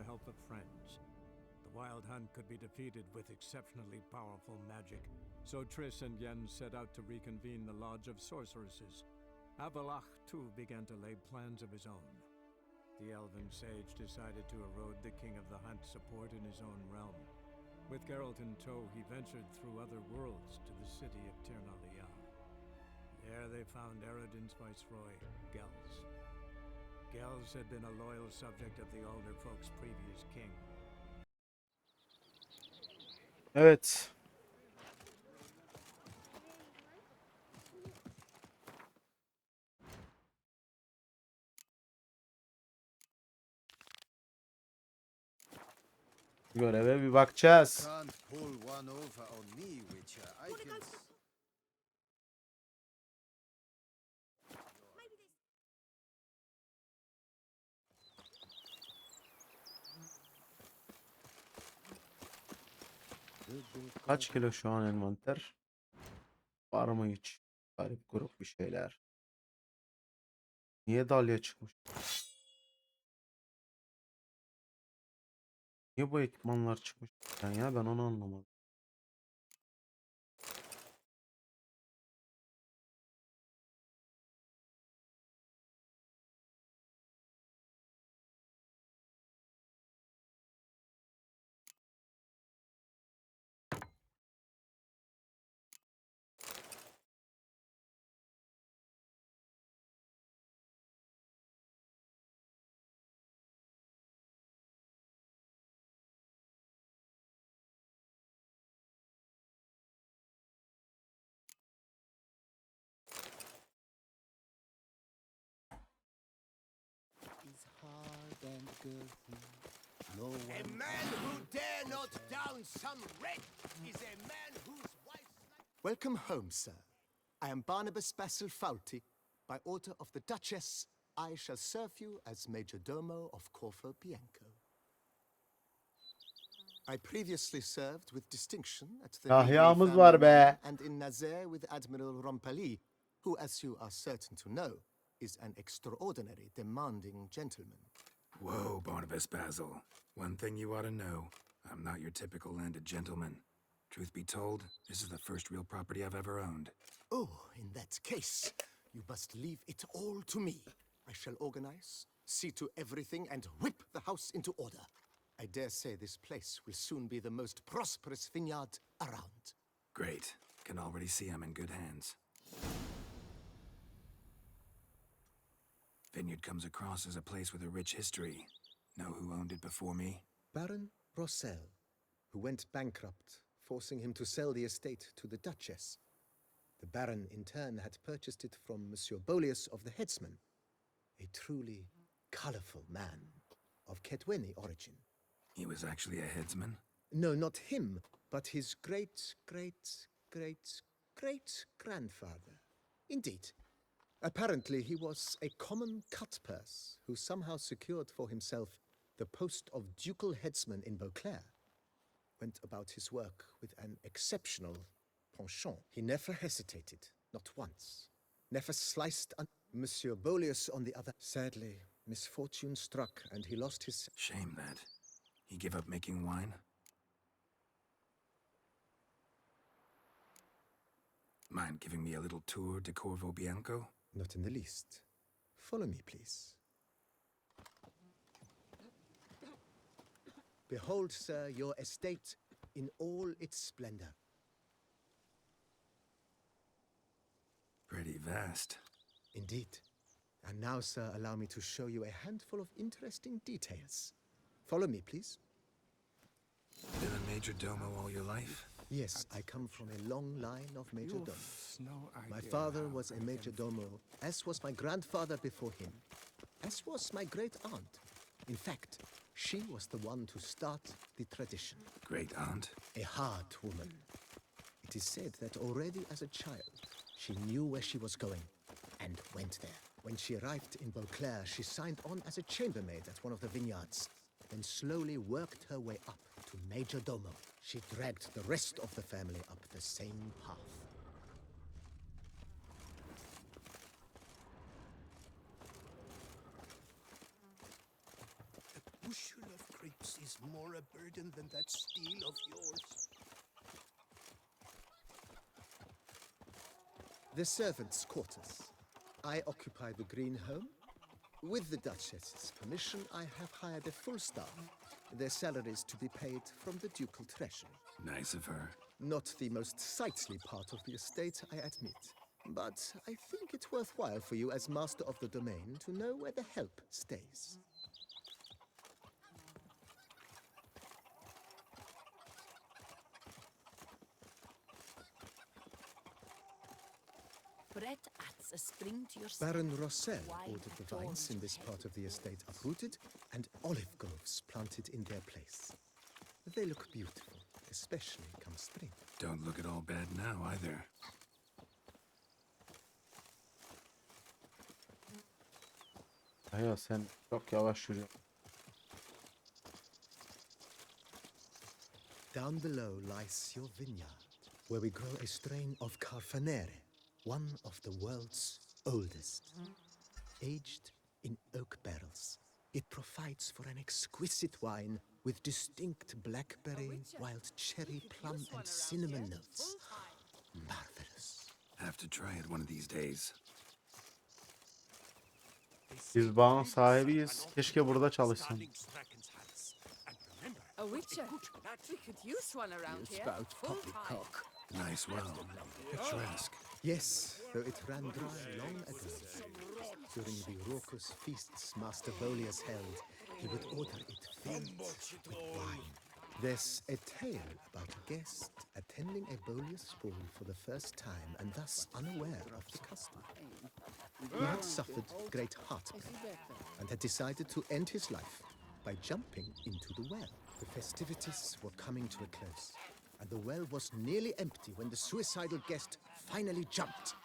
the help of friends. The wild hunt could be defeated with exceptionally powerful magic, so Triss and Yen set out to reconvene the Lodge of Sorceresses. Avalach, too, began to lay plans of his own. The elven sage decided to erode the King of the Hunt's support in his own realm. With Geralt in tow, he ventured through other worlds to the city of Tirnalia. There they found Eredin's viceroy, Gels. Gels had been a loyal subject of the older folk's previous king. Evet. Göreve bir bakacağız. Kaç kilo şu an envanter? Var mı hiç? Garip grup bir şeyler. Niye dalya çıkmış? Niye bu ekipmanlar çıkmış? Ya ben onu anlamadım. A man who dare not down some wretch is a man whose wife... Welcome home, sir. I am Barnabas Basil Fawlty. By order of the Duchess, I shall serve you as Major Domo of Corvo Bianco. I previously served with distinction at the Kahyamız var be. and in Nazaire with Admiral Rompali, who, as you are certain to know, is an extraordinary, demanding gentleman. Whoa, Barnabas Basil. One thing you ought to know. I'm not your typical landed gentleman. Truth be told, this is the first real property I've ever owned. Oh, in that case, you must leave it all to me. I shall organize, see to everything, and whip the house into order. I dare say this place will soon be the most prosperous vineyard around. Great. Can already see I'm in good hands. Vineyard comes across as a place with a rich history. Know who owned it before me? Baron Rossel, who went bankrupt, forcing him to sell the estate to the Duchess. The Baron, in turn, had purchased it from Monsieur Bolius of the Headsman, a truly colorful man of Ketweni origin. He was actually a headsman? No, not him, but his great-great-great-great-grandfather. Indeed. Apparently, he was a common cutpurse who somehow secured for himself the post of ducal headsman in Beauclair. Went about his work with an exceptional penchant. He never hesitated, not once. Never sliced Monsieur Bolius, on the other. Sadly, misfortune struck and he lost his... Shame that. He gave up making wine? Mind giving me a little tour de Corvo Bianco? Not in the least. Follow me, please. Behold, sir, your estate in all its splendor. Pretty vast. Indeed. And now, sir, allow me to show you a handful of interesting details. Follow me, please. Been a major domo all your life? Yes, I come from a long line of major domos. My father was a major domo, as was my grandfather before him, as was my great-aunt. In fact, she was the one to start the tradition. Great aunt? A hard woman. It is said that already as a child, she knew where she was going and went there. When she arrived in Beauclair, she signed on as a chambermaid at one of the vineyards, then slowly worked her way up to Major Domo. She dragged the rest of the family up the same path. A bushel of grape house is more a burden than that steel of yours. The servants' quarters. I occupy the green home. With the Duchess's permission, I have hired a full staff. Their salaries to be paid from the ducal treasury. Nice of her. Not the most sightly part of the estate, I admit. But I think it's worthwhile for you as master of the domain to know where the help stays. Bread adds a spring to your Baron Rossel Why ordered the don't vines in this you part of the estate uprooted and olive groves planted in their place. They look beautiful, especially come spring. Don't look at all bad now either. Hayır sen çok yavaş yürüyorsun. Down below lies your vineyard, where we grow a strain of Carfanere, one of the world's oldest. Aged in oak barrels, it provides for an exquisite wine with distinct blackberry, wild cherry, plum, and cinnamon notes. Marvelous. Have to try it one of these days. Biz bağın sahibiyiz. Keşke burada çalışsam. A witcher. We could use one around here. Spout Full poppycock. Nice well. Picturesque. Yes, though it ran dry long ago. During the raucous feasts Master Bolius held, he would order it filled with wine. There's a tale about a guest attending a Bolius ball for the first time and thus unaware of the custom. He had suffered great heartbreak and had decided to end his life by jumping into the well. The festivities were coming to a close, and the well was nearly empty when the suicidal guest finally jumped.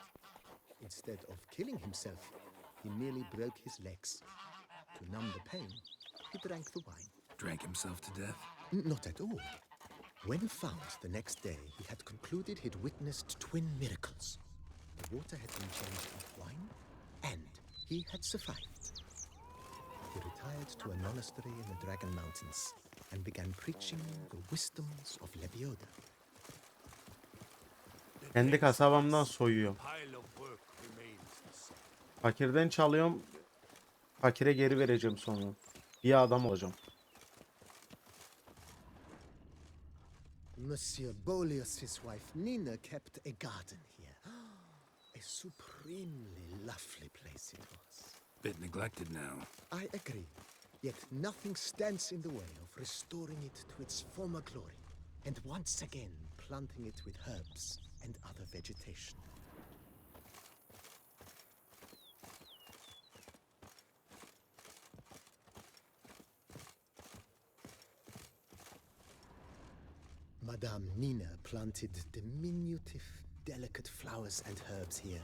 Instead of killing himself, he merely broke his legs. To numb the pain, he drank the wine. Drank himself to death? Not at all. When found the next day, he had concluded he'd witnessed twin miracles. The water had been changed into wine, and he had survived. He retired to a monastery in the Dragon Mountains and began preaching the wisdoms of Lebioda. Kendi kasabamdan soyuyorum. Pile of work remains. Fakirden çalıyorum. Fakire geri vereceğim sonra. İyi adam olacağım. Monsieur Bolius's wife Nina kept a garden here. A supremely lovely place it was. Bit neglected now. I agree. Yet nothing stands in the way of restoring it to its former glory, and once again planting it with herbs and other vegetation. Madame Nina planted diminutive, delicate flowers and herbs here.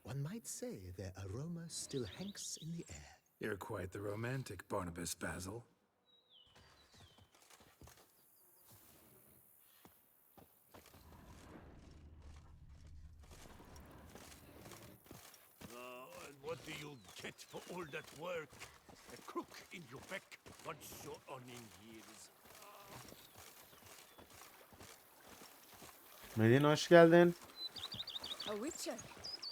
One might say their aroma still hangs in the air. You're quite the romantic, Barnabas Basil. And what do you get for all that work? A crook in your back once you're on in years. Medine hoş geldin. A witcher.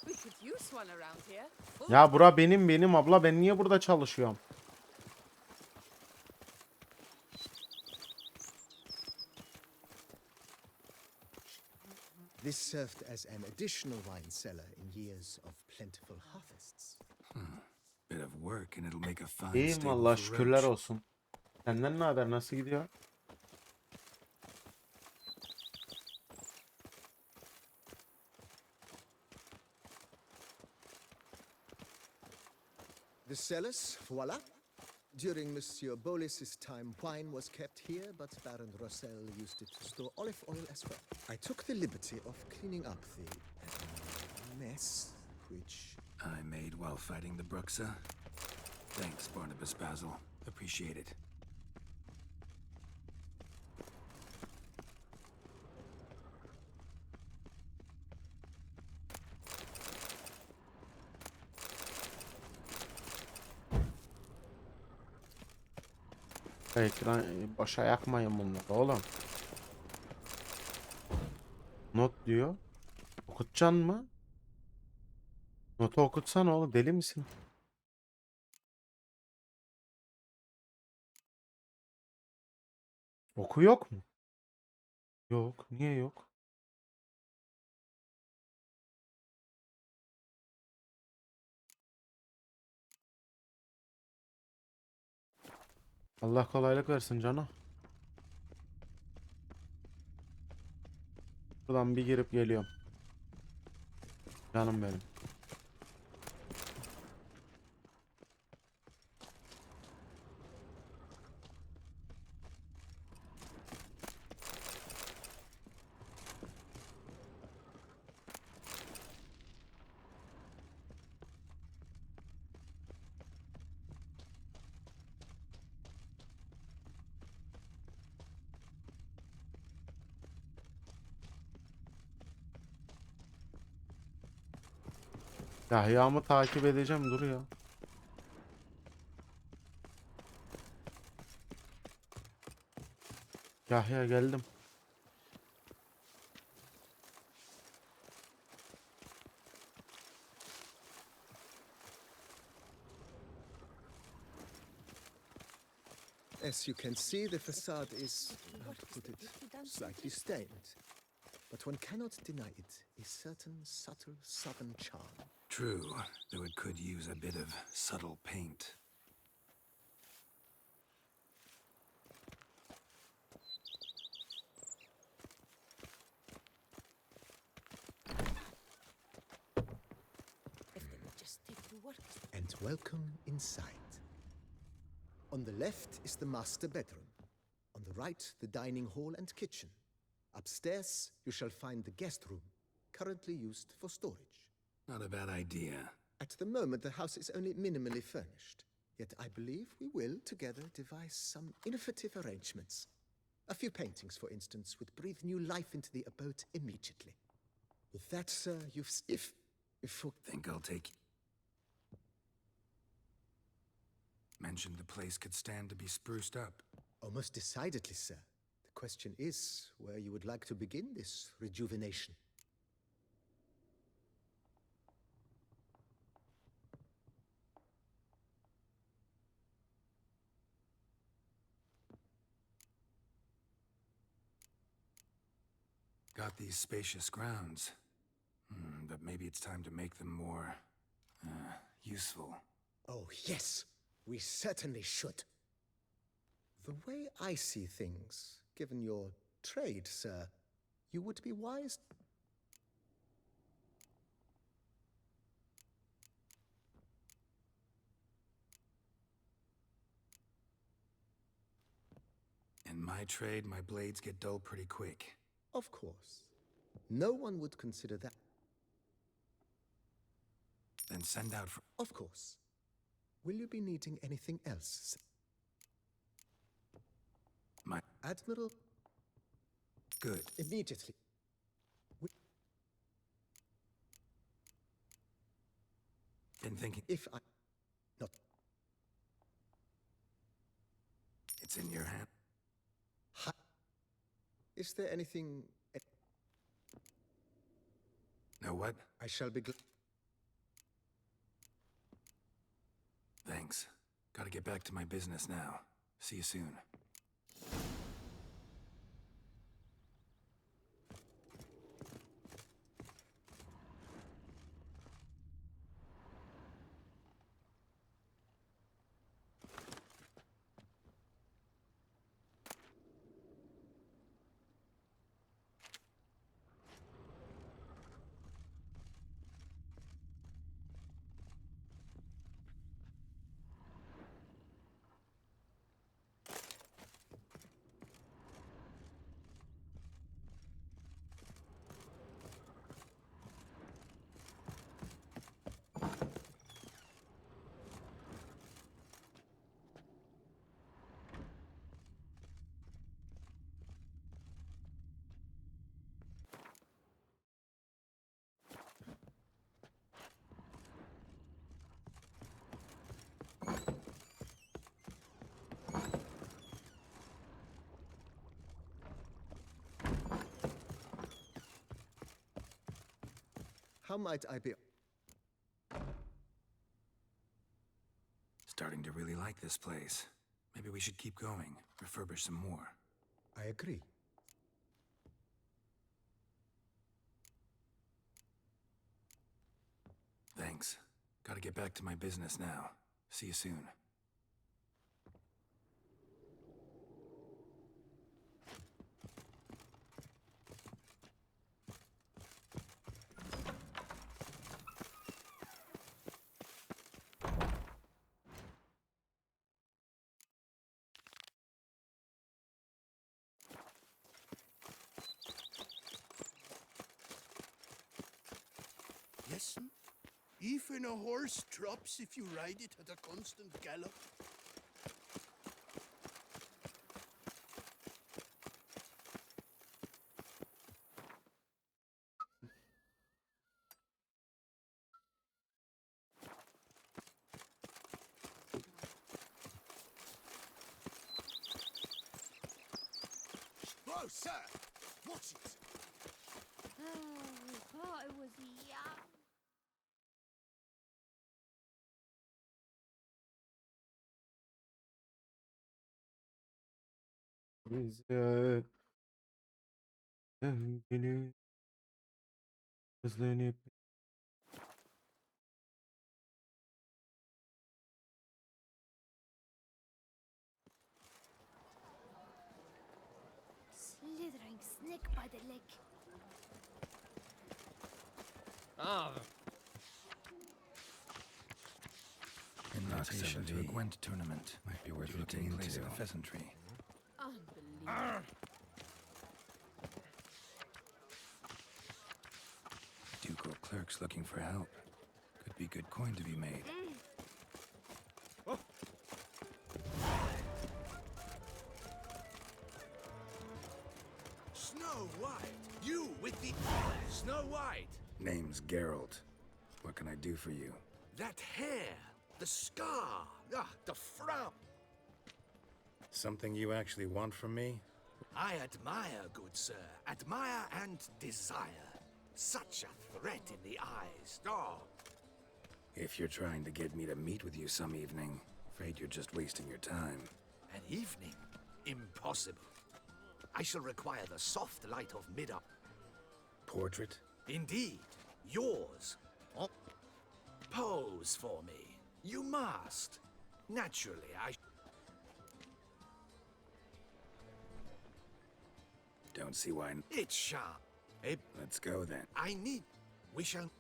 We could use one around here. Full Ya bura benim abla, ben niye burada çalışıyorum? This served as an additional wine cellar in years of plentiful harvests. Bit of work and it'll make a fine İyiyim stable valla, for şükürler roach. olsun. Senden ne haber, nasıl gidiyor? The cellars, voila. During Monsieur Bolis's time, wine was kept here, but Baron Rossel used it to store olive oil as well. I took the liberty of cleaning up the mess, which... I made while fighting the Bruxa. Thanks, Barnabas Basil. Appreciate it. Ekran başa yakmayın bunları oğlum. Not diyor. Okutacaksın mı? Notu okutsana oğlum, deli misin? Oku yok mu? Yok. Niye yok? Allah kolaylık versin canım. Buradan bir girip geliyorum. Canım benim. Yahya'mı takip edeceğim, dur ya. Yahya geldim. As you can see, the facade is, how to put it, slightly stained. But one cannot deny it, a certain subtle southern charm. True, though it could use a bit of subtle paint. If they would just take to work. And welcome inside. On the left is the master bedroom. On the right, the dining hall and kitchen. Upstairs, you shall find the guest room, currently used for storage. Not a bad idea. At the moment, the house is only minimally furnished. Yet I believe we will, together, devise some innovative arrangements. A few paintings, for instance, would breathe new life into the abode immediately. With that, sir, if Think I'll take... Mentioned the place could stand to be spruced up. Oh, most decidedly, sir. The question is where you would like to begin this rejuvenation. Got these spacious grounds. But maybe it's time to make them more... useful. Oh, yes, we certainly should. The way I see things, given your trade, sir, you would be wise. In my trade, my blades get dull pretty quick. Of course. No one would consider that. Then send out for... Of course. Will you be needing anything else, sir? My... Admiral, Good. immediately. Been thinking... If I... Not... It's in your hand. Is there anything... Know what? I shall be glad... Thanks. Gotta get back to my business now. See you soon. How might I be? Starting to really like this place. Maybe we should keep going, refurbish some more. I agree. Thanks. Gotta get back to my business now. See you soon. Listen, even a horse drops if you ride it at a constant gallop. Whoa, sir! Watch it! Oh, thought it was young. Bize sevgili özlenip Slithering snake by the leg. Invitation to a Gwent tournament. Might be worth looking into. Place at the Pheasantry. Unbelievable. Ducal clerks looking for help. Could be good coin to be made. Snow White! You with the... Snow White! Name's Geralt. What can I do for you? That hair! The scar! The frown! Something you actually want from me? I admire, good sir. Admire and desire. Such a threat in the eyes. Oh, If you're trying to get me to meet with you some evening, afraid you're just wasting your time. an evening? Impossible. I shall require the soft light of mid-up. Portrait? Indeed, yours. Oh. Pose for me. You must. Naturally, I... Don't see why. It's sharp. Let's go then. I need... We shall...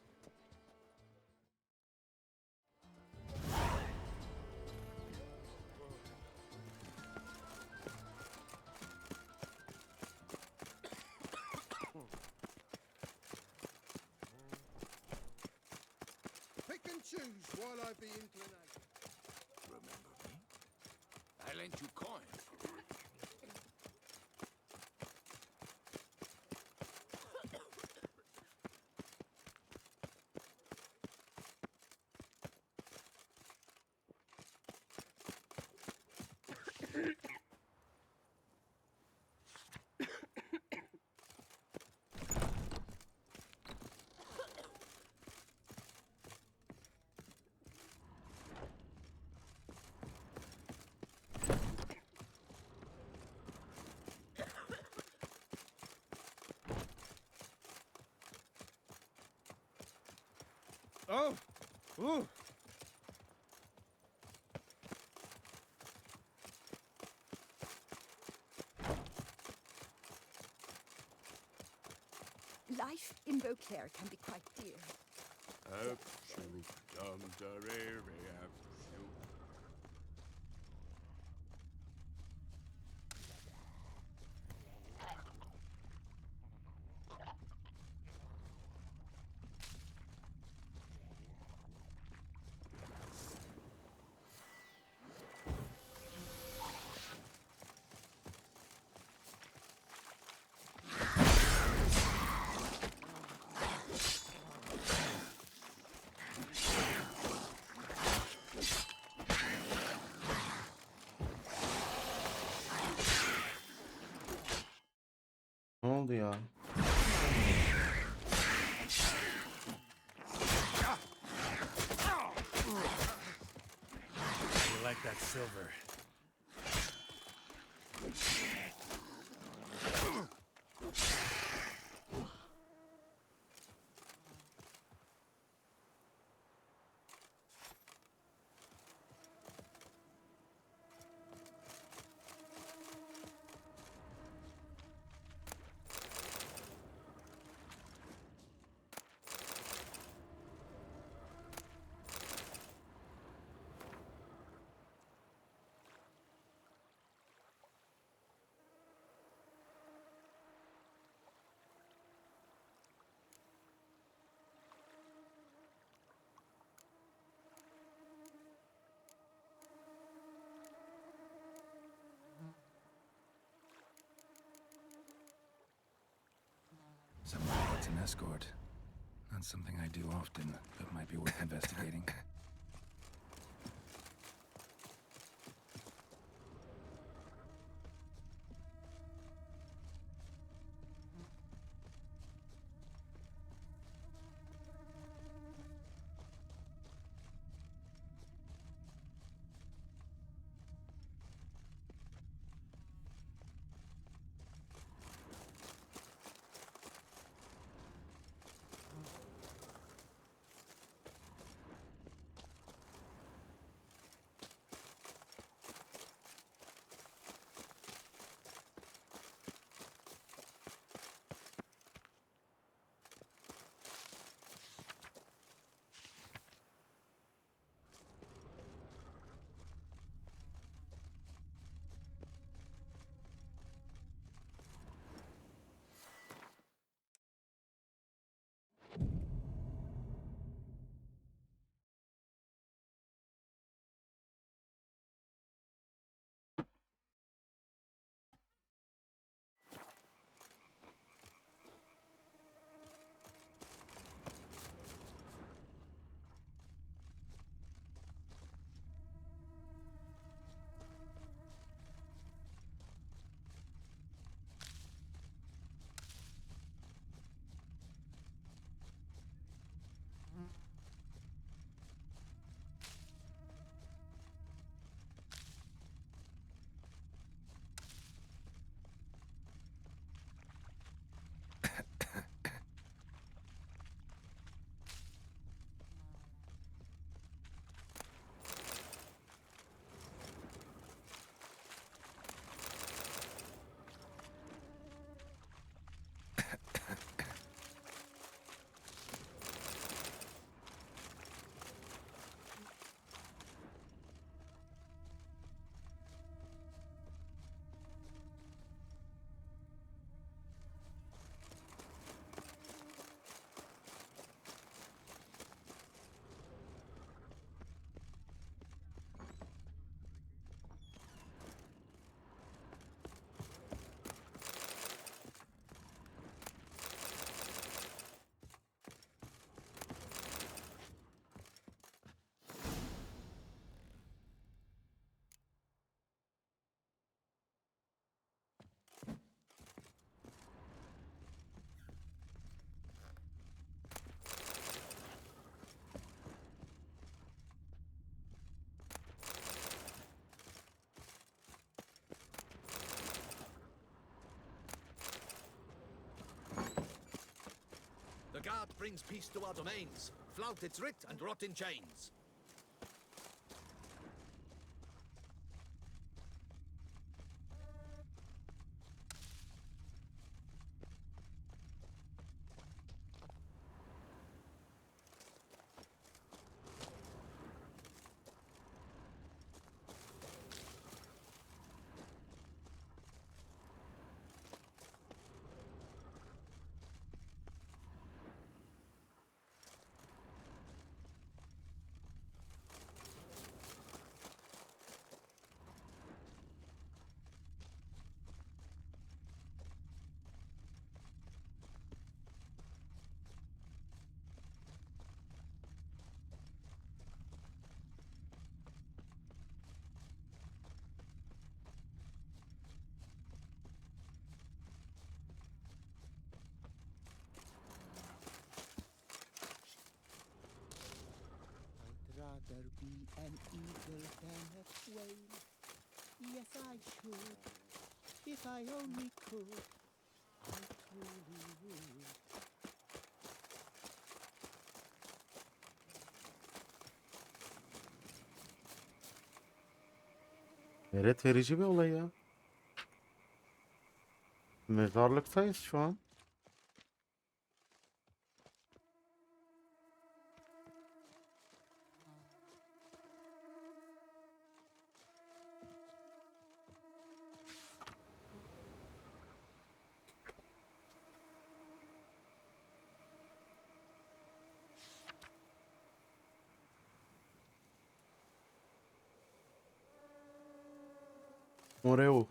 Pick and choose while I be inclination. Remember me? I lent you coin. Oh! Ooh! Life in Beauclair can be quite dear. ne oldu ya? like that silver. Someone wants an escort. Not something I do often, but might be worth investigating. The guard brings peace to our domains. Flout its writ and rot in chains. an eagle than a whale. Yes, I should. If I only could, I truly would. Hayret verici bir olay ya. Mezarlıktayız şu an. Oreo.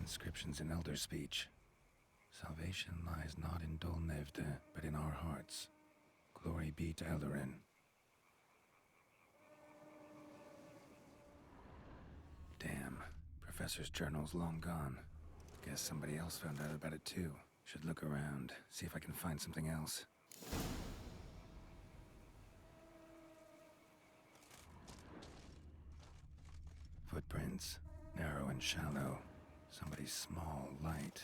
Inscriptions in elder speech. Salvation lies not in Dolnevde, but in our hearts. Glory be to Eldarin. Damn, Professor's journal's long gone. Guess somebody else found out about it too. Should look around, see if I can find something else. Footprints, narrow and shallow. Somebody small, light.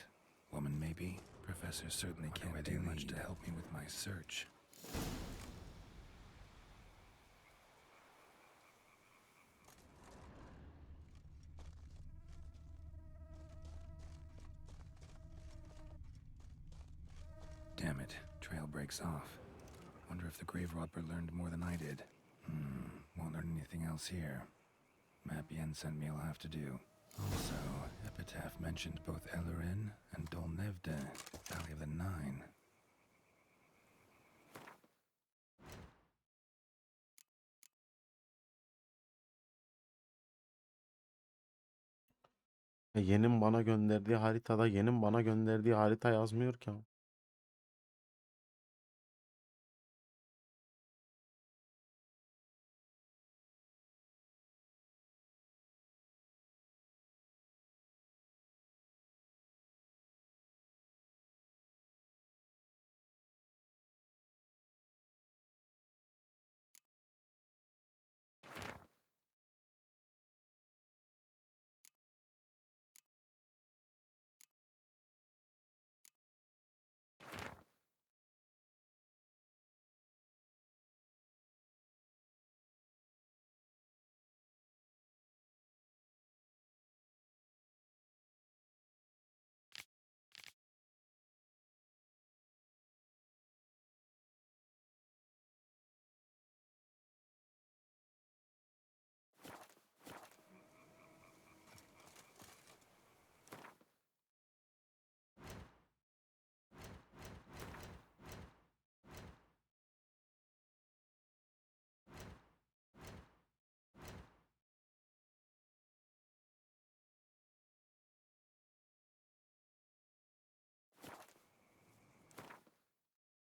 Woman, maybe? Professor certainly can't do much to help me with my search. Damn it, trail breaks off. Wonder if the grave robber learned more than I did. Won't learn anything else here. Map Yen sent me will have to do. Also, Epitaph mentioned both Eldarin and Dolnevde, Valley of the Nine. Yen'in bana gönderdiği haritada Yen'in bana gönderdiği harita yazmıyor ki.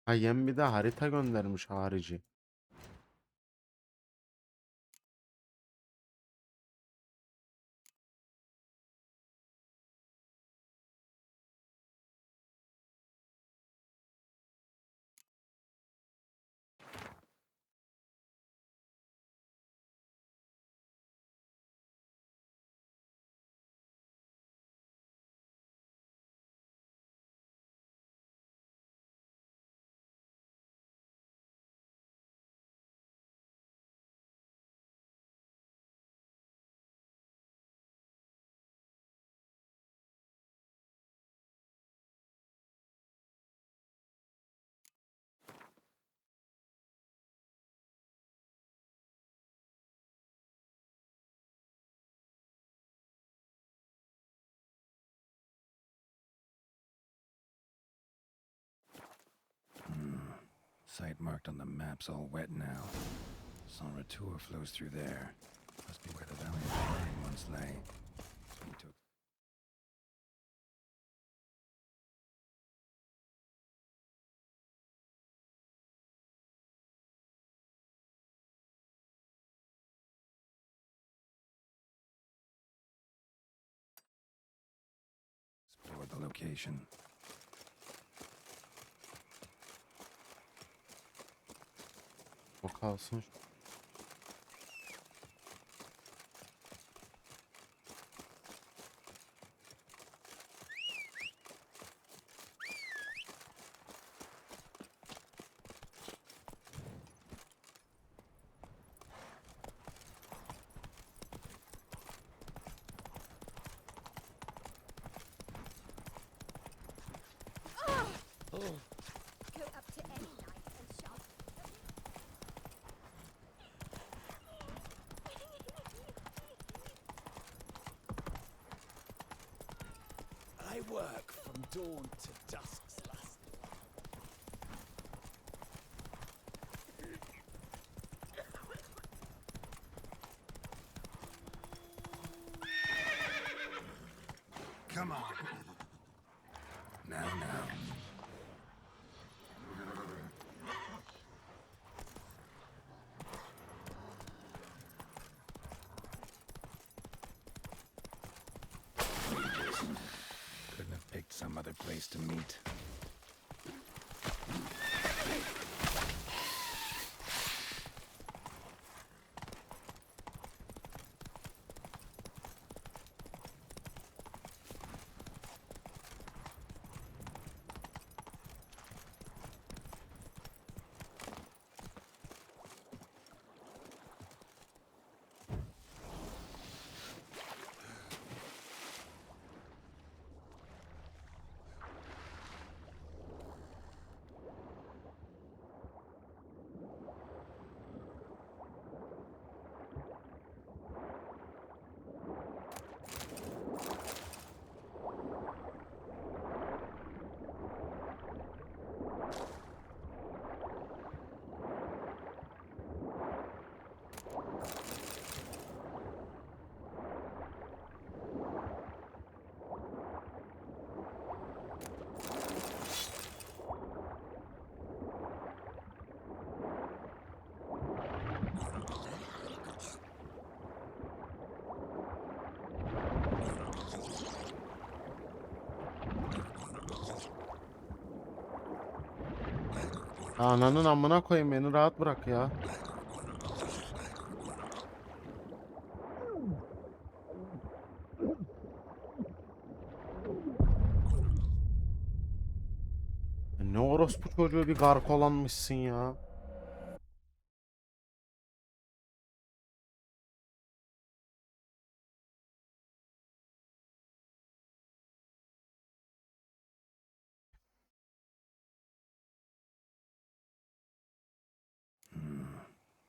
Ha, Yen bir de harita göndermiş harici. Site marked on the map's all wet now. Sonra tour flows through there. Must be where the Valley of the Nine once lay. Need to explore the location. O kalsın. Go up to any knife and sharp. I work from dawn to dusk's last. Come on. Now. Couldn't have picked some other place to meet. Ananın amına koyayım, beni rahat bırak ya. Ne orospu çocuğu bir garkolanmışsın ya.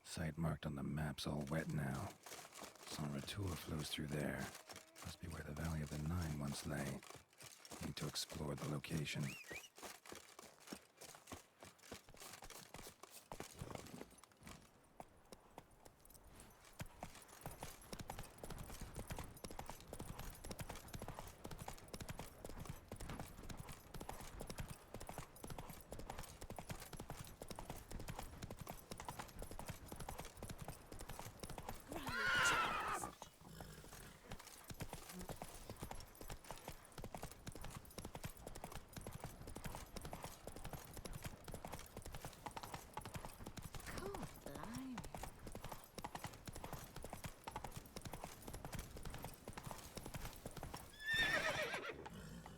Site marked on the map's all wet now. Sonra tour flows through there. Must be where the Valley of the Nine once lay. Need to explore the location.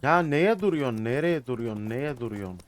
Ya neye duruyorsun? Nereye duruyorsun? Neye duruyorsun?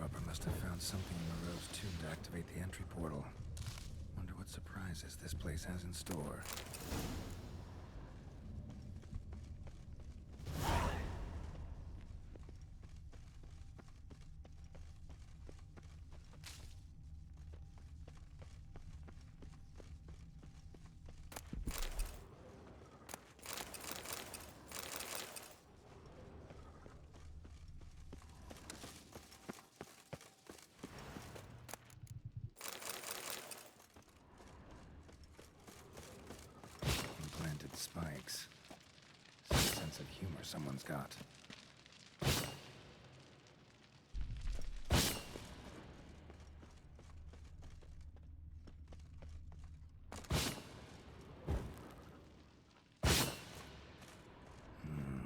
robber must have found something in Moreau's tomb to activate the entry portal. Wonder what surprises this place has in store. Implanted spikes. Some sense of humor someone's got.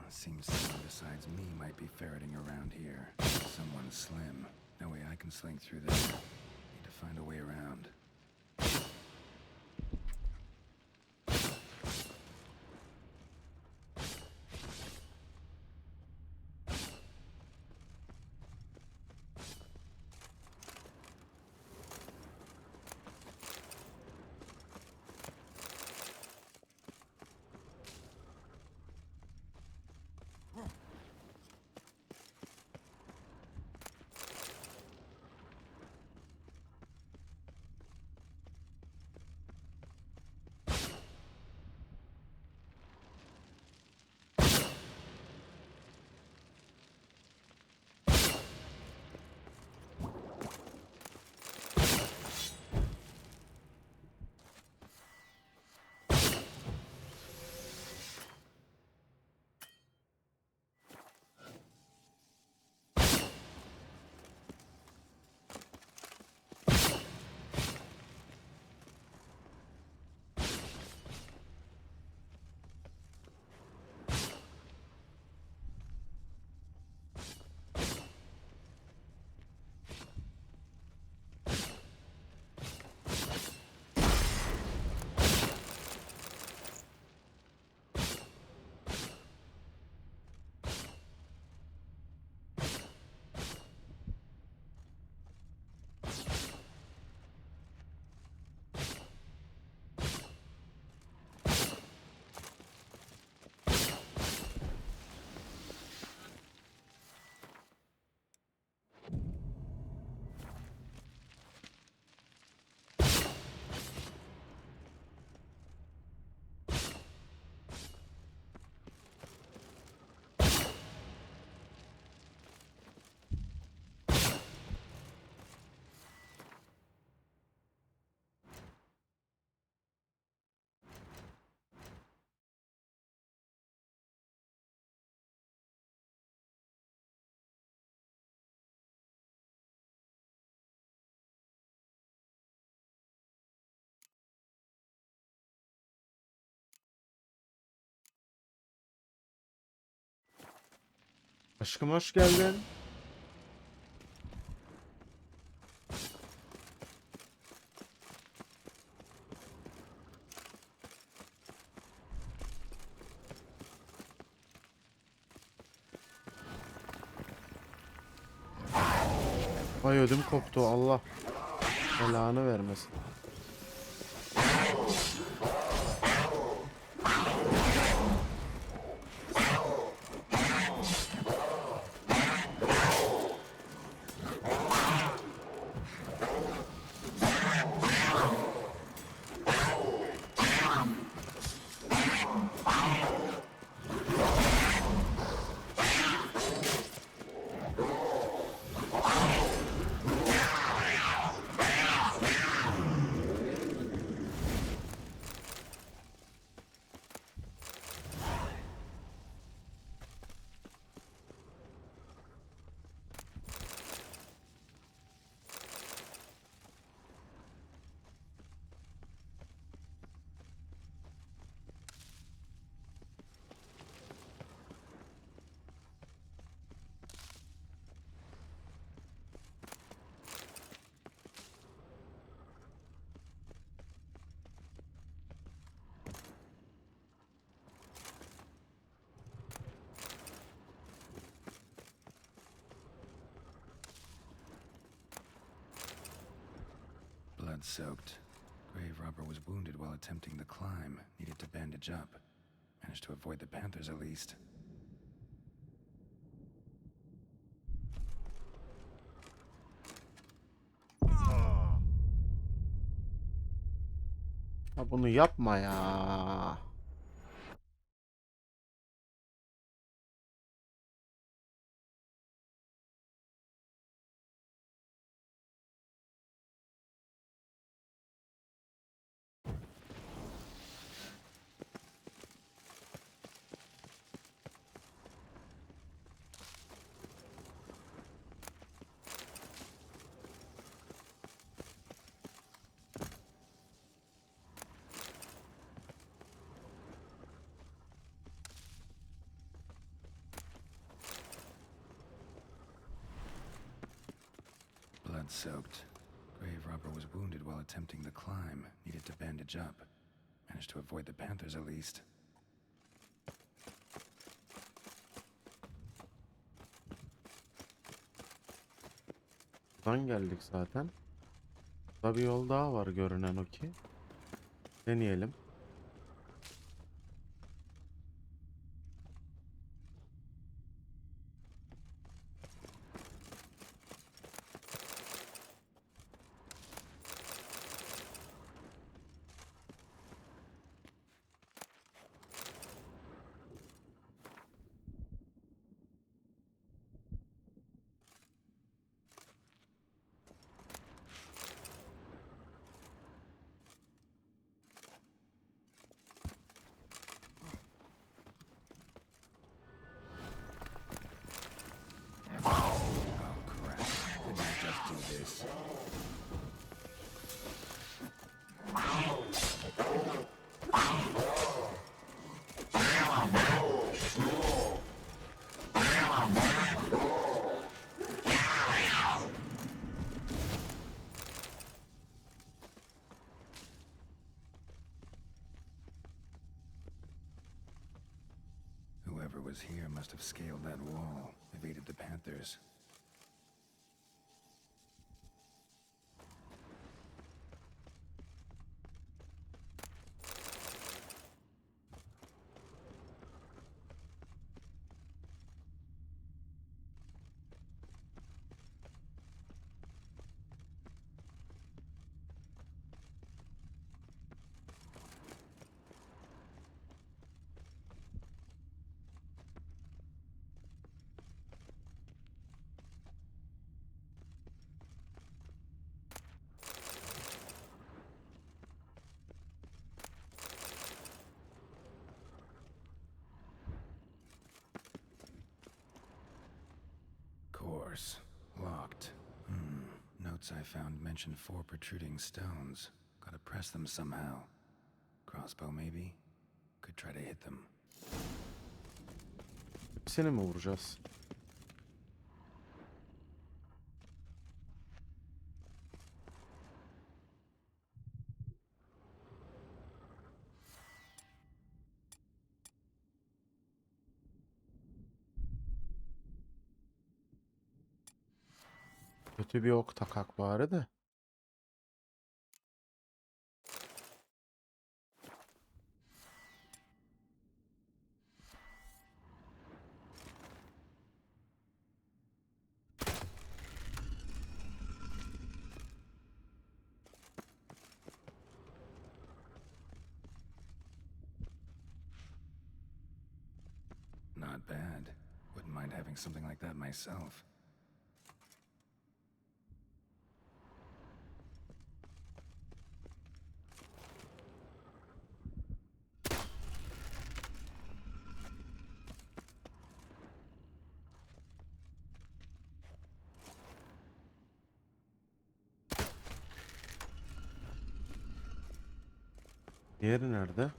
Seems someone besides me might be ferreting around here. Someone slim. No way I can slink through this. Need to find a way around. Aşkım hoş geldin. Ay ödüm koptu, Allah belanı vermesin. Blood-soaked. Grave robber was wounded while attempting the climb. Needed to bandage up. Managed to avoid the panthers at least. Ya bunu yapma ya. Blood-soaked. Grave robber was wounded while attempting the climb. Needed to bandage up. Managed to avoid the panthers at least. Buradan geldik zaten. Burada bir yol daha var görünen o ki. Deneyelim. Whoever was here must have scaled that wall, evaded the panthers. Course. Locked. Notes I found mention 4 protruding stones. Gotta press them somehow. Crossbow maybe? Could try to hit them. Hepsini mi vuracağız? Kötü bir ok takak bari de. Not bad. Wouldn't mind having something like that myself. Diğeri nerede?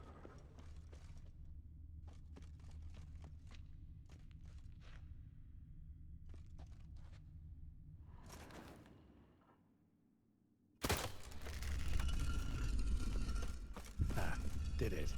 Did it.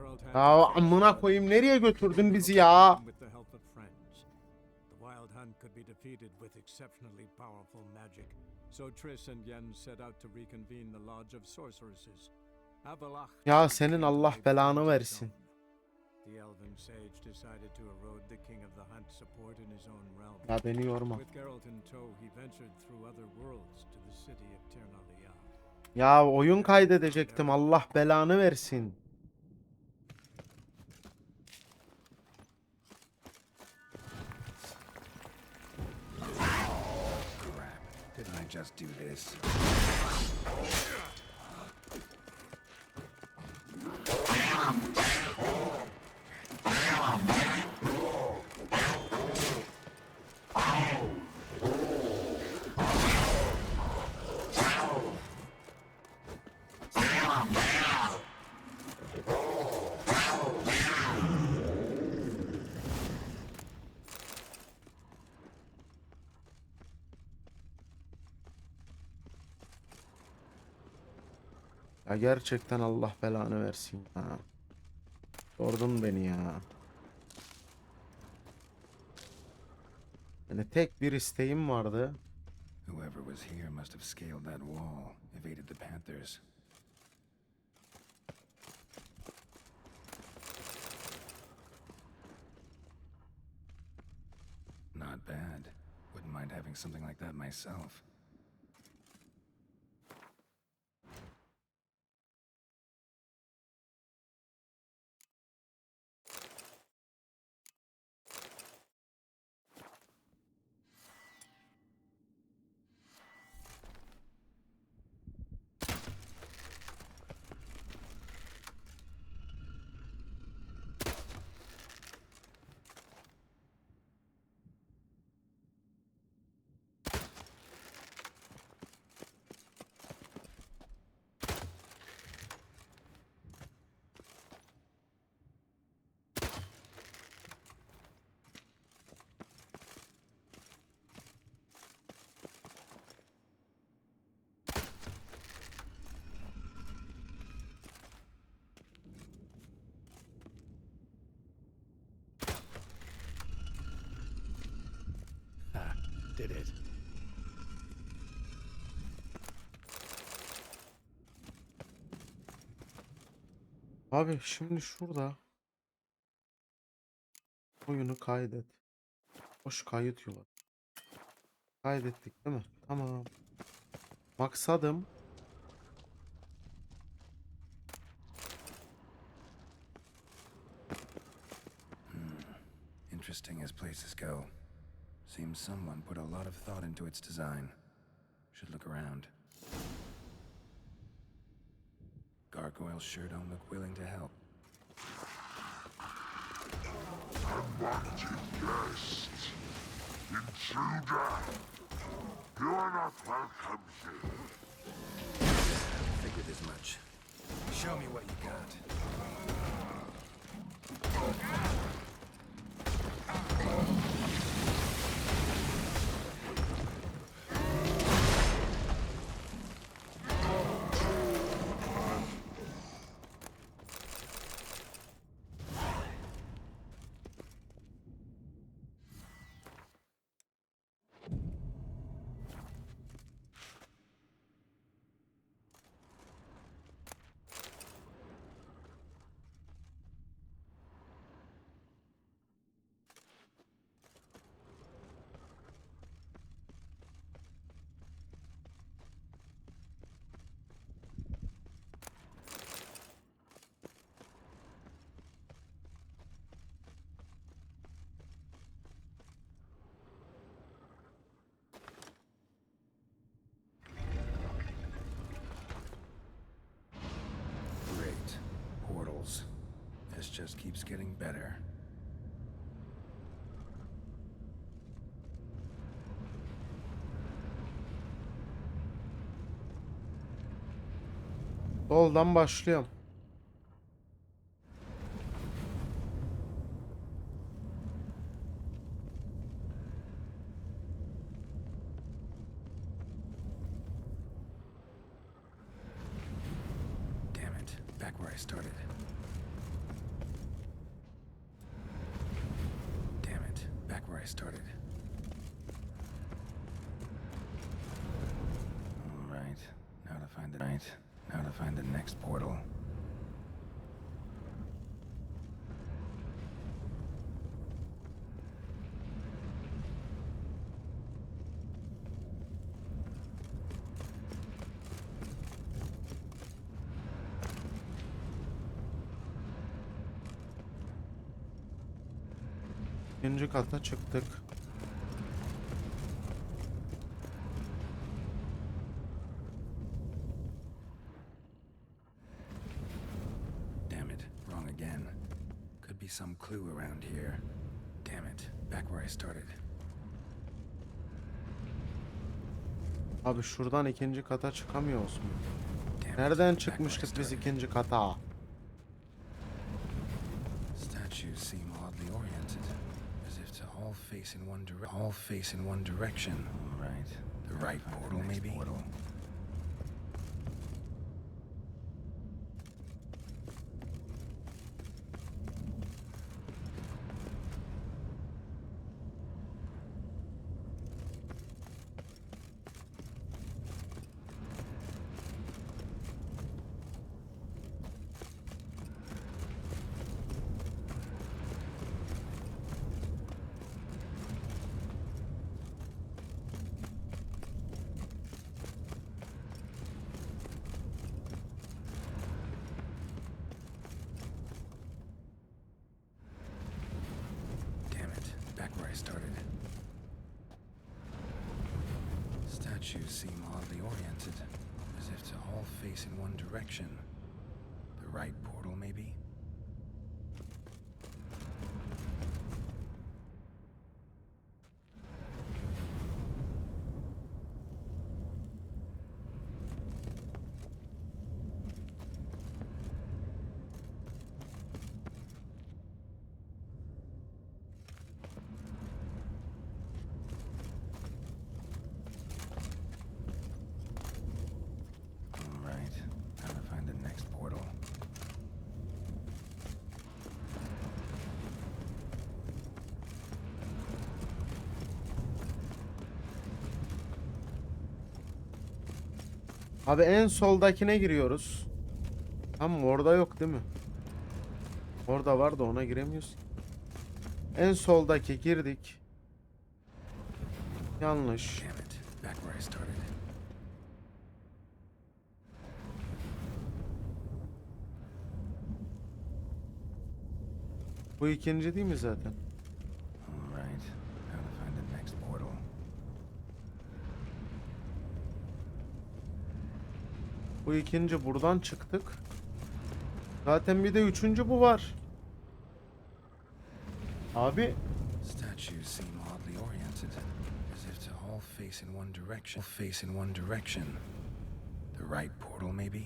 Geralt had Ya to amına koyayım, nereye götürdün bizi ya? with the help of friends. The Wild Hunt could be defeated with exceptionally powerful magic, so Triss and Yen set out to reconvene the Lodge of Sorceresses. Avalach Ya senin Allah began to belanı play versin. The elven sage decided to erode the King of the Hunt support in his own realm. Ya beni yorma. With Geralt in tow, he ventured through other worlds to the city of Ternalia. Ya oyun kaydedecektim, Allah belanı versin. Crap. Didn't I just do this? Ya gerçekten Allah belanı versin ya. Sordun beni ya. Yani tek bir isteğim vardı. Whoever was here must have scaled that wall, evaded the Panthers. Not bad. Wouldn't mind having something like that myself. Did it. Abi şimdi şurada oyunu kaydet. Hoş kayıt yola. Kaydettik değil mi? Tamam. Maksadım Interesting as places go. Seems someone put a lot of thought into its design. Should look around. Gargoyles sure don't look willing to help. Invited guest, intruder, you are not welcome here. Figured as much. Show me what you got. Great. Portals. This just keeps getting better. soldan başlıyorum. Damn it. Back where I started. I started. All right. Now to find the next portal. İkinci kata çıktık. Damn it, wrong again. Could be some clue around here. Damn it, back where I started. Abi şuradan ikinci kata çıkamıyoruz mu? Damn it, Nereden back where I çıkmıştık biz started. ikinci kata? Statues seem oddly oriented, as if to all face in one direction. All right, the right portal maybe. Damn it, back where I started. Statues seem oddly oriented, as if to all face in one direction. The right portal maybe? All right, now to find the next portal. Abi en soldakine giriyoruz. Tamam, orada yok değil mi? Orada var da ona giremiyoruz. En soldaki girdik. Yanlış. Damn it, back where I started. Bu ikinci değil mi zaten? All right, now to find the next portal. Bu ikinci, buradan çıktık. Zaten bir de üçüncü bu var. Abi Statues seem oddly oriented, as if to all face in one direction. Face in one direction. The right portal maybe?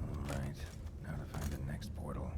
All right, now to find the next portal.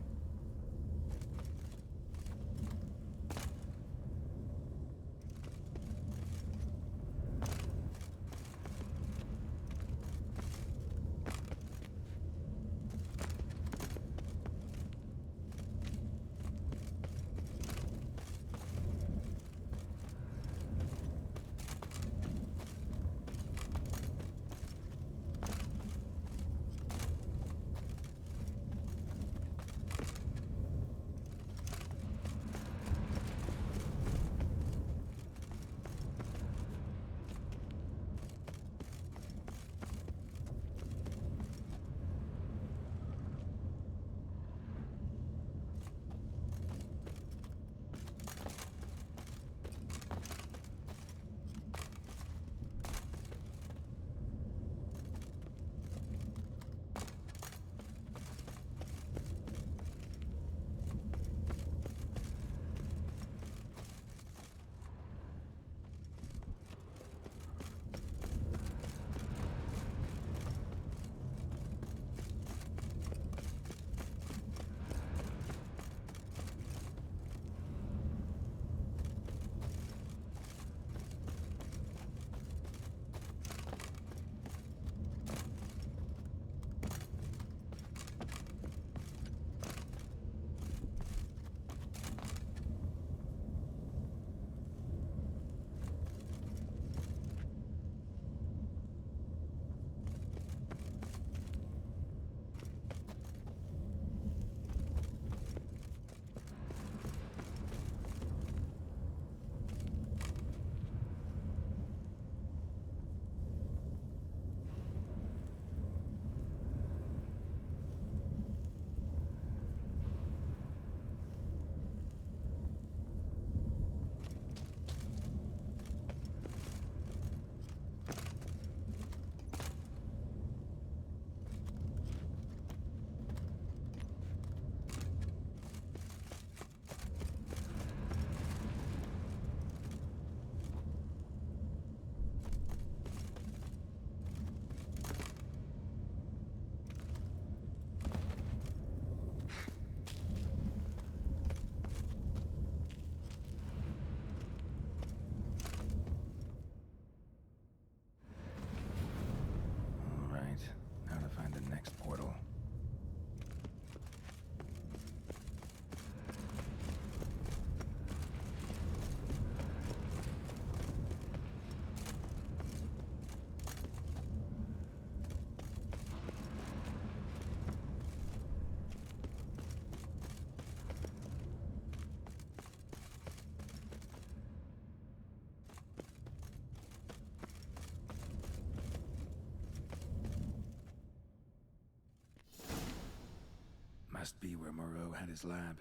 Must be where Moreau had his lab.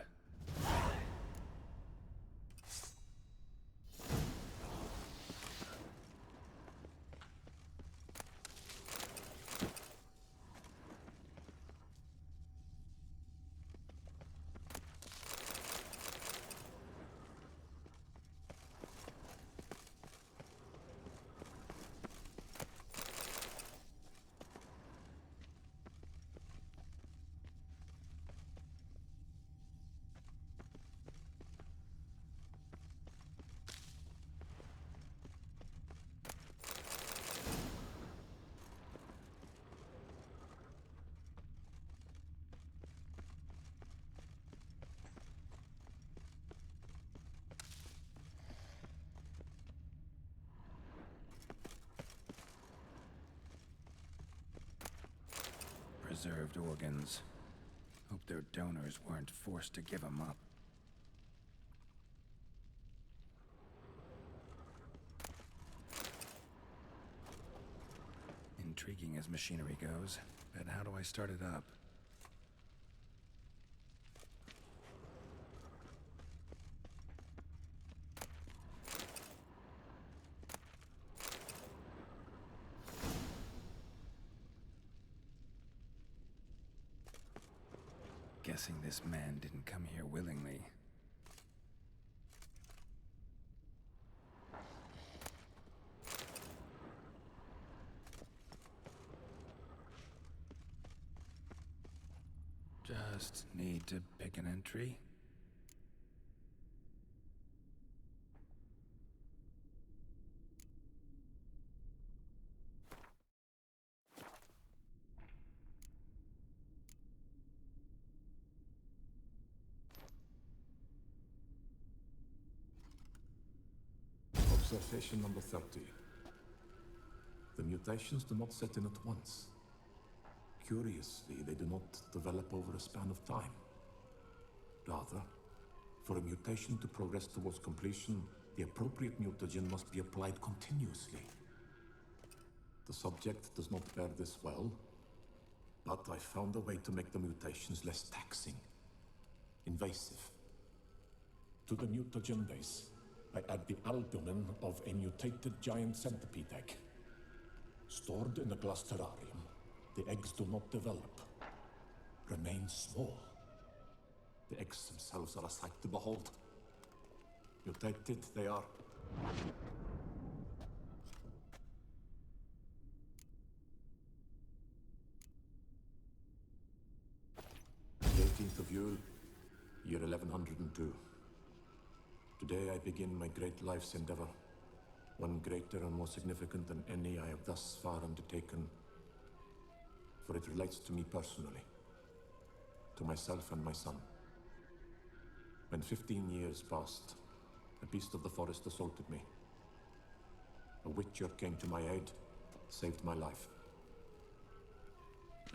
Preserved organs. Hope their donors weren't forced to give them up. Intriguing as machinery goes, but how do I start it up? Guessing this man didn't come here willingly. Just need to pick an entry. Observation number 30. The mutations do not set in at once. Curiously, they do not develop over a span of time. Rather, for a mutation to progress towards completion, the appropriate mutagen must be applied continuously. The subject does not bear this well, but I found a way to make the mutations less taxing, invasive. To the mutagen base, I add the albumin of a mutated giant centipede egg. Stored in a glass terrarium, the eggs do not develop, remain small. The eggs themselves are a sight to behold. Mutated they are. The 18th of Yule, year 1102. Today I begin my great life's endeavor, one greater and more significant than any I have thus far undertaken, for it relates to me personally, to myself and my son. When 15 years passed, a beast of the forest assaulted me. A witcher came to my aid, saved my life.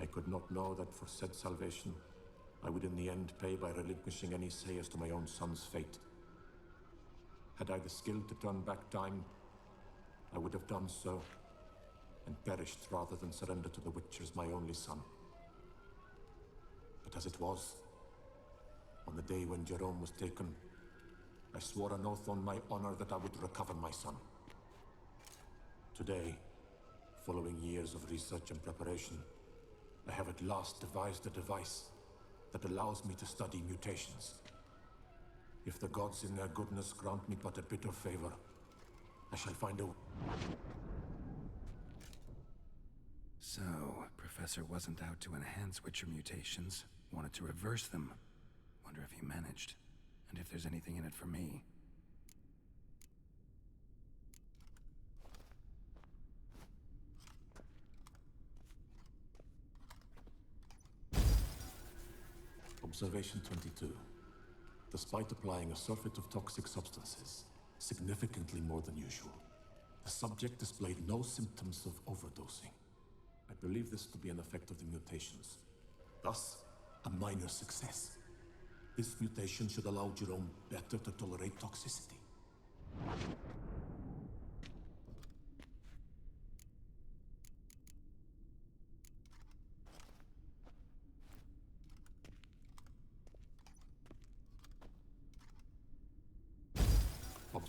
I could not know that for said salvation, I would in the end pay by relinquishing any say as to my own son's fate. Had I the skill to turn back time, I would have done so, and perished rather than surrender to the Witchers my only son. But as it was, on the day when Jerome was taken, I swore an oath on my honor that I would recover my son. Today, following years of research and preparation, I have at last devised a device that allows me to study mutations. If the gods in their goodness grant me but a bit of favor, I shall find a... So, Professor wasn't out to enhance Witcher mutations, wanted to reverse them. Wonder if he managed, and if there's anything in it for me. Observation 22. Despite applying a surfeit of toxic substances, significantly more than usual, the subject displayed no symptoms of overdosing. I believe this to be an effect of the mutations. Thus, a minor success. This mutation should allow Jerome better to tolerate toxicity.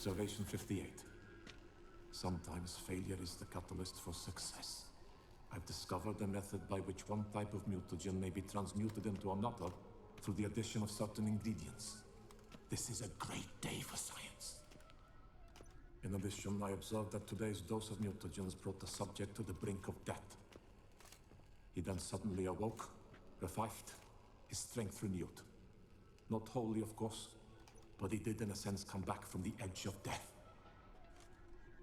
Observation 58. Sometimes failure is the catalyst for success. I've discovered a method by which one type of mutagen may be transmuted into another through the addition of certain ingredients. This is a great day for science. In addition, I observed that today's dose of mutagens brought the subject to the brink of death. He then suddenly awoke, revived, his strength renewed. Not wholly, of course, but he did in a sense come back from the edge of death.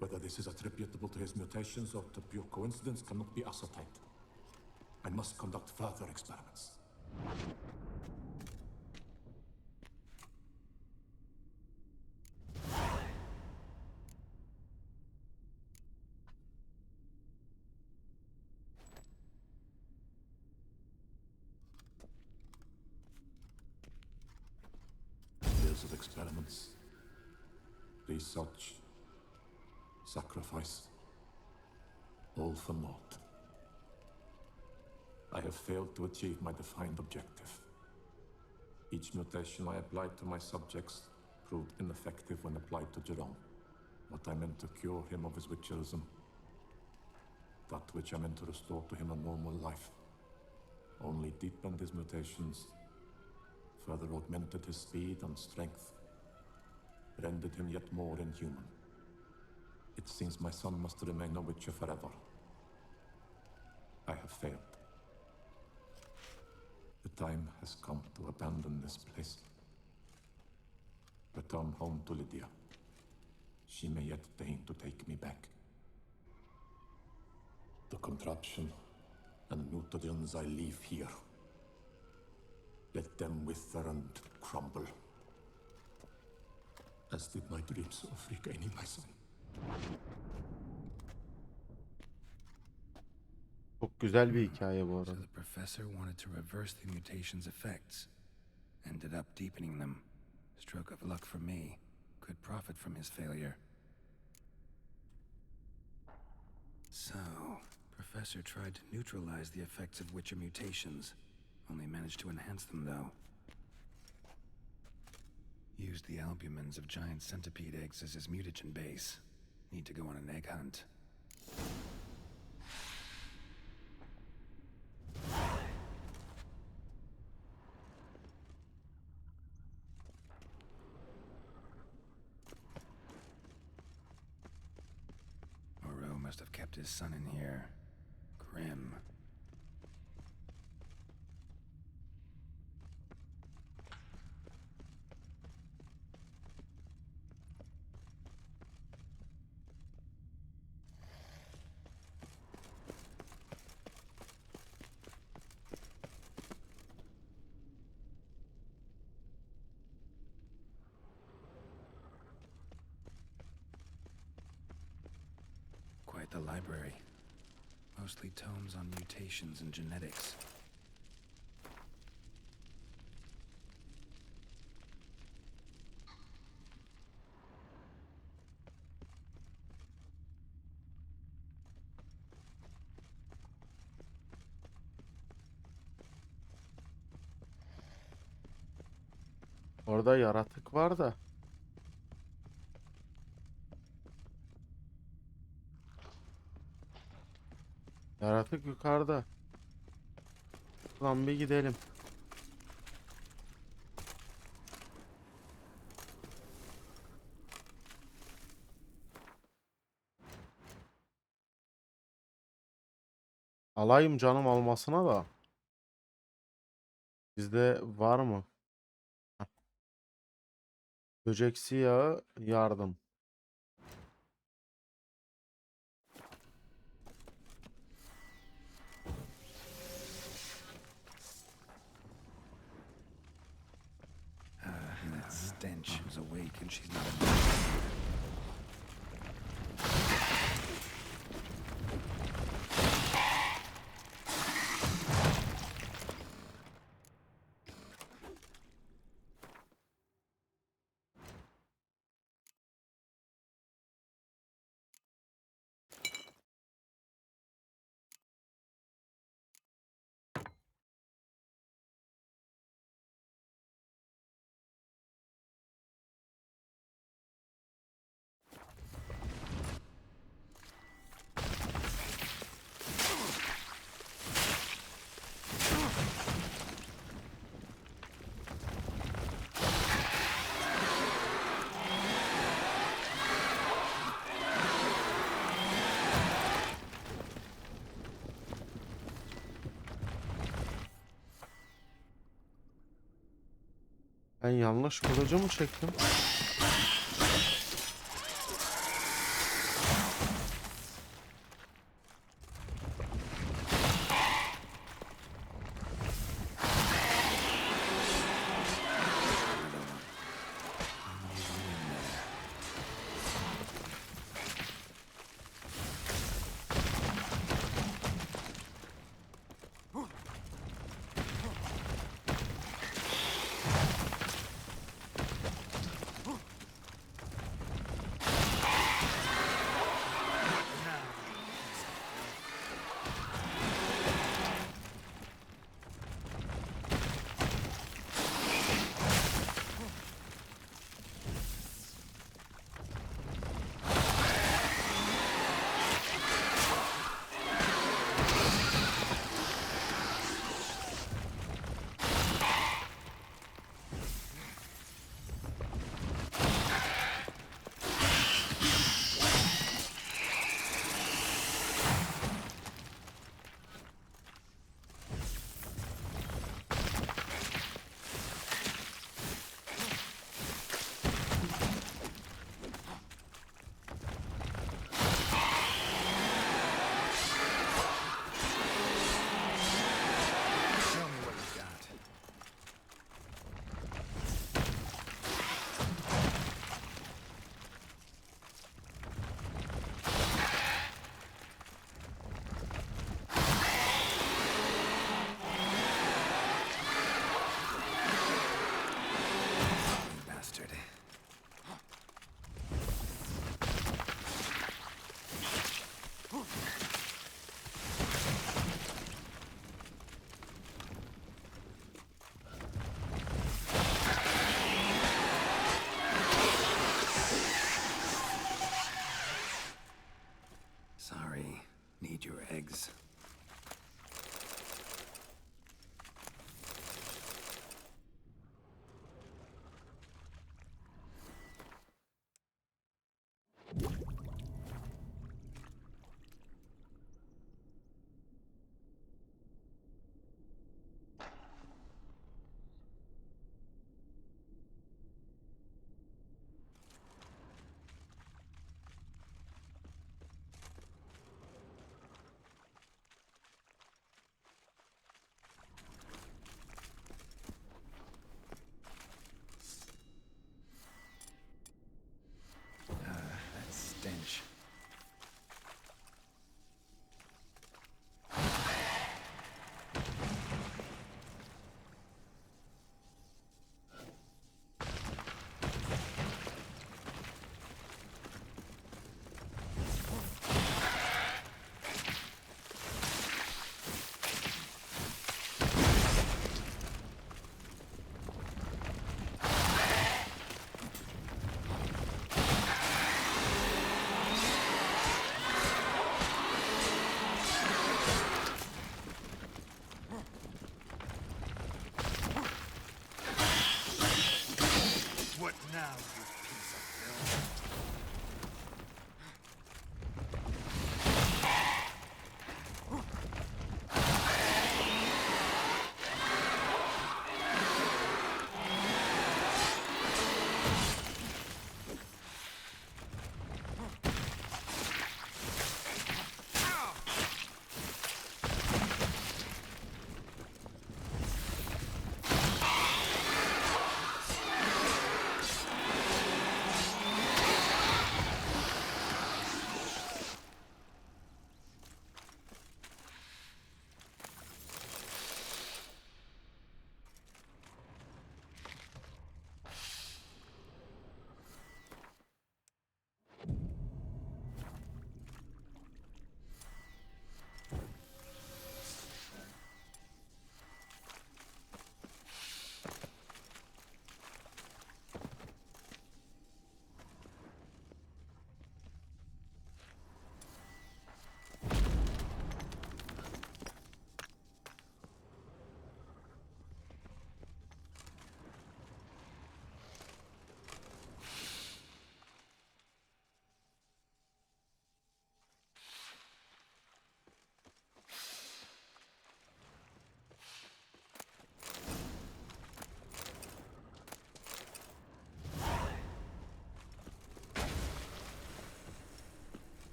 Whether this is attributable to his mutations or to pure coincidence cannot be ascertained. I must conduct further experiments. Years of experiments, research, sacrifice, all for naught. I have failed to achieve my defined objective. Each mutation I applied to my subjects proved ineffective when applied to Jerome. What I meant to cure him of his witcherism, that which I meant to restore to him a normal life, only deepened his mutations, further augmented his speed and strength, rendered him yet more inhuman. It seems my son must remain a witcher forever. I have failed. The time has come to abandon this place. Return home to Lydia. She may yet deign to take me back. The contraption and mutagens I leave here. Let them wither and crumble. As did my dreams of regaining my son. Çok güzel bir hikaye bu So arada. the professor wanted to reverse the mutation's effects. Ended up deepening them. Stroke of luck for me. Could profit from his failure. So, Professor tried to neutralize the effects of Witcher mutations. Only managed to enhance them, though. Used the albumins of giant centipede eggs as his mutagen base. Need to go on an egg hunt. Moreau must have kept his son in here. Grim. Quite the library. Mostly tomes on mutations and genetics. Orada yaratık var da. Yaratık yukarıda. Lan bir gidelim. Alayım canım almasına da. Bizde var mı? Heh. Böceksi yağı yardım. That stench is awake and she's not. Ben yanlış kılıcı mı çektim?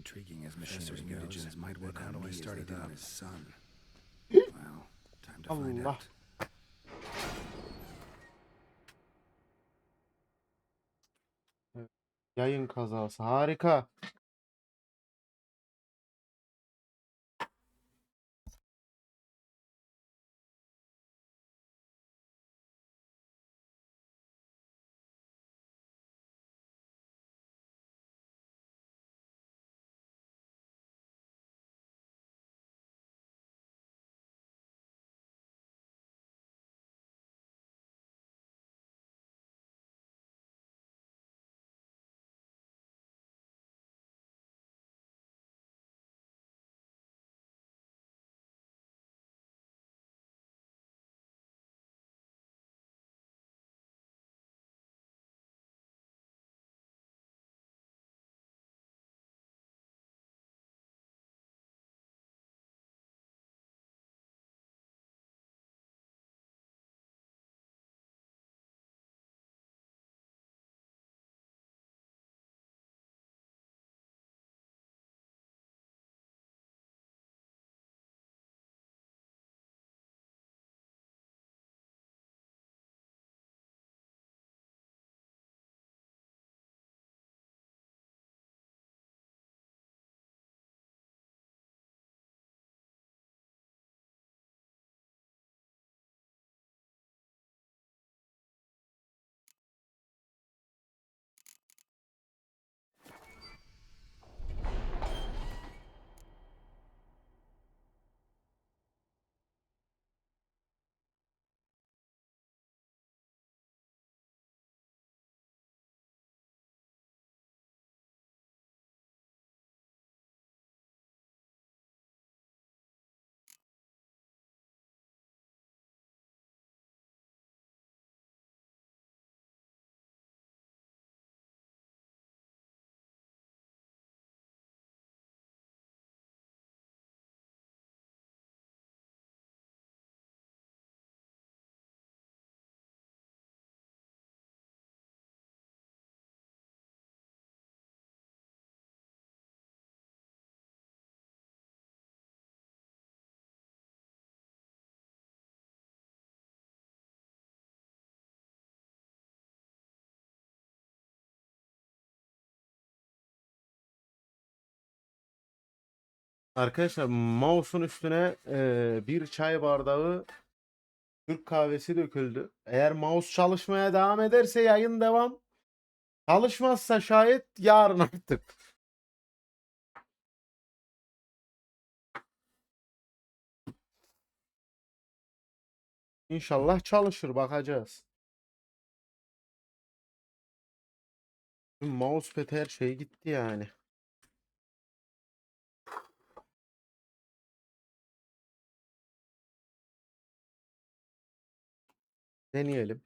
intriguing as Professor's machinery mutagens goes, might work then on how do me I as start they it did up? on his son. Well, time to find Allah. out. Yayın kazası. Harika. Arkadaşlar mouse'un üstüne bir çay bardağı Türk kahvesi döküldü. Eğer mouse çalışmaya devam ederse yayın devam. Çalışmazsa şayet yarın artık. İnşallah çalışır, bakacağız. Mousepad her şey gitti yani. Deneyelim.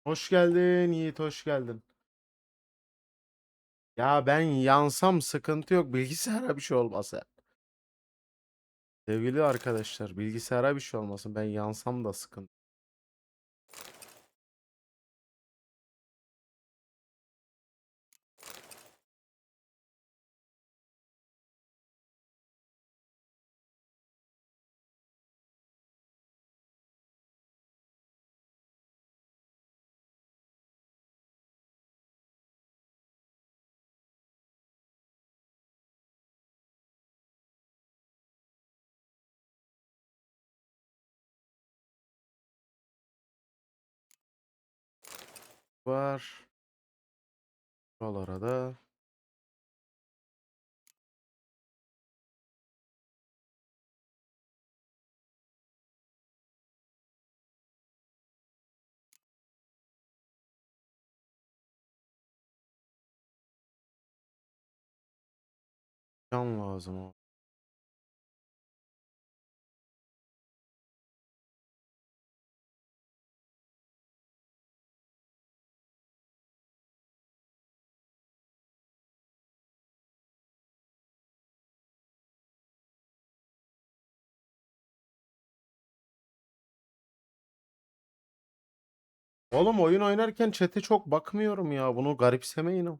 Hoş geldin Yiğit, hoş geldin. Ya ben yansam sıkıntı yok, bilgisayara bir şey olmasa. Sevgili arkadaşlar, bilgisayara bir şey olmasın. Ben yansam da sıkıntı. Var. Buralara da. Can lazım o. Oğlum oyun oynarken chat'e çok bakmıyorum ya. Bunu garipsemeyin ama.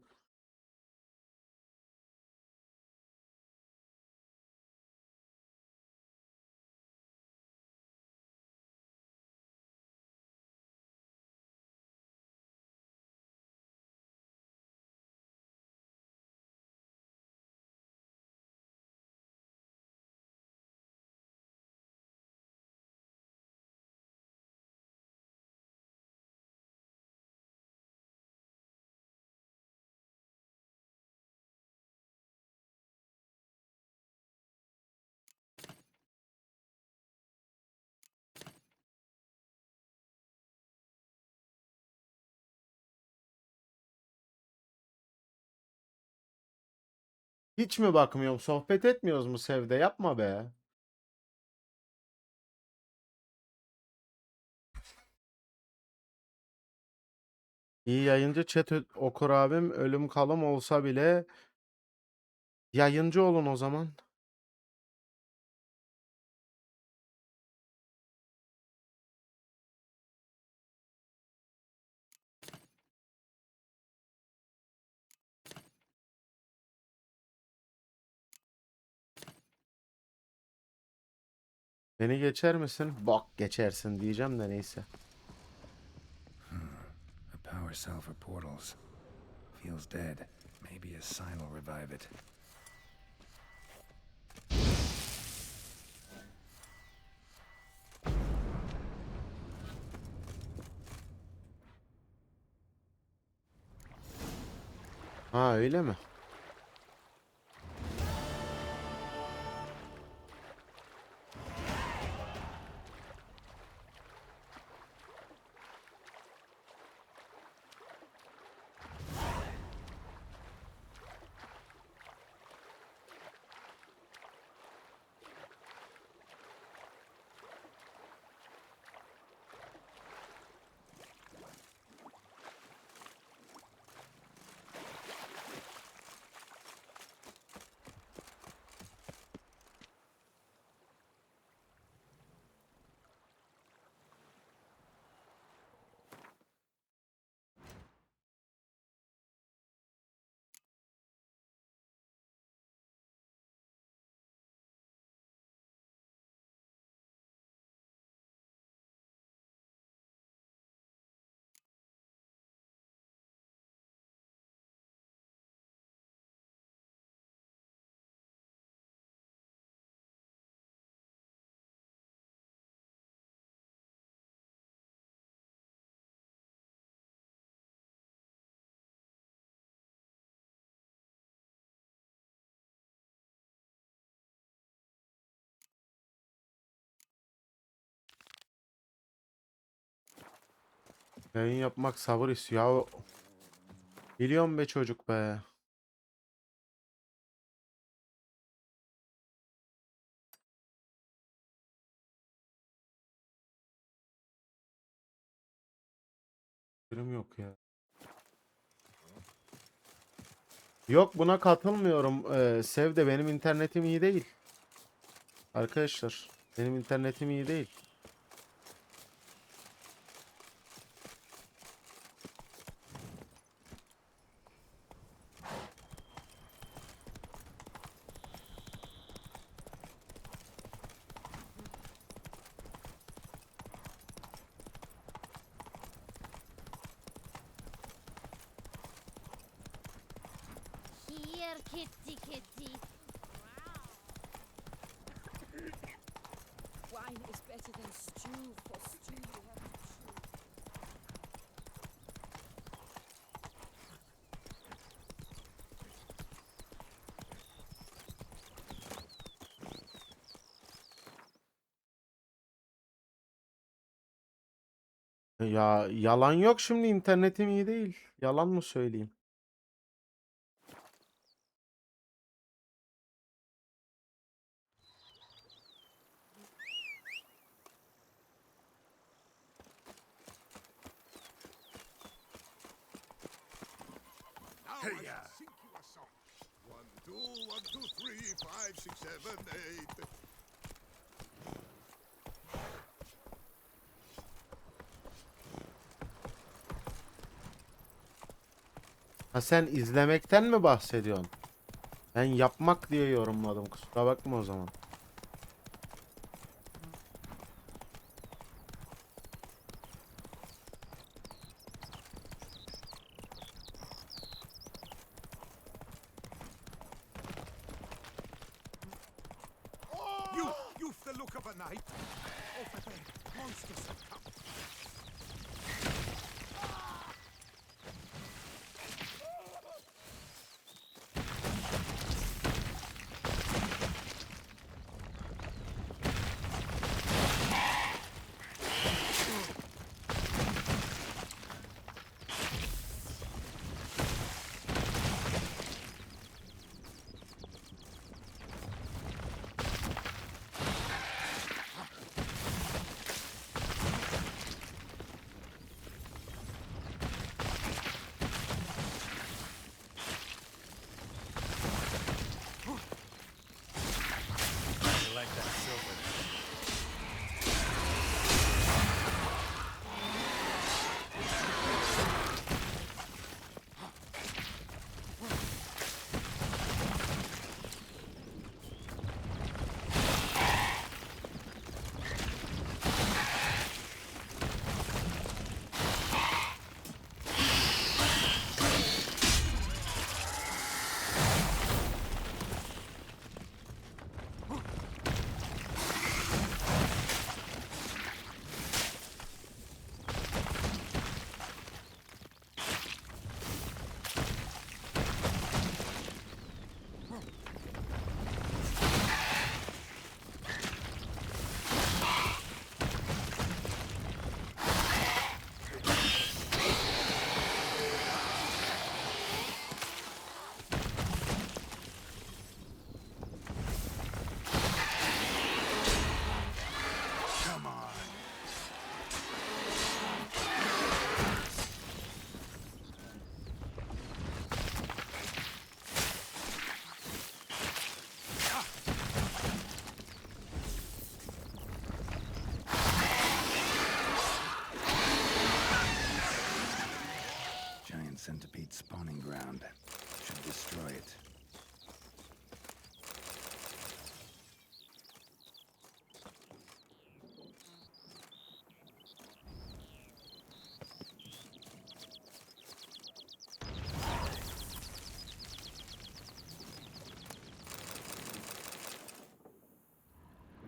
Hiç mi bakmıyorum? Sohbet etmiyoruz mu Sevde? Yapma be. İyi yayıncı chat okur abim. Ölüm kalım olsa bile yayıncı olun o zaman. Beni geçer misin? Bak geçersin diyeceğim de neyse. A power cell for portals. Feels dead. Maybe a sign will revive it. Ha öyle mi? Yayın yapmak sabır istiyor. Ya, biliyorum be çocuk be. Birim yok ya. Yok buna katılmıyorum. Sev de benim internetim iyi değil. Arkadaşlar benim internetim iyi değil. Here, kitty, kitty. Wine is better than stew. For stew, you have to chew. Ya yalan yok, şimdi internetim iyi değil. Yalan mı söyleyeyim? Now I shall sing you a song. 1, 2, 1, 2, 3, 5, 6, 7, 8. Ha, sen izlemekten mi bahsediyorsun? Ben yapmak diye yorumladım. Kusura bakma o zaman. You've the look of a knight. Over there, monsters have come. Centipede spawning ground. Should destroy it.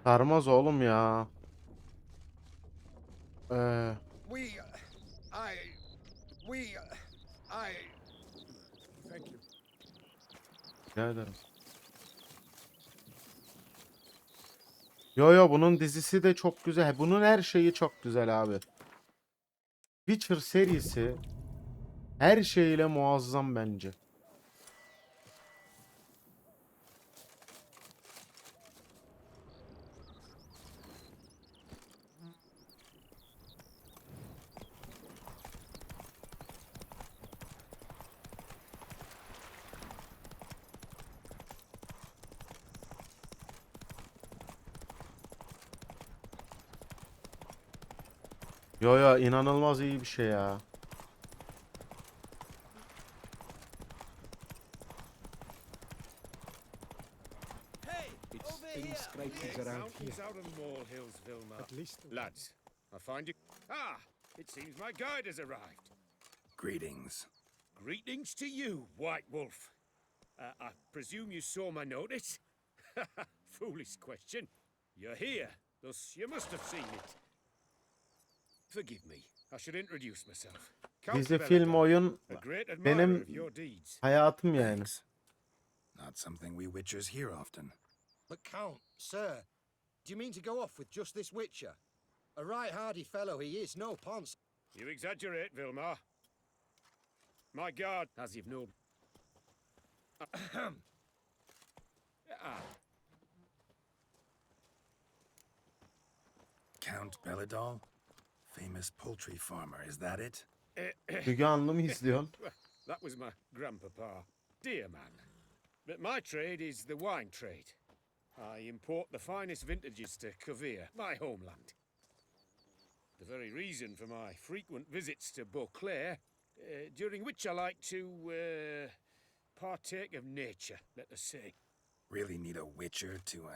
Sarmaz oğlum ya. Thank you. Rica ederim. Yo bunun dizisi de çok güzel. Bunun her şeyi çok güzel abi. Witcher serisi her şeyiyle muazzam bence. Yo yo, inanılmaz iyi bir şey ya. It's things around here. Out of molehills, Vilma. At least Lads, I find you. Ah, it seems my guide has arrived. Greetings. Greetings to you, White Wolf. I presume you saw my notice? Foolish question. You're here, thus you must have seen it. Forgive me, I should introduce myself. Count Dizi, Belladonna, film, oyun a great admirer benim of your deeds. hayatım yani. Thanks. Not something we Witchers hear often. But Count, sir, do you mean to go off with just this Witcher? A right hardy fellow he is, no ponce. You exaggerate, Vilma. My guard, as you've known. Count Belladol? Famous poultry farmer, is that it? Müge Anlı mı izliyorsun? That was my grandpapa. Dear man. But my trade is the wine trade. I import the finest vintages to Kavir, my homeland. The very reason for my frequent visits to Beauclair, during which I like to partake of nature, let us say. Really need a Witcher to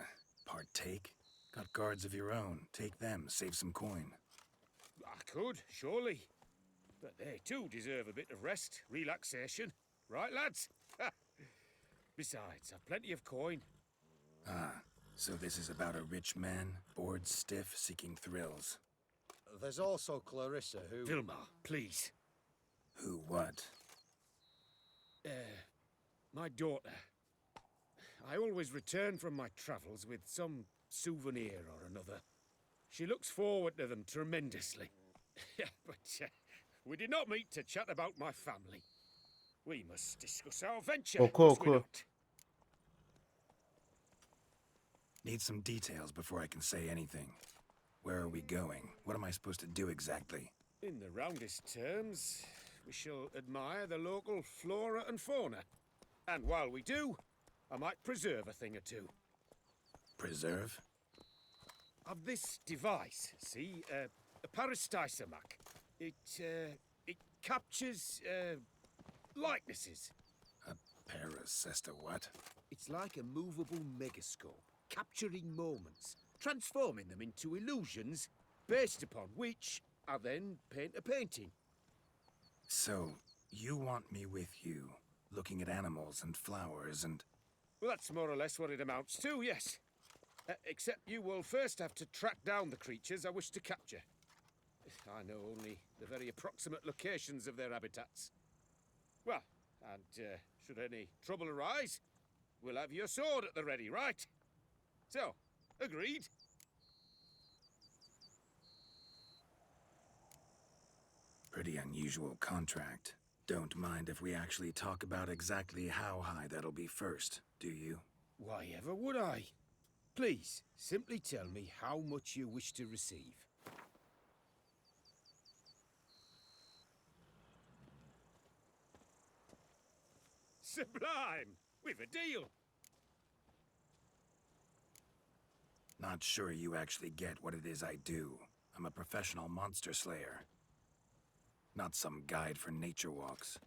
partake? Got guards of your own. Take them, save some coin. I could, surely. But they too deserve a bit of rest, relaxation. Right, lads? Besides, I've plenty of coin. Ah, so this is about a rich man, bored stiff, seeking thrills. There's also Clarissa, who... Vilma, please. Who what? My daughter. I always return from my travels with some souvenir or another. She looks forward to them tremendously. But we did not meet to chat about my family. We must discuss our venture. Oku must we oku. not? Need some details before I can say anything. Where are we going? What am I supposed to do exactly? In the roundest terms, we shall admire the local flora and fauna. And while we do, I might preserve a thing or two. Preserve? Of this device, see, a parastysamac. It captures, likenesses. A paracesta what? It's like a movable megascope, capturing moments, transforming them into illusions, based upon which I then paint a painting. So, you want me with you, looking at animals and flowers and... Well, that's more or less what it amounts to, yes. Except you will first have to track down the creatures I wish to capture. I know only the very approximate locations of their habitats. Well, and should any trouble arise, we'll have your sword at the ready, right? So, agreed? Pretty unusual contract. Don't mind if we actually talk about exactly how high that'll be first, do you? Why ever would I? Please, simply tell me how much you wish to receive. Sublime! We've a deal! Not sure you actually get what it is I do. I'm a professional monster slayer. Not some guide for nature walks.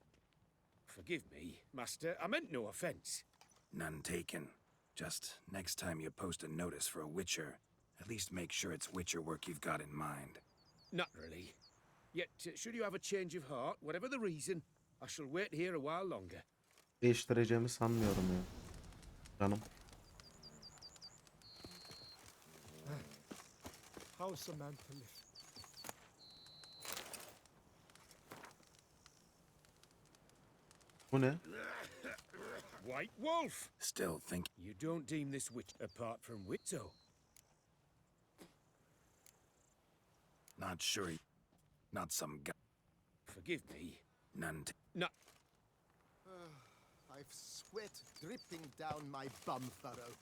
Forgive me, Master, I meant no offense. None taken. Just next time you post a notice for a Witcher, at least make sure it's Witcher work you've got in mind. Naturally. Yet, should you have a change of heart, whatever the reason, I shall wait here a while longer. Değiştireceğimi sanmıyorum ya. Canım. How's a man to live? Bu ne? White Wolf! Still think... You don't deem this witch apart from Witzo? Not sure... Not some guy... Forgive me. None... No. I've sweat dripping down my bum furrow.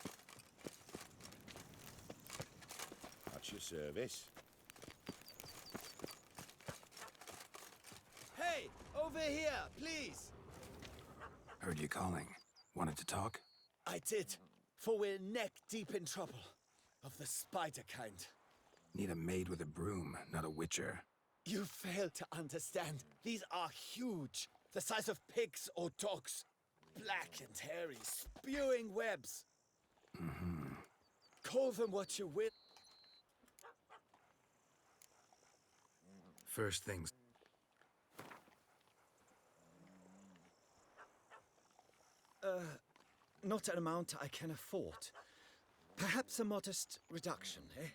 At your service. Hey! Over here, please! Heard you calling. Wanted to talk? I did, for we're neck-deep in trouble. Of the spider kind. Need a maid with a broom, not a Witcher. You fail to understand. These are huge. The size of pigs or dogs. Black and hairy, spewing webs. Call them what you will. First things. Not an amount I can afford. Perhaps a modest reduction, eh?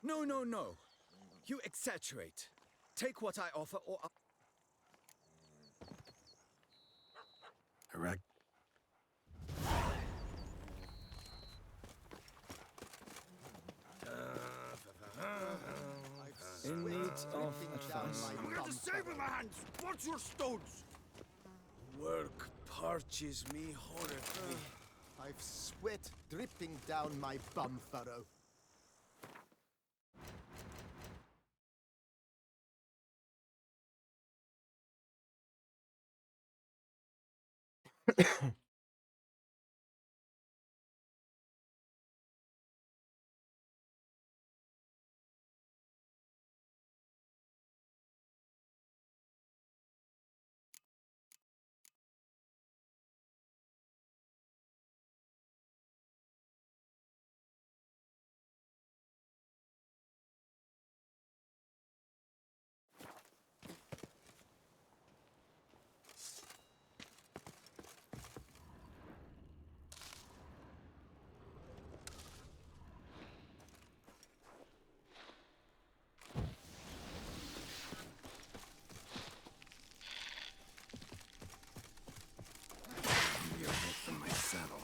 No, no, no. You exaggerate. Take what I offer or... Correct. In need of advice. We got a save in the hands. What's your stones? Work parches me horribly. I've sweat dripping down my bum furrow. From my saddle.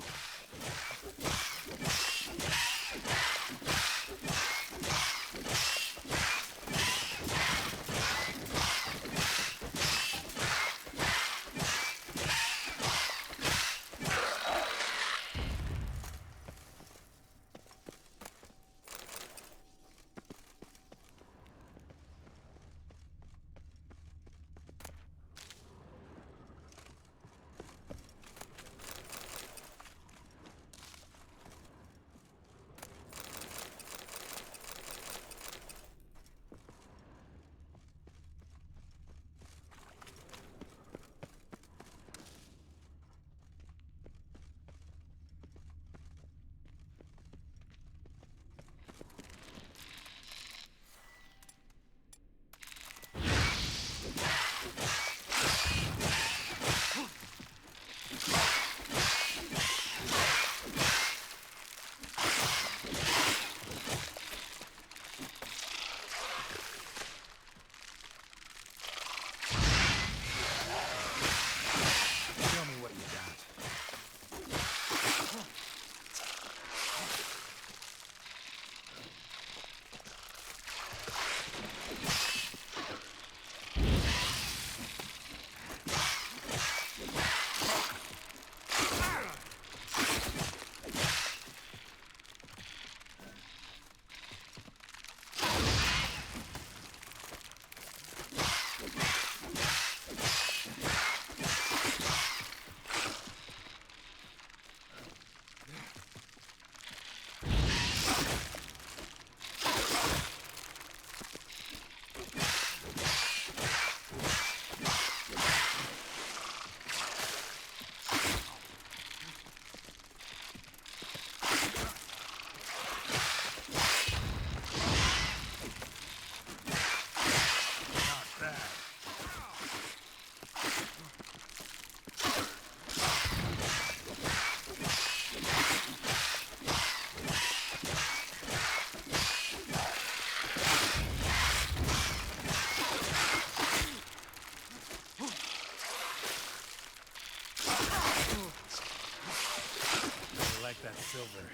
silver.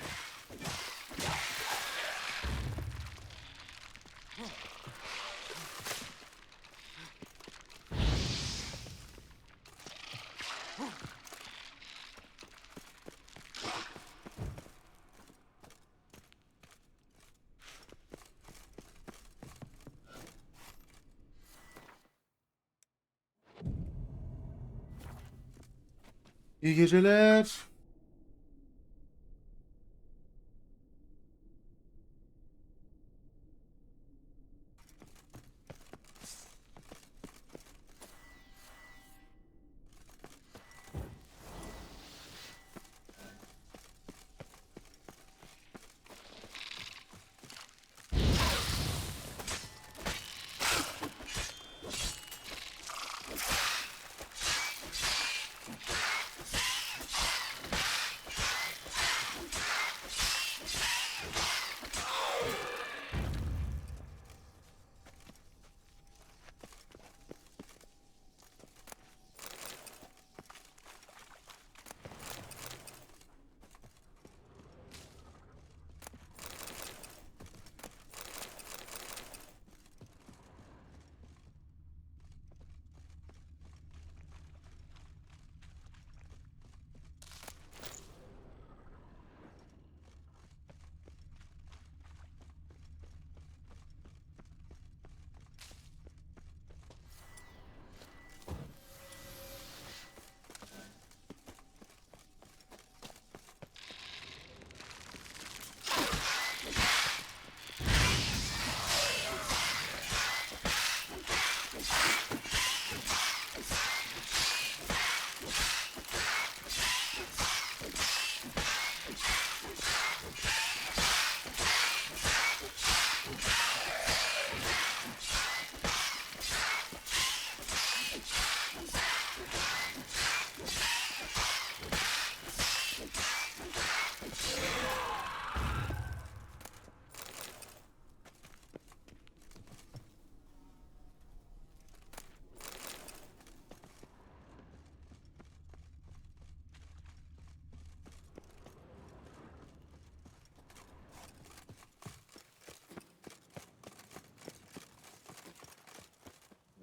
İyi geceler.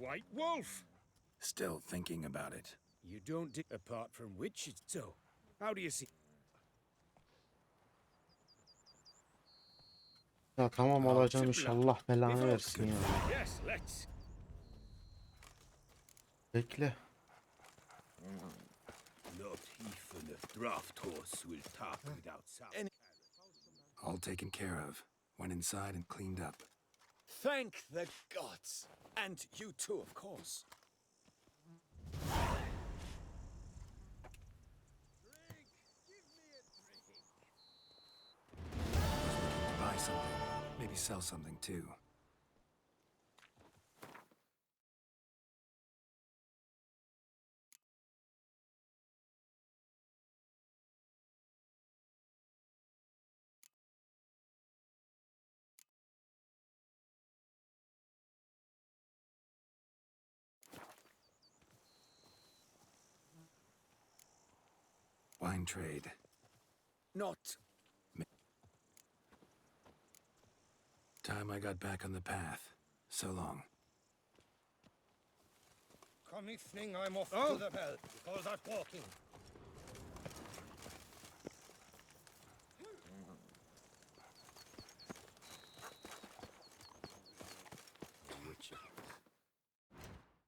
white wolf. Still thinking about it. You don't apart from witches. So, how do you see? Ya tamam alacağım inşallah belanı versin ya. Yes, let's. Bekle. Not even a draft horse will talk without sound. All taken care of. Went inside and cleaned up. Thank the gods. And you too, of course. Buy something. Maybe sell something too. Wine trade. Not. Time I got back on the path. So long. Come evening, I'm off to the bell. Call that walking.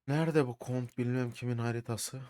Nerede bu kont bilmem kimin haritası?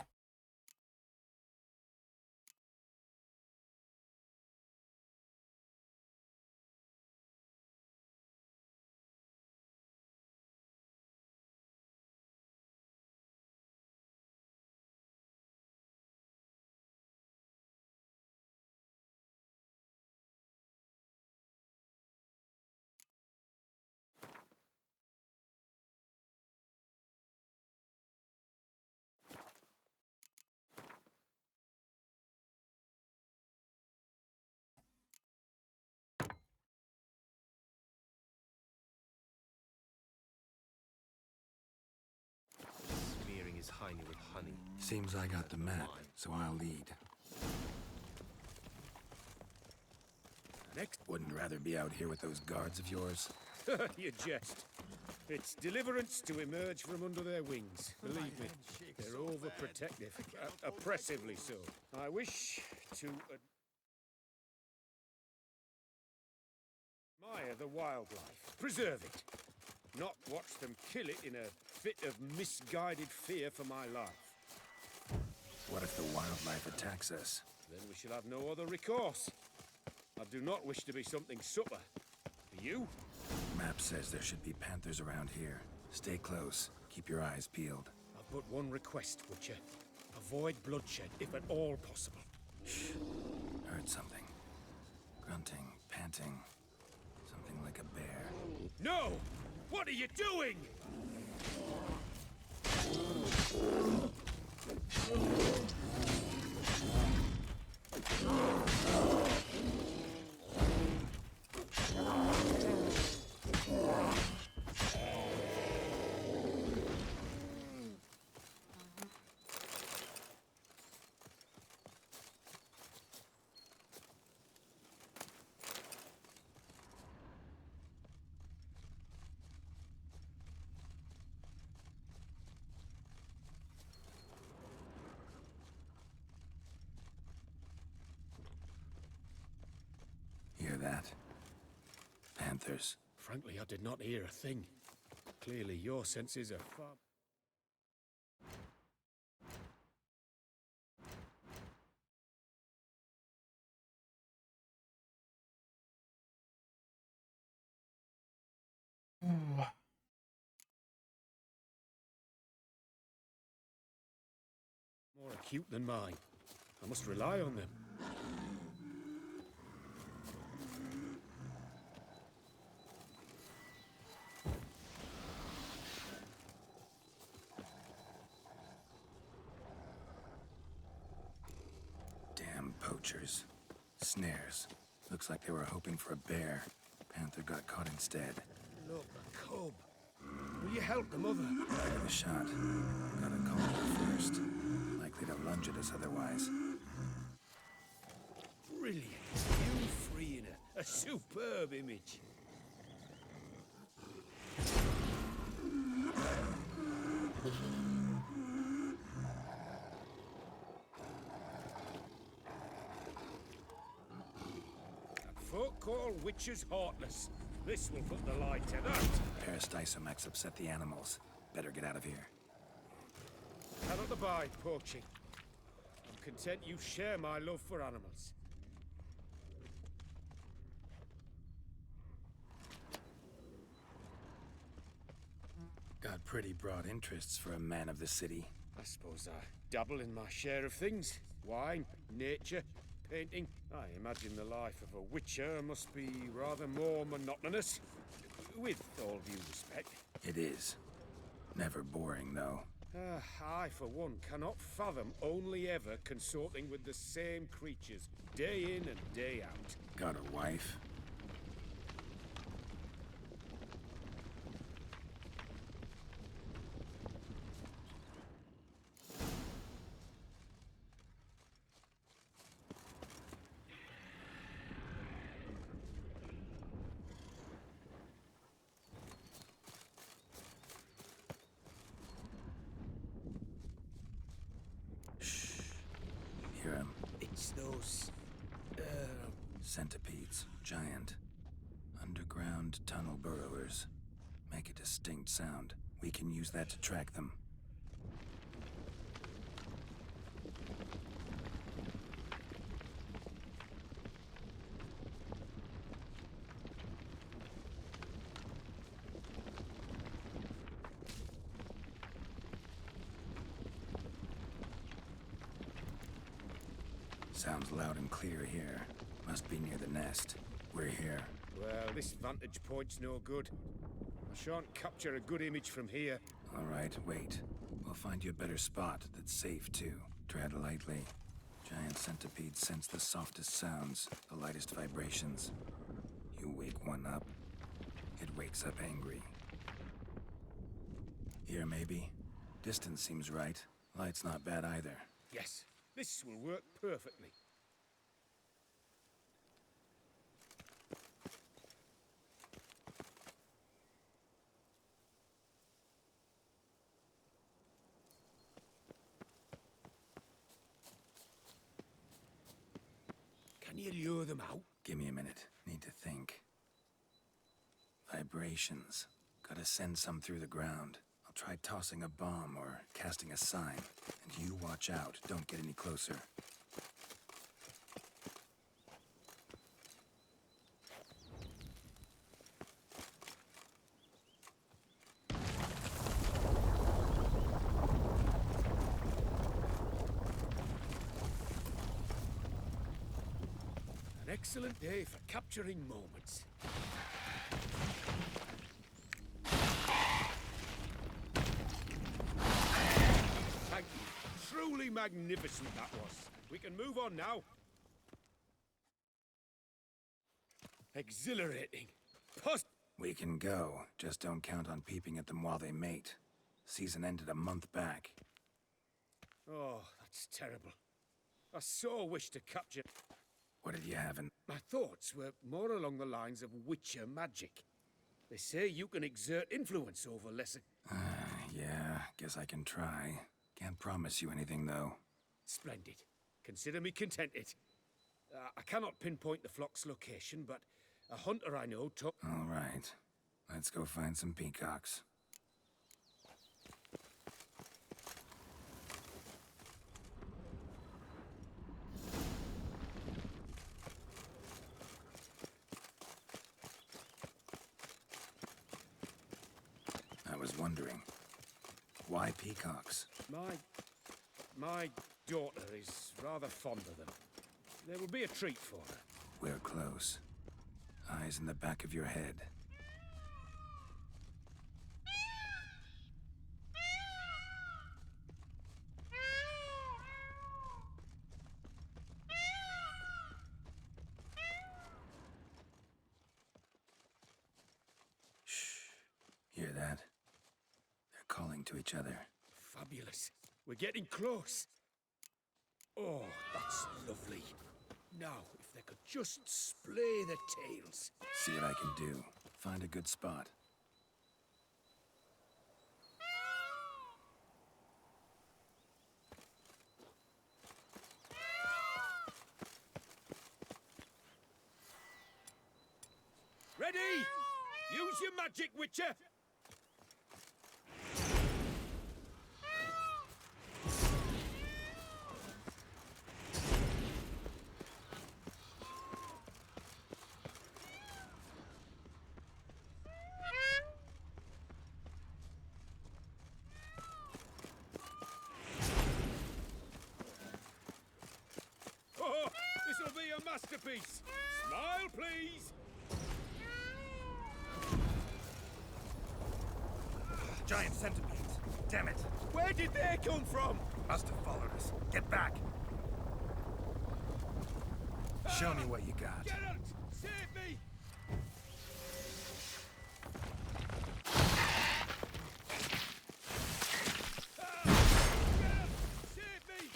Smearing his hiney with honey. Seems I got the map, so I'll lead. Next. Wouldn't rather be out here with those guards of yours. You jest. It's deliverance to emerge from under their wings. Believe me, they're overprotective, oppressively so. I wish to admire the wildlife, preserve it, not watch them kill it in a fit of misguided fear for my life. What if the wildlife attacks us? Then we shall have no other recourse. I do not wish to be something supper. Do you? Map says there should be panthers around here. Stay close. Keep your eyes peeled. I've but one request, Butcher. Avoid bloodshed, if at all possible. Shh. Heard something. Grunting, panting. Something like a bear. No! What are you doing? Hear that? Panthers. Frankly, I did not hear a thing. Clearly, your senses are far... more acute than mine. I must rely on them. Damn poachers. Snares. Looks like they were hoping for a bear. Panther got caught instead. Look, a cub. Will you help the mother? Back of the shot. Gotta call her first. Likely to lunge at us otherwise. Brilliant. You freeing a superb image. Folk call witches heartless. This will put the light to that. Peristysomax upset the animals. Better get out of here. Cannot abide poaching. I'm content you share my love for animals. Got pretty broad interests for a man of the city. I suppose I dabble in my share of things. Wine, nature, painting. I imagine the life of a witcher must be rather more monotonous. With all due respect. It is. Never boring, though. I, for one, cannot fathom only ever consorting with the same creatures, day in and day out. Got a wife? It's those... Centipedes. Giant. Underground tunnel burrowers. Make a distinct sound. We can use that to track them. Sounds loud and clear here. Must be near the nest. We're here. Well, this vantage point's no good. I shan't capture a good image from here. All right, wait. We'll find you a better spot that's safe, too. Tread lightly. Giant centipedes sense the softest sounds, the lightest vibrations. You wake one up, it wakes up angry. Here, maybe. Distance seems right. Light's not bad either. Yes, this will work perfectly. Can you lure them out? Give me a minute. Need to think. Vibrations. Gotta send some through the ground. I'll try tossing a bomb or casting a sign. And you watch out. Don't get any closer. An excellent day for capturing moments. Thank you. Truly magnificent that was. We can move on now. Exhilarating. We can go. Just don't count on peeping at them while they mate. Season ended a month back. Oh, that's terrible. I so wish to capture... What did you have in... My thoughts were more along the lines of witcher magic. They say you can exert influence over lesser... Yeah, guess I can try. Can't promise you anything, though. Splendid. Consider me contented. I cannot pinpoint the flock's location, but a hunter I know took... All right. Let's go find some peacocks. I was wondering, why peacocks? My daughter is rather fond of them. There will be a treat for her. We're close. Eyes in the back of your head. Shh. Hear that? They're calling to each other. Fabulous. We're getting close. Oh, that's lovely. Now, if they could just splay their tails. See what I can do. Find a good spot. Ready? Use your magic, Witcher. Oh, this'll be a masterpiece. Smile, please. Giant centipedes. Damn it. Where did they come from? Must have followed us. Get back. Show me what you got. Geralt, save me! Geralt, save me!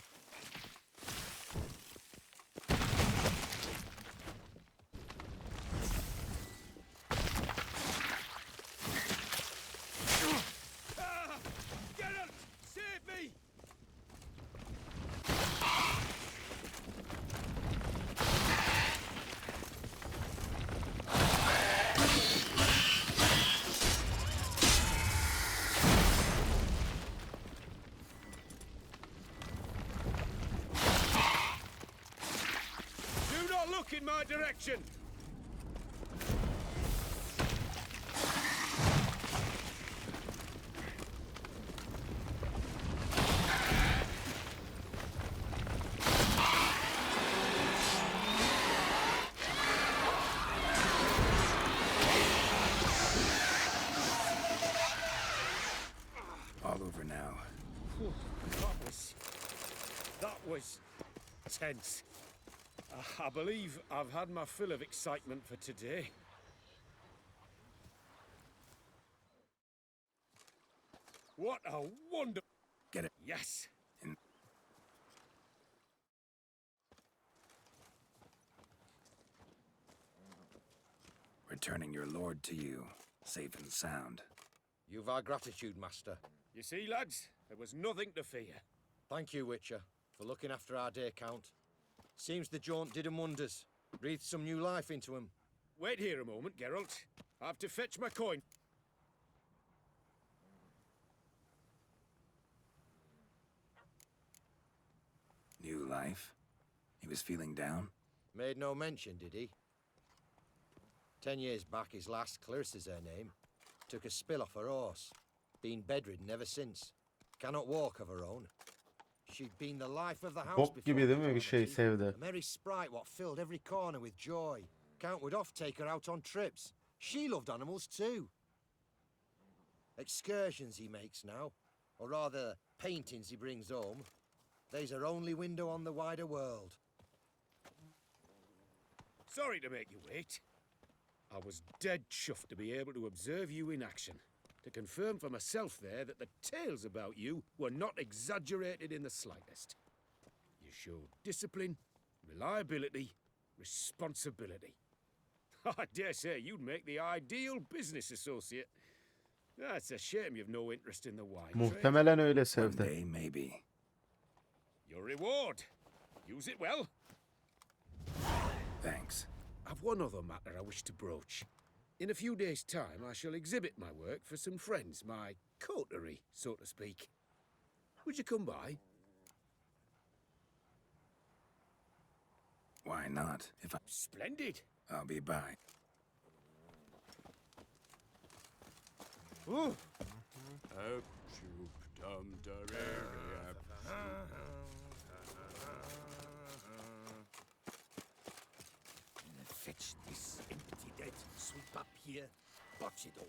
Geralt, save me! Do not look in my direction! All over now. Whew, that was tense. I believe I've had my fill of excitement for today. What a wonder! Get it. Yes. Returning your lord to you, safe and sound. You've our gratitude, Master. You see, lads, there was nothing to fear. Thank you, Witcher, for looking after our day count. Seems the jaunt did 'em wonders. Breathed some new life into 'em. Wait here a moment, Geralt. I have to fetch my coin. New life? He was feeling down? Made no mention, did he? 10 years back, his last, Clarissa's her name, took a spill off her horse. Been bedridden ever since. Cannot walk of her own. She'd been the life of the house Bok before gibi değil mi bir the şey calamity. sevdi. A merry sprite what filled every corner with joy. Count would oft take her out on trips. She loved animals too. Excursions he makes now, or rather paintings he brings home. They's her only window on the wider world. Sorry to make you wait. I was dead chuffed to be able to observe you in action. To confirm for myself there that the tales about you were not exaggerated in the slightest. You showed discipline, reliability, responsibility. I dare say you'd make the ideal business associate. It's a shame you've no interest in the wine trade. Muhtemelen öyle One sevdi. day, maybe. Your reward. Use it well. Thanks. I've one other matter I wish to broach. In a few days' time, I shall exhibit my work for some friends, my coterie, so to speak. Would you come by? Why not? If I... Splendid. I'll be by. Ooh. Fetch this empty dead, sweep up here, botch it all.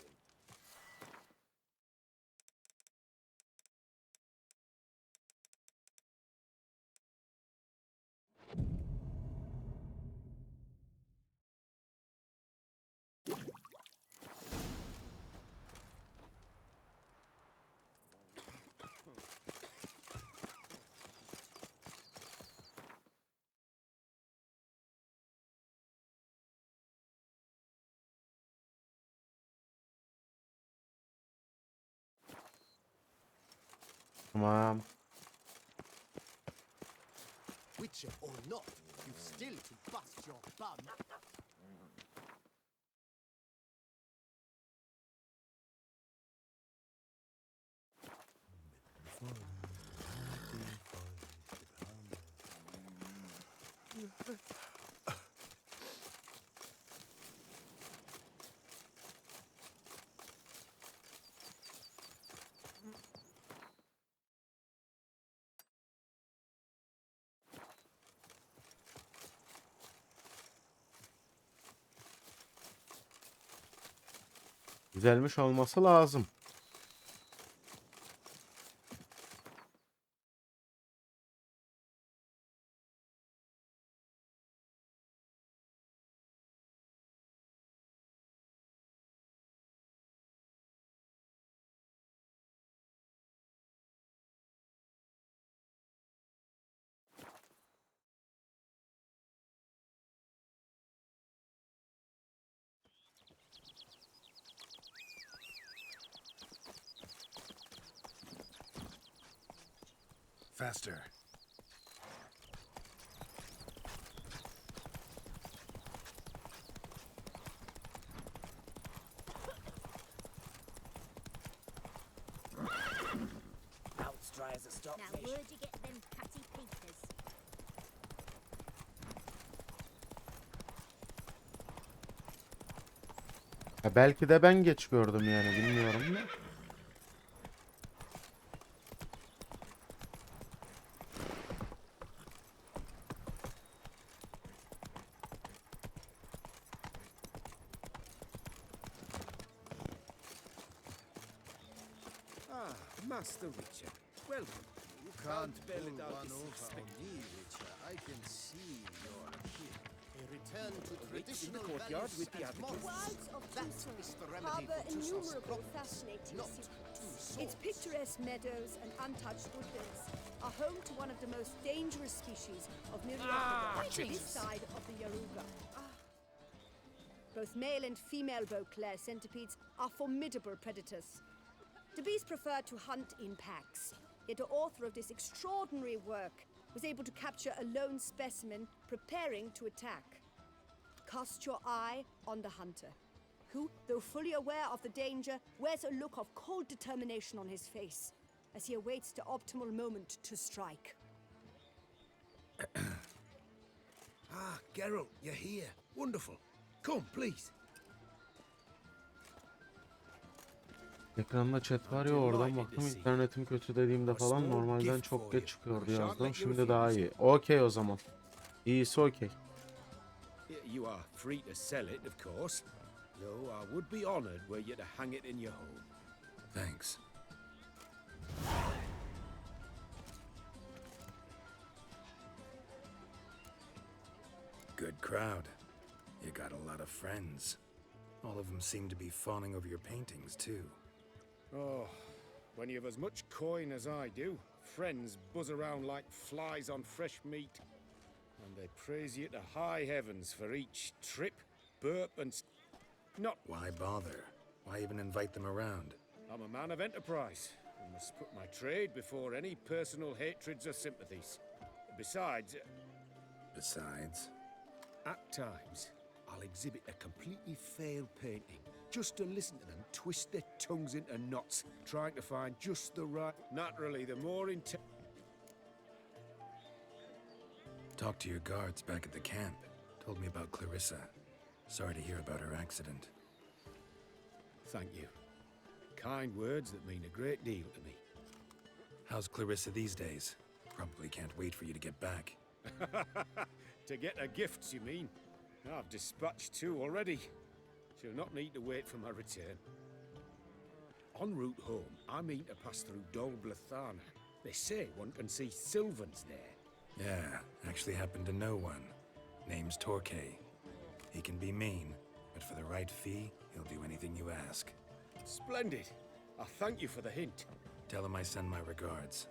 Tamam. Witcher or not, you've still to bust your bum. Güzelmiş olması lazım. Faster. Out's dry as a Now stockfish. where'd you get them catty papers? Ya belki de ben geç gördüm yani, bilmiyorum da. Ah, Master Witcher. Welcome. You can't can't build pull out one this over on expected- me, Witcher. I can see you're a kid. A return to in the traditional courtyard values with the and advocates. morals. Wilds of That Tucson is the remedy harbor for Tucson's innumerable problems. fascinating Not secrets. two Its swords. picturesque meadows and untouched woodlands are home to one of the most dangerous species of Myriapoda, this side of the Yaruga. Both male and female Beauclair centipedes are formidable predators. The bees prefer to hunt in packs, yet the author of this extraordinary work was able to capture a lone specimen preparing to attack. Cast your eye on the hunter, who, though fully aware of the danger, wears a look of cold determination on his face as he awaits the optimal moment to strike. Ah, Geralt, you're here. Wonderful. Come, please. Ekranda chat var ya, oradan baktım internetim kötü dediğimde falan normalden çok geç çıkıyordu yazdım. Şimdi daha iyi. Okey o zaman. İyisi okey. You are free to sell it, of course. Though I would be honored were you to hang it in your home. Thanks. Good crowd. You got a lot of friends. All of them seem to be fawning over your paintings, too. Oh, when you've as much coin as I do, friends buzz around like flies on fresh meat. And they praise you to high heavens for each trip, burp, and not. Why bother? Why even invite them around? I'm a man of enterprise and must put my trade before any personal hatreds or sympathies. Besides, at times, I'll exhibit a completely failed painting just to listen to them twist their tongues into knots, trying to find just the right. Naturally, the more intense. Talked to your guards back at the camp. Told me about Clarissa. Sorry to hear about her accident. Thank you. Kind words that mean a great deal to me. How's Clarissa these days? Probably can't wait for you to get back. To get her gifts, you mean? I've dispatched 2 already. She'll not need to wait for my return. En route home, I mean to pass through Dol Blathana. They say one can see Sylvans there. Yeah, actually happen to know one. Name's Torquay. He can be mean, but for the right fee, he'll do anything you ask. Splendid. I thank you for the hint. Tell him I send my regards.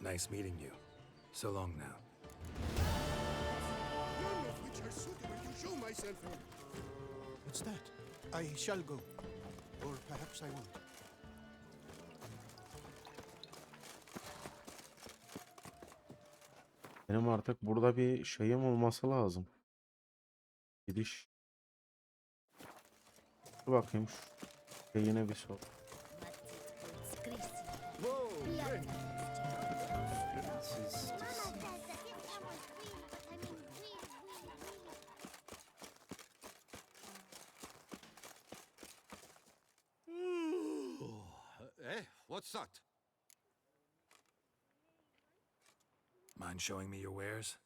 Nice meeting you. So long now. None of which are suitable to show myself in. What's that? I shall go. Or perhaps I won't. Benim artık burada bir şeyim olması lazım. Gidiş Dur bakayım şu yine bir sor. Eh? What's that? Mind showing me your wares?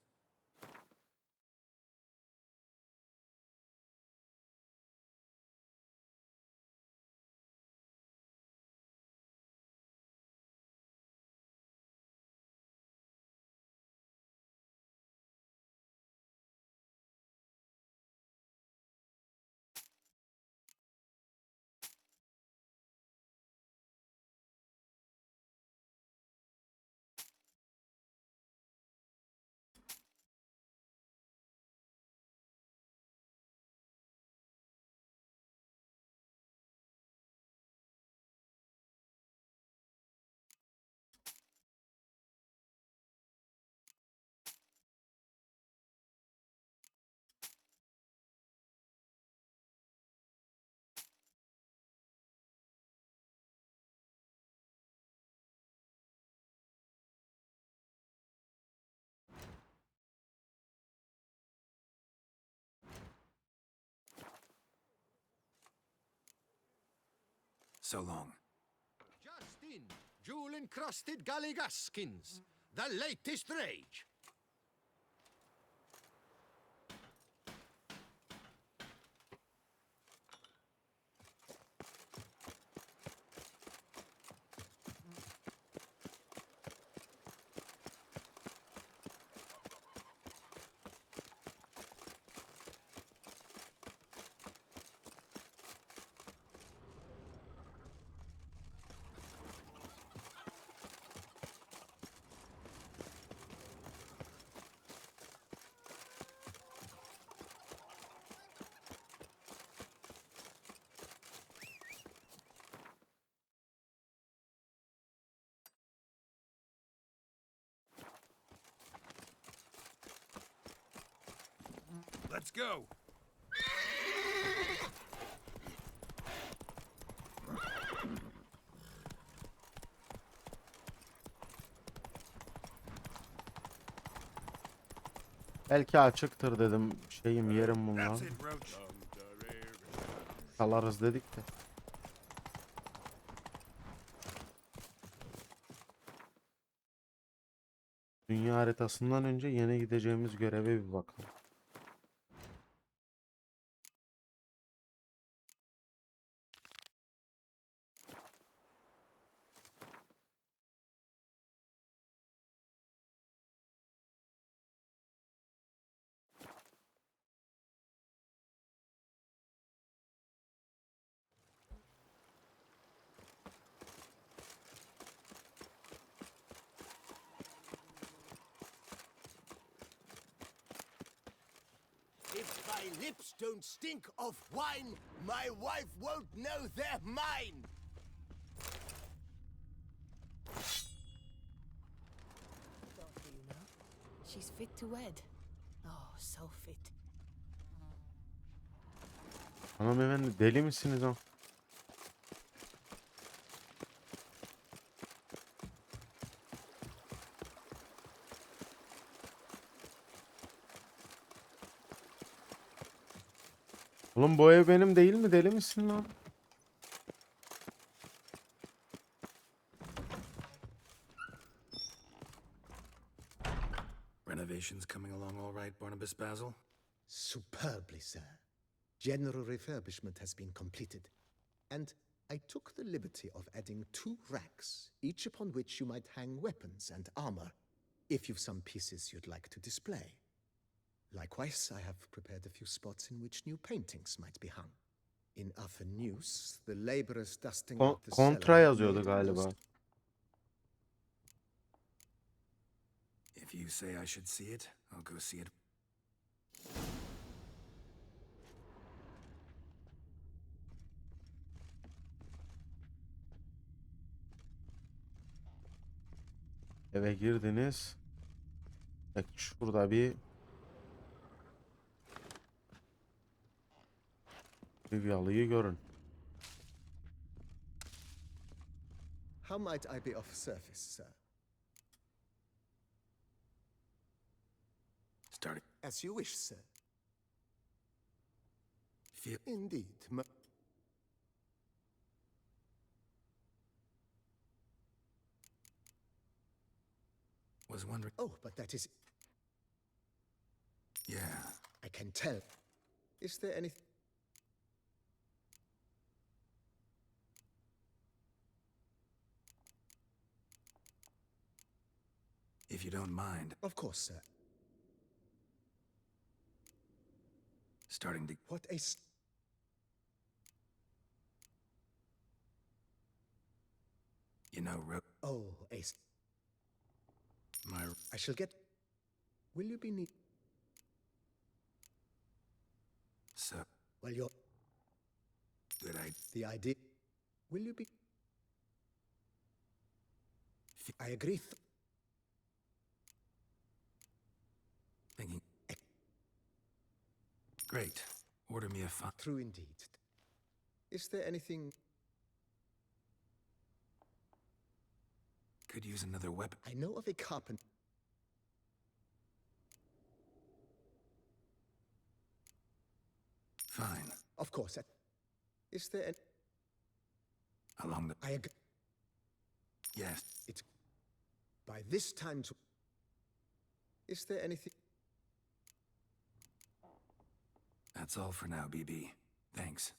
So long. Just in. Jewel-encrusted galligaskins. The latest rage. Let's go. Belki açıktır dedim. Şeyim yerim bunlar. That's it, Roach. Kalarız dedik de. Dünya haritasından önce yeni gideceğimiz göreve bir bakalım. If my lips don't stink of wine, my wife won't know they're mine. Daughter, you know, she's fit to wed. Oh, so fit. Hanımefendi deli misiniz o? Oğlum bu ev benim değil mi? Deli misin lan? Renovations coming along all right, Barnabas Basil? Superbly, sir. General refurbishment has been completed. And I took the liberty of adding 2 racks, each upon which you might hang weapons and armor, if you've some pieces you'd like to display. Likewise, I have prepared a few spots in which new paintings might be hung. In other news, the laborers dusting out the Kontra cellar yazıyordu made galiba. most- If you say I should see it, I'll go see it. Eve girdiniz. Bak şurada bir yalıyı görün. How might I be of service, sir? Starting. As you wish, sir. Feel. Indeed. Was wondering. Oh, but that is... Yeah. I can tell. Is there anything... If you don't mind. Of course, sir. Starting to. What a... You know, Oh, a... My. I shall get... Will you be neat? So. Well, you're... Good idea. The idea... Will you be... I agree. Thinking. Great. Order me a fine. True indeed. Is there anything... Could use another weapon. I know of a carpenter. Fine. Of course. Is there an... Along the. I agree. Yes. It's... By this time to... Is there anything... That's all for now, BB. Thanks.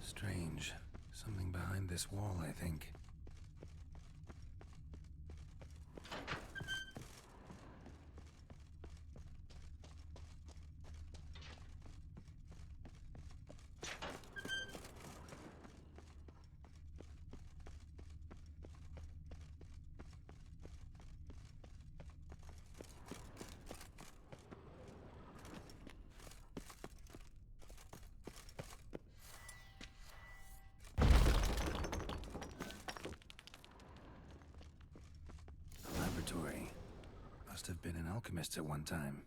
Strange. Something behind this wall, I think. Laboratory. Must have been an alchemist at one time.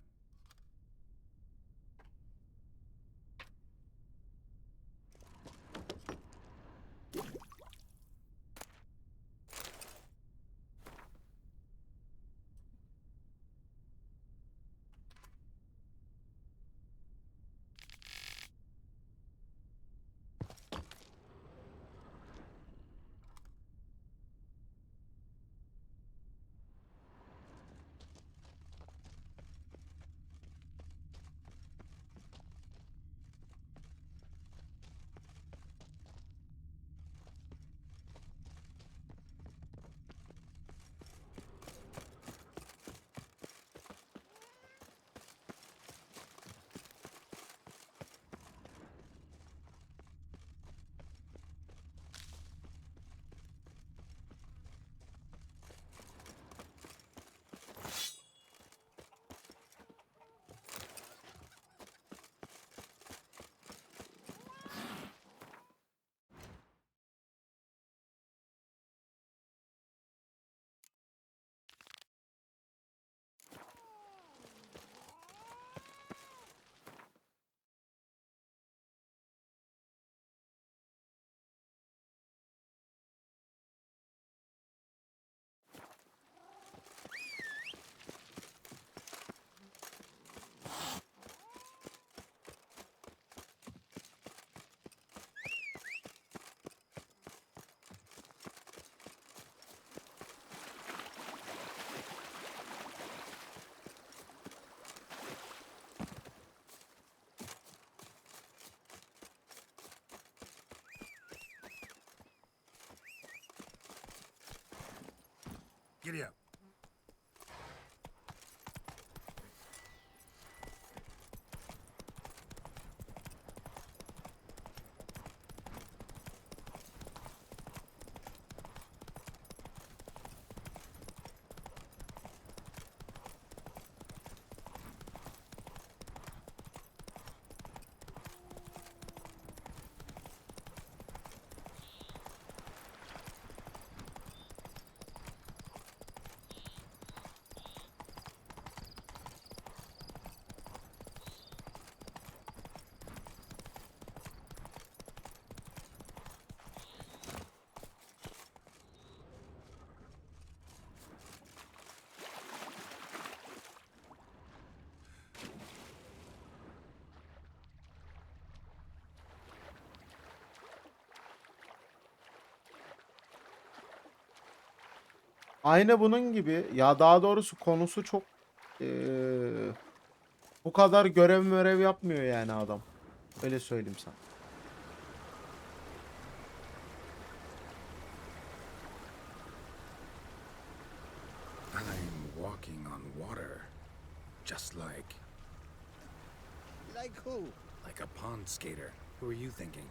Giddy up. aynı bunun gibi ya, daha doğrusu konusu çok bu kadar görev yapmıyor yani adam. Öyle söyleyeyim sana. I'm walking on water. Just like... Like who? Like a pond skater. Who are you thinking?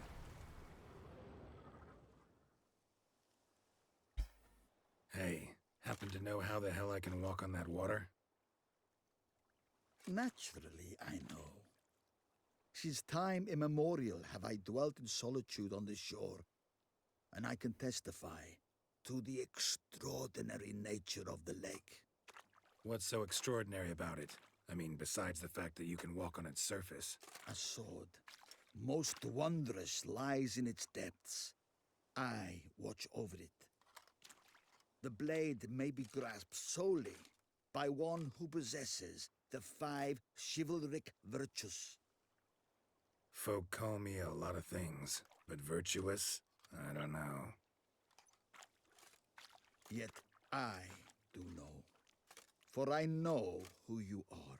Hey, happen to know how the hell I can walk on that water? Naturally, I know. Since time immemorial have I dwelt in solitude on the shore, and I can testify to the extraordinary nature of the lake. What's so extraordinary about it? I mean, besides the fact that you can walk on its surface. A sword, most wondrous, lies in its depths. I watch over it. The blade may be grasped solely by one who possesses the 5 chivalric virtues. Folk call me a lot of things, but virtuous? I don't know. Yet I do know. For I know who you are.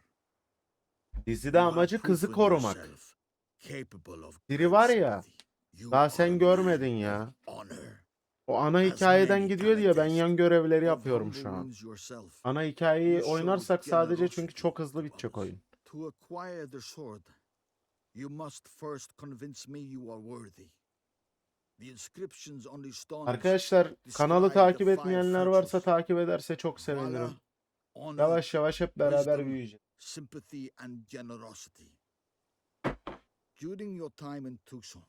Dizide amacı kızı korumak. Capable of Biri var ya, daha sen görmedin ya. O ana hikayeden gidiyor diye ben yan görevleri yapıyorum şu an. Ana hikayeyi oynarsak sadece çünkü çok hızlı bitecek oyun. To acquire the sword, you must first convince me you are worthy. The inscriptions on the stones Arkadaşlar kanalı takip etmeyenler varsa takip ederse çok sevinirim. Yavaş yavaş hep beraber büyüyeceğiz. Sympathy and generosity. During your time in Tucson,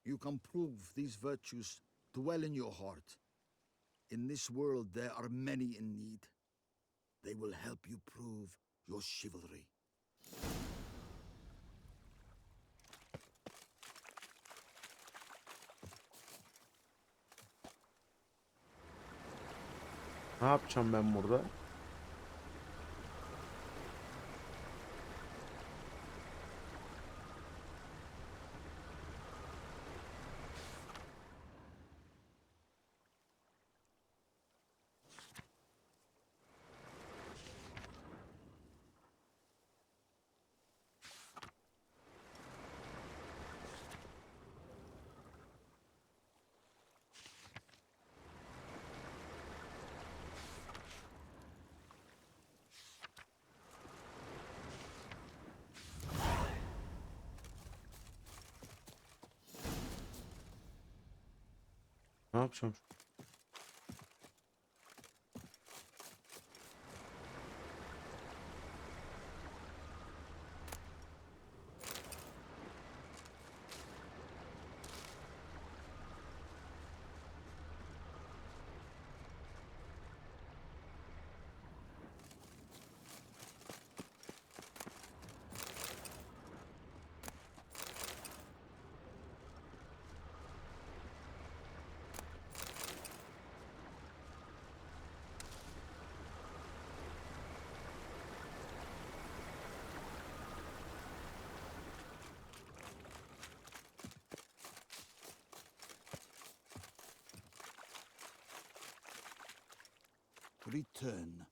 you can prove these virtues dwell in your heart. In this world there are many in need. They will help you prove your chivalry. Ne yapacağım ben burada? Ne yapacağım? Return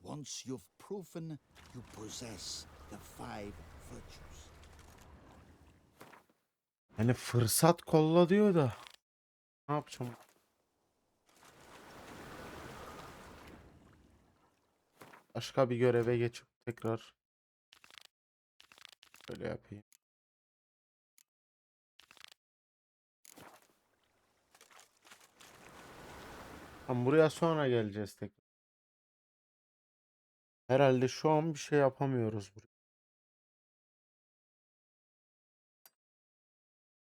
once you've proven you possess the 5 virtues. Yani fırsat kolla diyor da. Ne yapacağım? Başka bir göreve geçip tekrar böyle yapayım. Tamam, buraya sonra geleceğiz tekrar. Herhalde şu an bir şey yapamıyoruz buraya.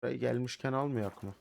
Buraya gelmişken almayak mı?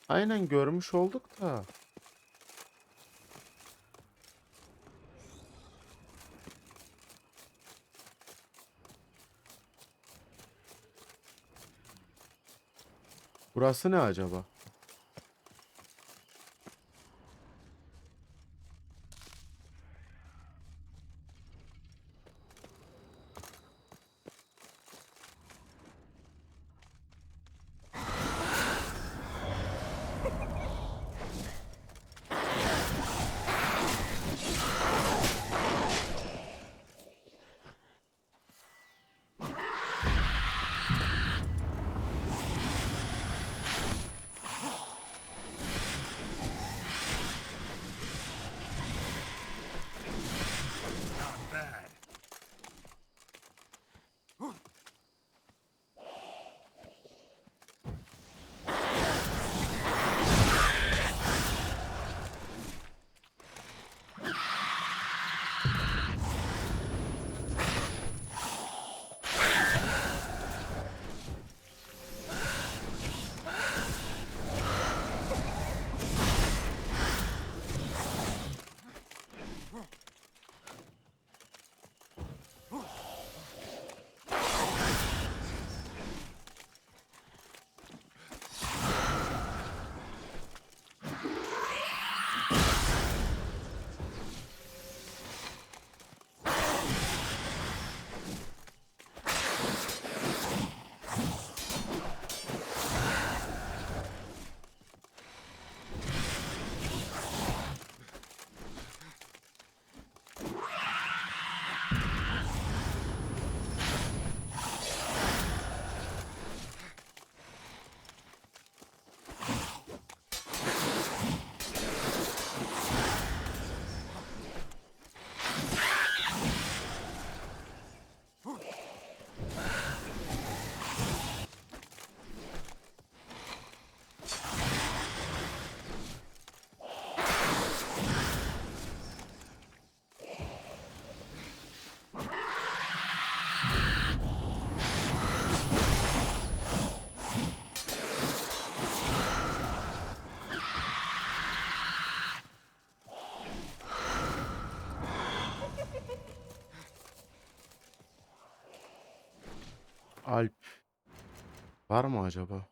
Aynen görmüş olduk da. Burası ne acaba? Not bad. Alp var mı acaba?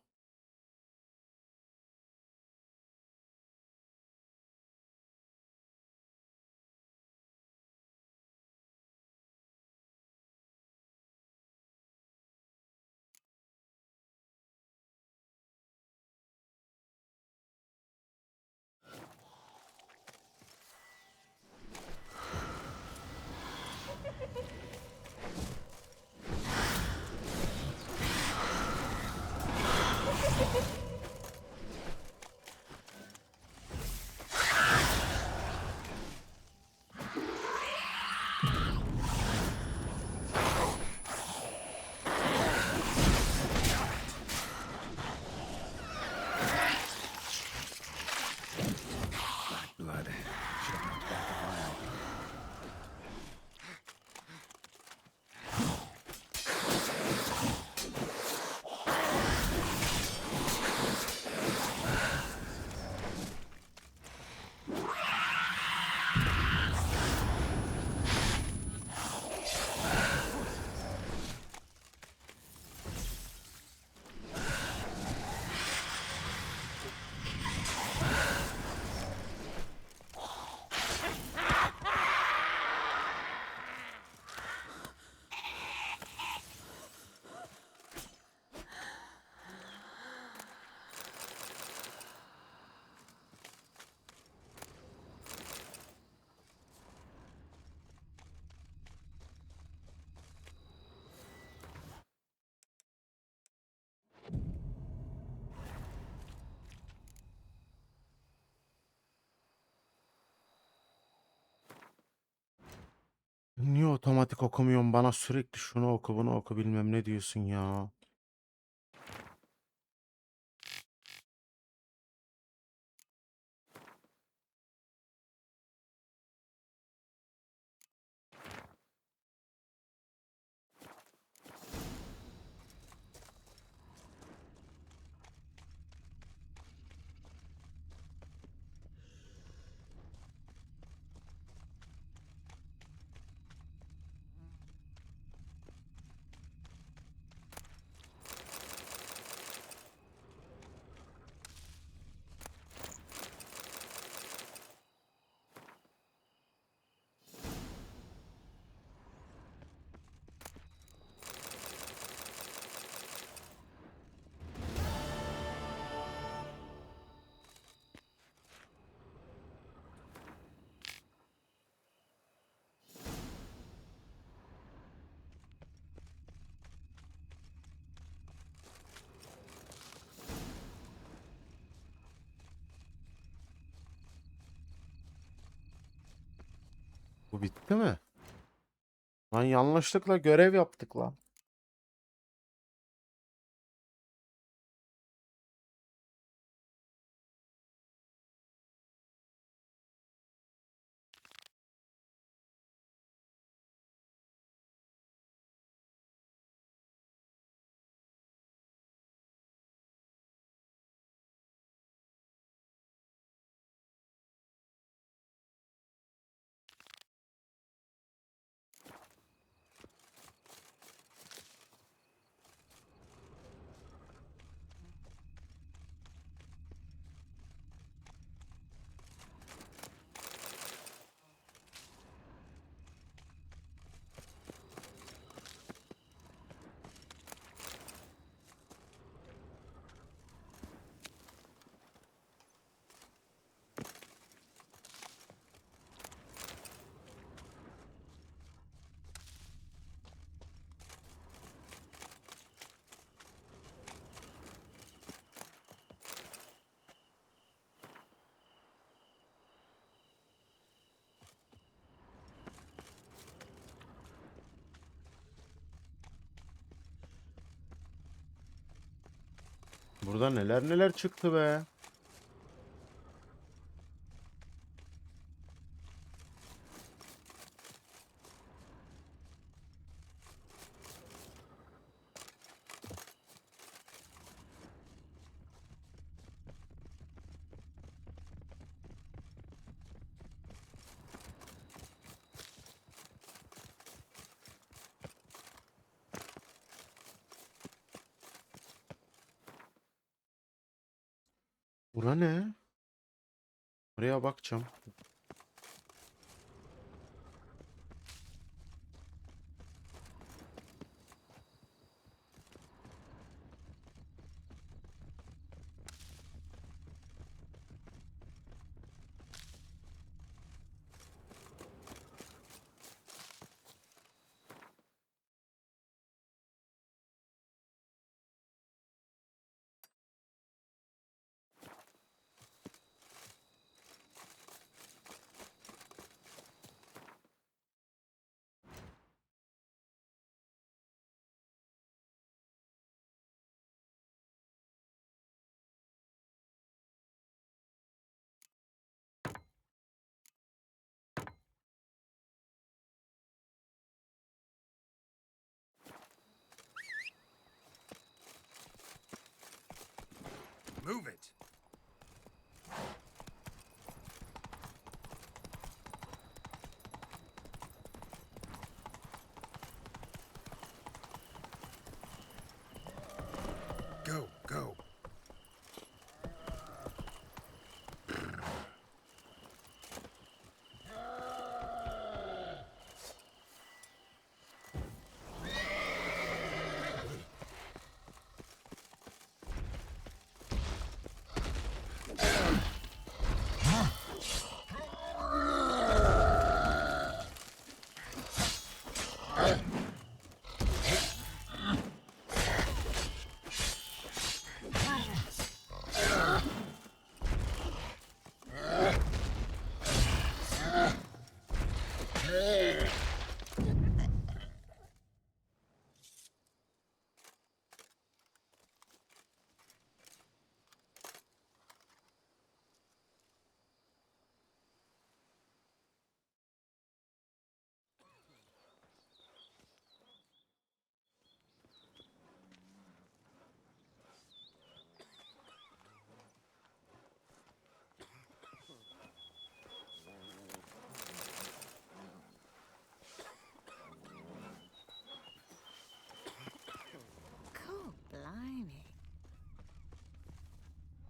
Blood. Should have knocked back the vial. Niye otomatik okumuyorsun? Bana sürekli şunu oku, bunu oku, bilmem ne diyorsun ya. Bu bitti mi? Lan yanlışlıkla görev yaptık lan. Burada neler neler çıktı be. Bura ne? Buraya bakacağım. Move it. Go, go.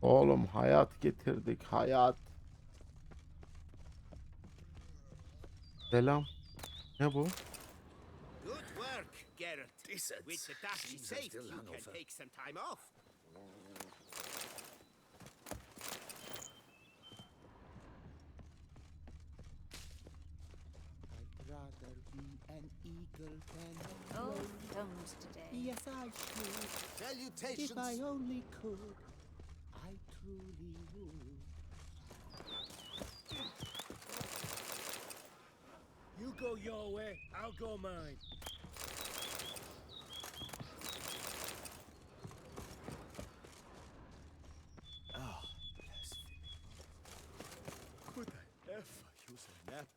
Oğlum hayat getirdik, hayat. Selam. Ne bu? Good work, Geralt. With the dash safe, you can take some time off. I'd rather be an eagle than a Oh, crow. don't today. Yes, I should. Salutations. If I only could, I truly would. your way, I'll go mine. Ah, blasphemy. Could I ever use a nap?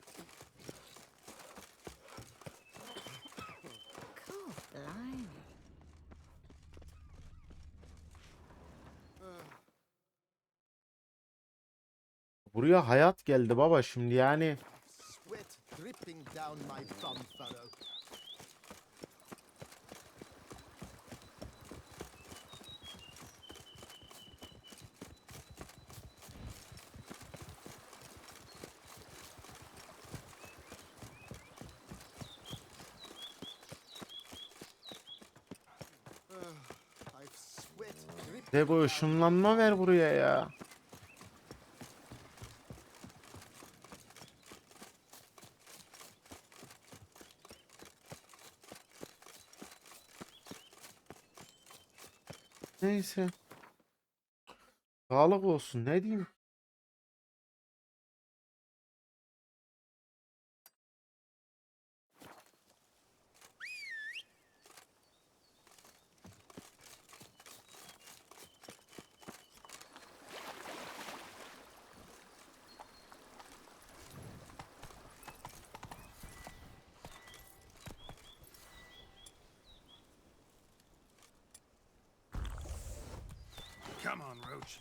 Cool, blimey. Buraya hayat geldi baba şimdi yani. Sweat dripping down my thumb furrow. I've sweat dripping De bu ışınlanma ver buraya ya. Neyse. Sağlık olsun ne diyeyim. Come on, Roach.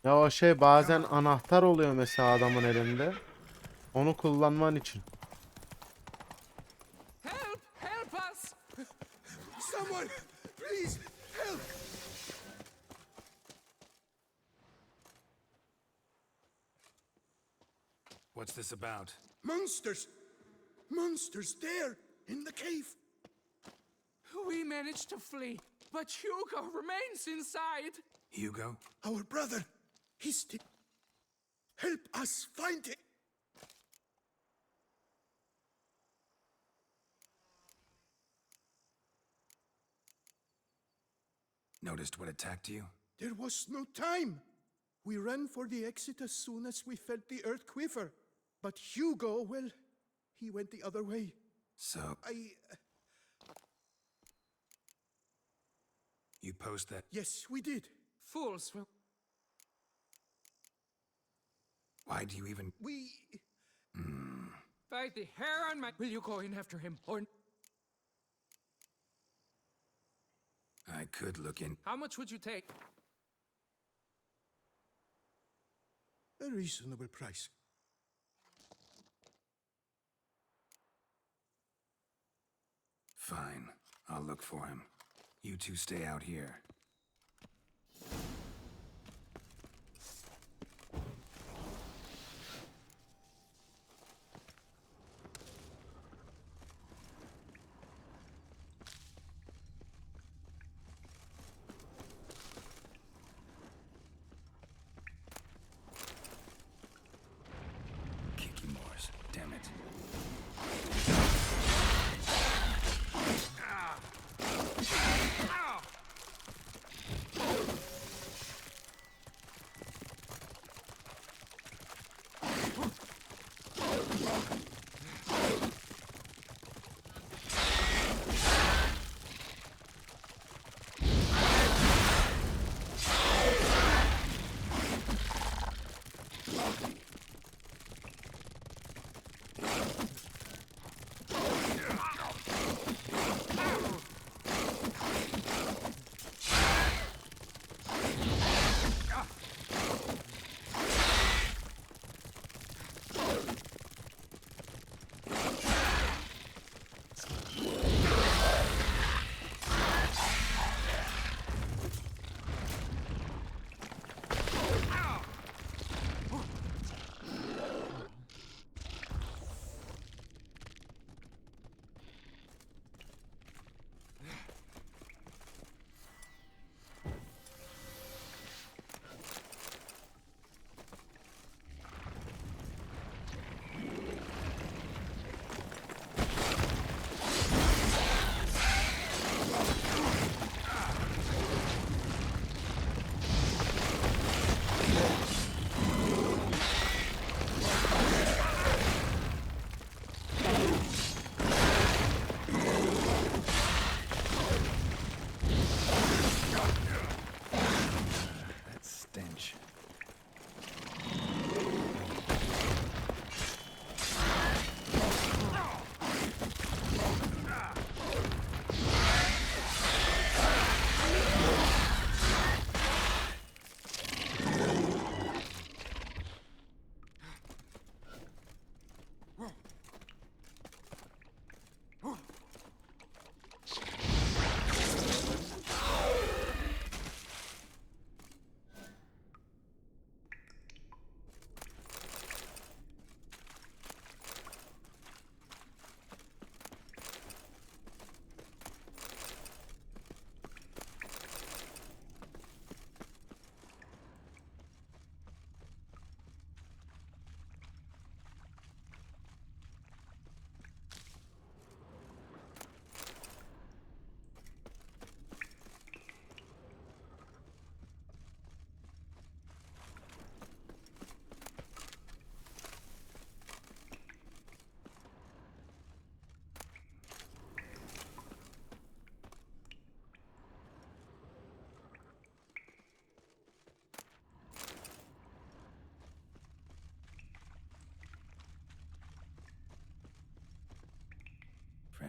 Ya o şey bazen anahtar oluyor mesela adamın elinde. Onu kullanman için. Help! Help us! Someone, please, help! What's this about? Monsters! Monsters there, in the cave! We managed to flee, but Hugo remains inside! Hugo? Our brother, he's still... Help us find him! Noticed what attacked you? There was no time. We ran for the exit as soon as we felt the earth quiver. But Hugo, well, he went the other way. So, you post that? Yes, we did. Fools will... Why do you even... We... By the hair on my... Will you go in after him, or... I could look in. How much would you take? A reasonable price. Fine. I'll look for him. You two stay out here. Kicky Morse. Damn it.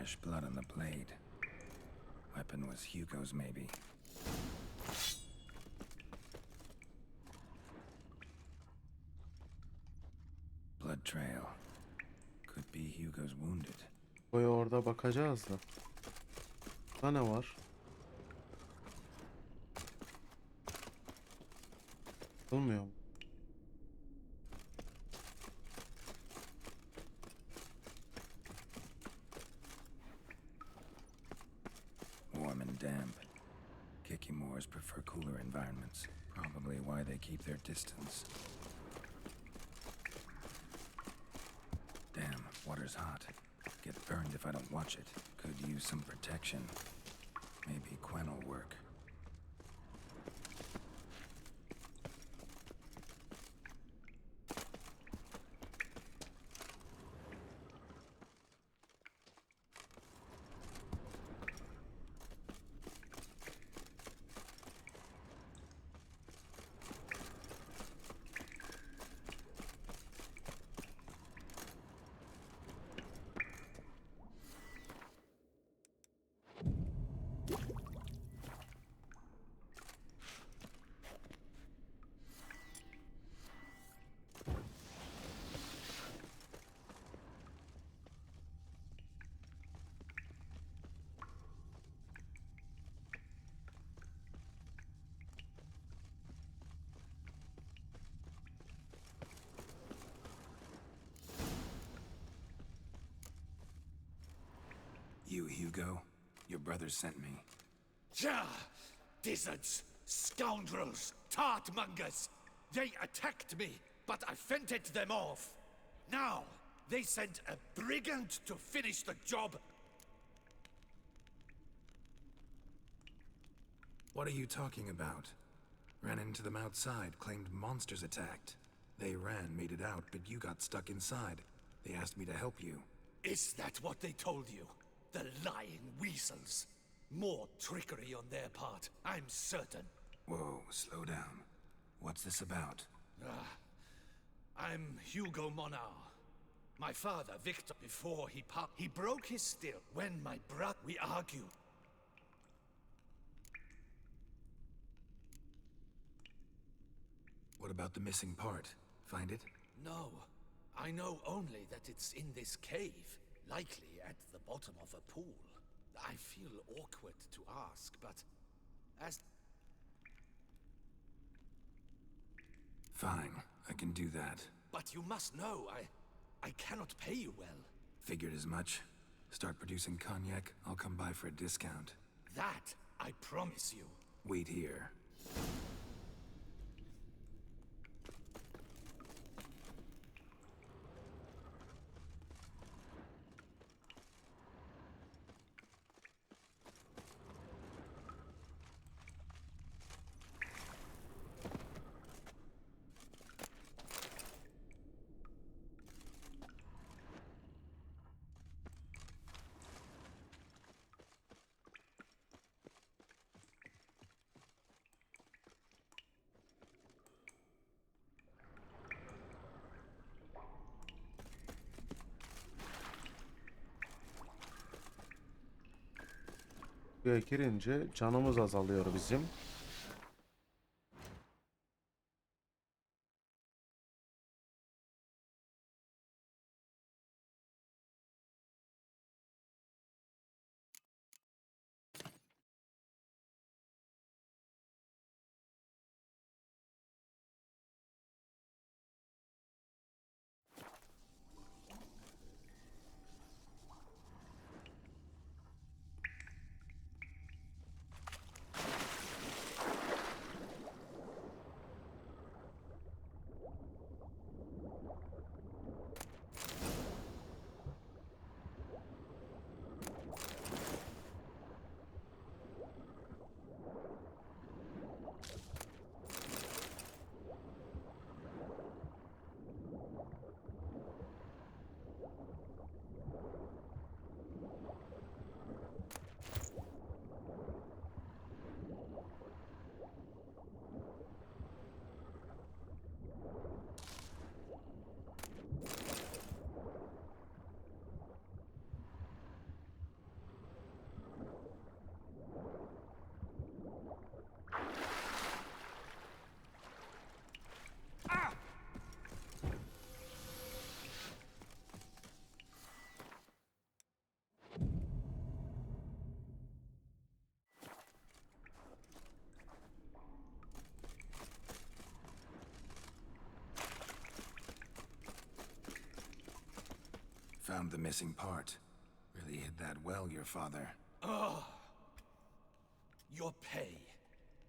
Fresh blood on the blade. Weapon was Hugo's, maybe. Blood trail. Could be Hugo's wounded. Boya orada bakacağız da. Burada ne var? Olmuyor mu? Warm and damp. Kikimores prefer cooler environments. Probably why they keep their distance. Damn, water's hot. Get burned if I don't watch it. Could use some protection. Maybe Quen will work. You, Hugo? Your brother sent me. Ja! Dizzards, scoundrels, tartmongers! They attacked me, but I fended them off. Now, they sent a brigand to finish the job. What are you talking about? Ran into them outside, claimed monsters attacked. They ran, made it out, but you got stuck inside. They asked me to help you. Is that what they told you? The lying weasels. More trickery on their part, I'm certain. Whoa, slow down. What's this about? I'm Hugo Monar. My father, Victor, before he broke his still. When my brother, we argued. What about the missing part? Find it? No. I know only that it's in this cave, likely at the bottom of a pool. I feel awkward to ask, but as... Fine, I can do that. But you must know, I cannot pay you well. Figured as much. Start producing cognac, I'll come by for a discount. That, I promise you. Wait here. Buraya girince canımız azalıyor bizim. Found the missing part. Really hid that well, your father. Oh, your pay.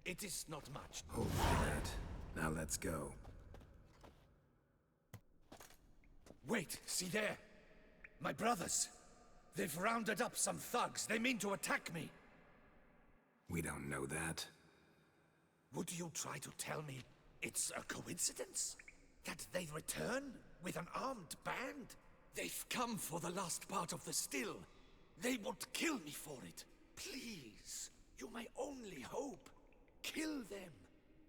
It is not much. Hold that. Now let's go. Wait, see there? My brothers. They've rounded up some thugs. They mean to attack me. We don't know that. Would you try to tell me it's a coincidence? That they return with an armed band? They've come for the last part of the still. They won't kill me for it. Please, you're my only hope. Kill them.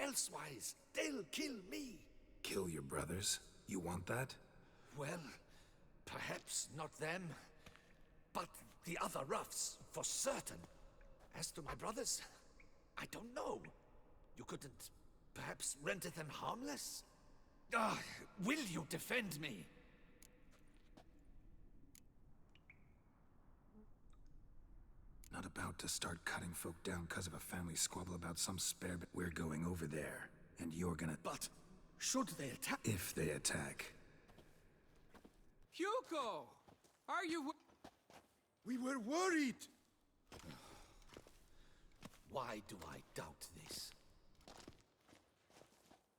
Elsewise, they'll kill me. Kill your brothers? You want that? Well, perhaps not them, but the other roughs, for certain. As to my brothers, I don't know. You couldn't perhaps render them harmless? Ah, will you defend me? Not about to start cutting folk down because of a family squabble about some spare, but we're going over there, and you're gonna... But should they attack? If they attack. Hugo! Are you... We were worried! Why do I doubt this?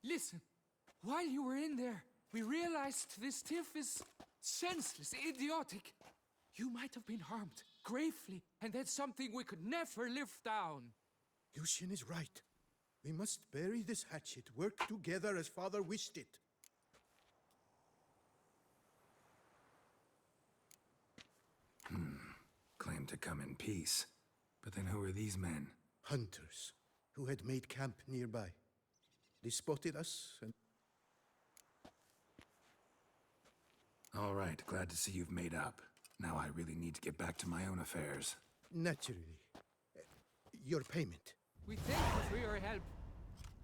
Listen, while you were in there, we realized this tiff is senseless, idiotic. You might have been harmed, gravely, and that's something we could never live down. Lucien is right. We must bury this hatchet, work together as father wished it. Claim to come in peace. But then who are these men? Hunters, who had made camp nearby. They spotted us and... All right, glad to see you've made up. Now I really need to get back to my own affairs. Naturally. Your payment. We thank you for your help.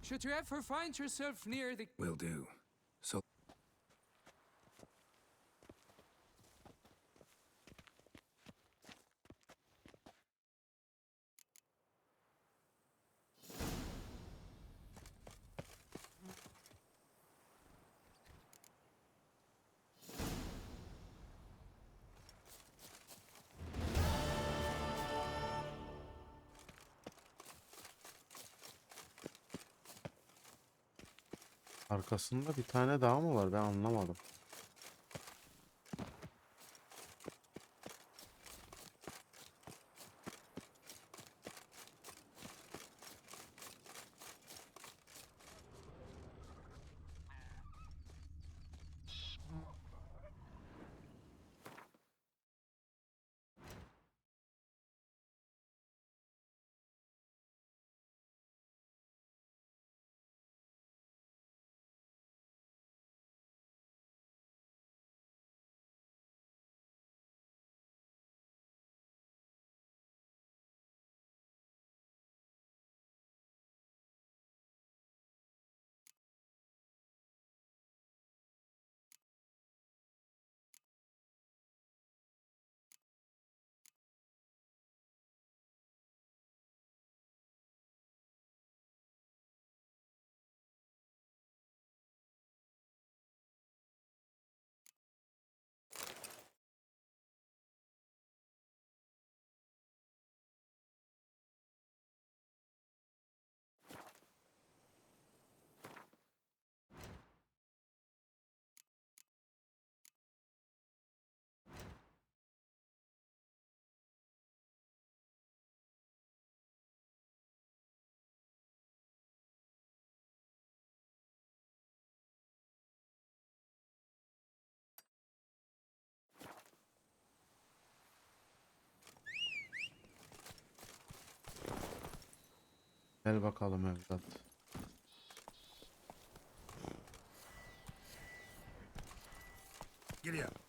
Should you ever find yourself near the... Will do. So... Arkasında bir tane daha mı var? Ben anlamadım. Gel bakalım evlat. Giddy up.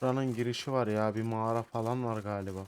Buranın girişi var ya. Bir mağara falan var galiba.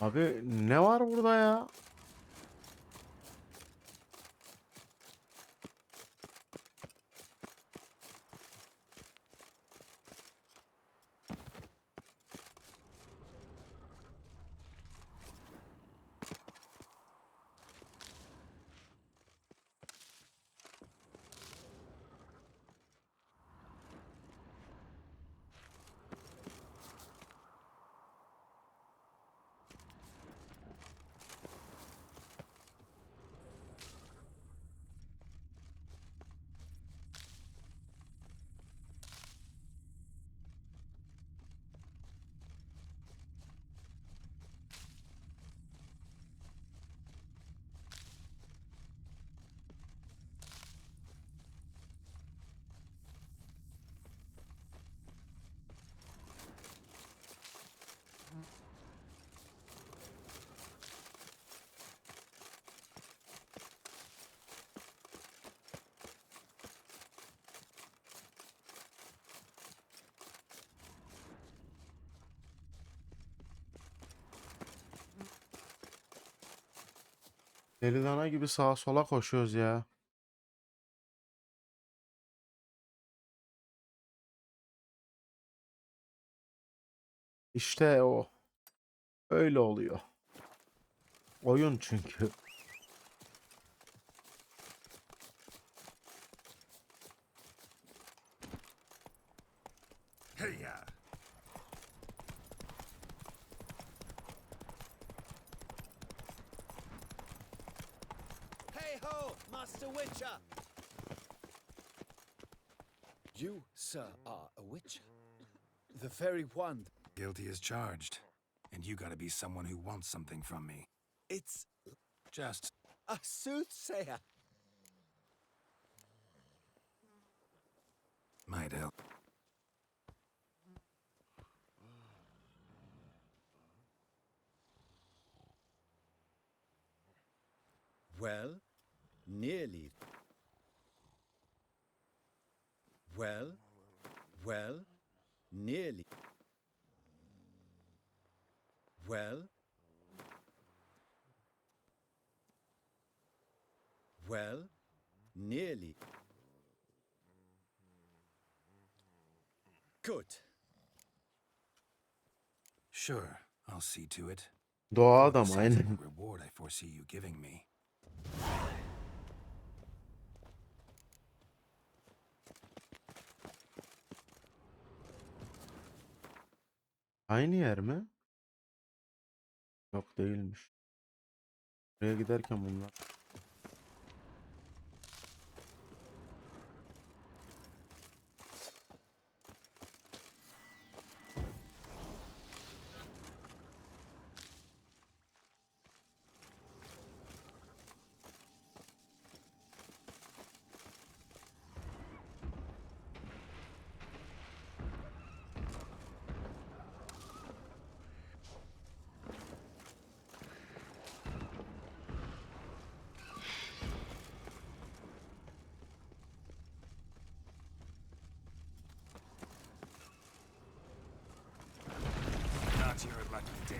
Abi ne var burada ya? Deli dana gibi sağa sola koşuyoruz ya. İşte o. Öyle oluyor. Oyun çünkü. Hey ya! Hey ho, Master Witcher! You, sir, are a witcher. The very one. Guilty as charged. And you gotta be someone who wants something from me. It's Just a soothsayer. might help. Well, nearly. Well, nearly. Well, nearly. Good. Sure, I'll see to it. Doğa For the adam aynen. sensible reward I foresee you giving me. Aynı yer mi? Yok değilmiş. Buraya giderken bunlar. Not your lucky day.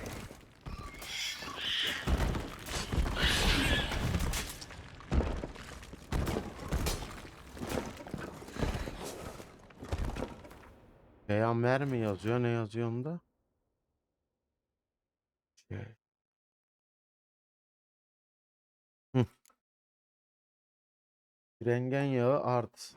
Peygamber mi yazıyor? Ne yazıyor onda? Şey. Hı. Rengen yağı art.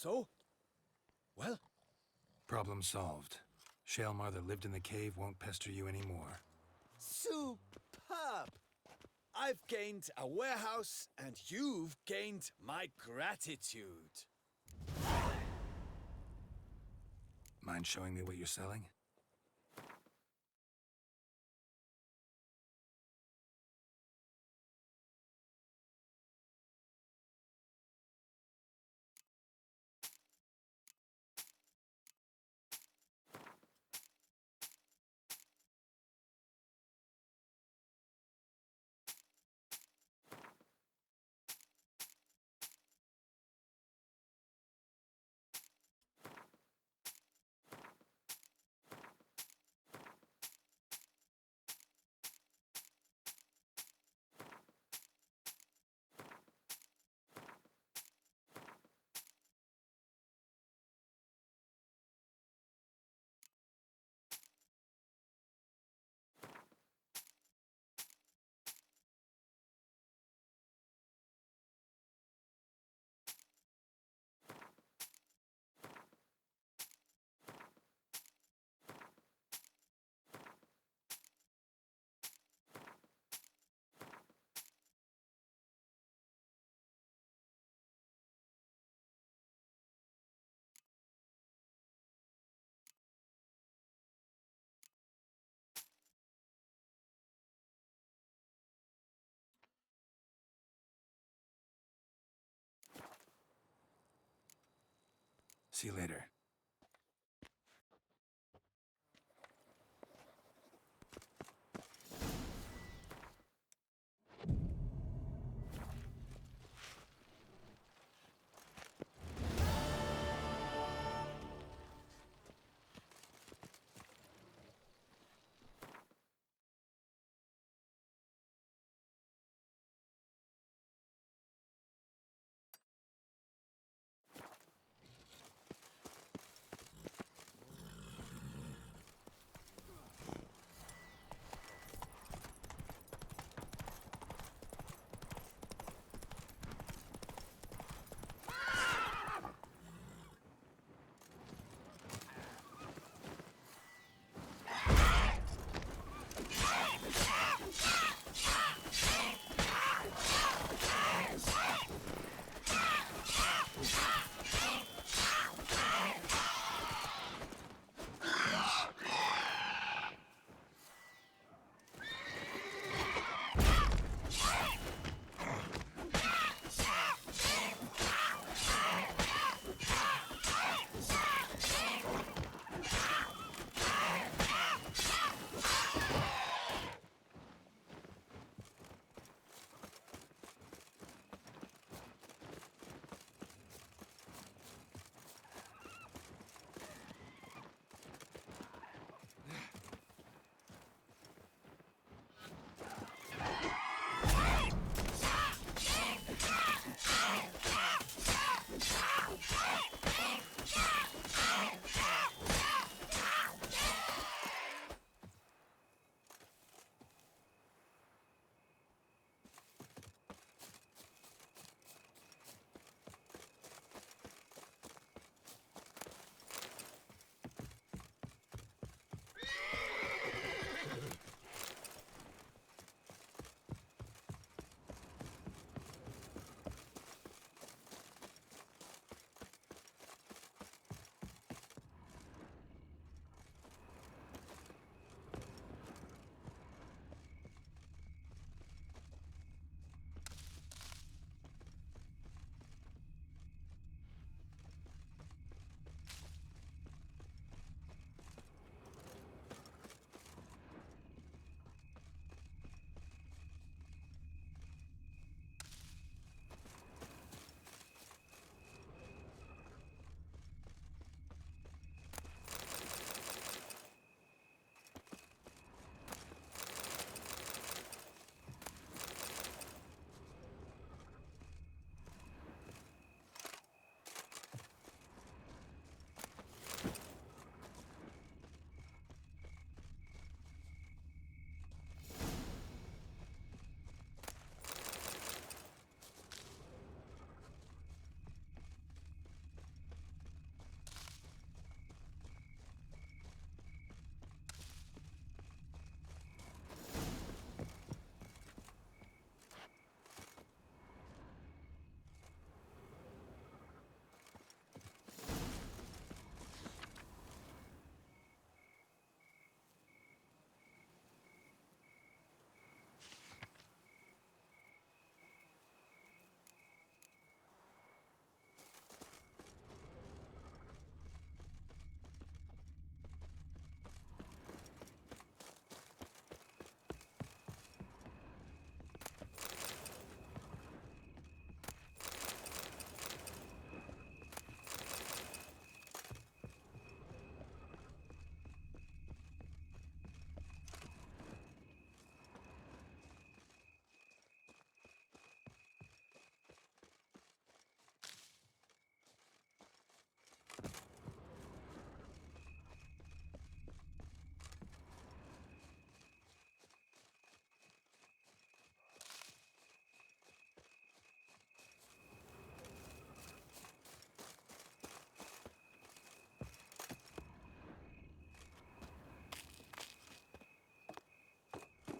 So? Well? Problem solved. Shaelmar that lived in the cave won't pester you anymore. Superb! I've gained a warehouse, and you've gained my gratitude. Mind showing me what you're selling? See you later.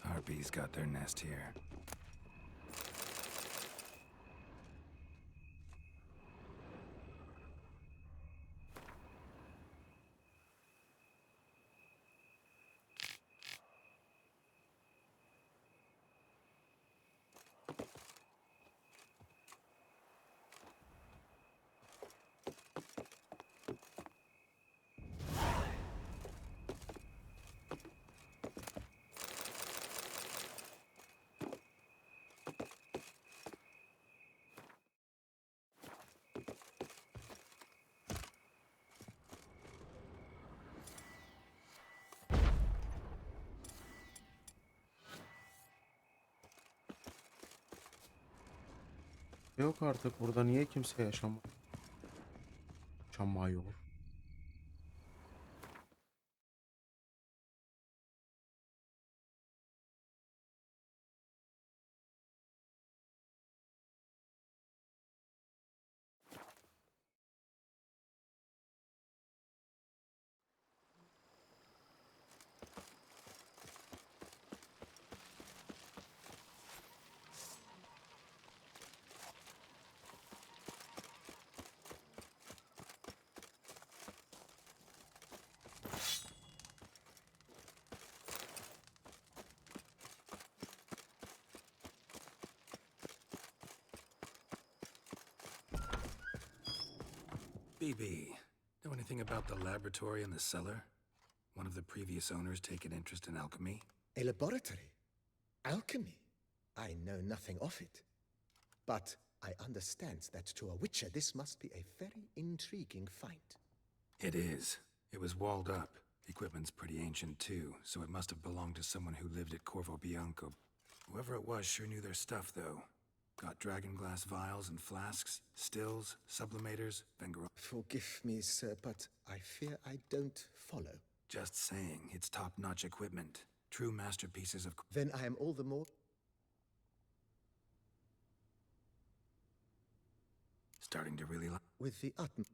Harpies got their nest here. Yok artık burada niye kimse yaşamıyor? BB, know anything about the laboratory in the cellar? One of the previous owners take an interest in alchemy? A laboratory? Alchemy? I know nothing of it. But I understand that to a witcher this must be a very intriguing find. It is. It was walled up. Equipment's pretty ancient too, so it must have belonged to someone who lived at Corvo Bianco. Whoever it was sure knew their stuff, though. Got dragon glass vials and flasks, stills, sublimators, Vengar. Forgive me, sir, but I fear I don't follow. Just saying, it's top-notch equipment. True masterpieces of... Then I am all the more... Starting to really like... With the utmost...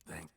Thank...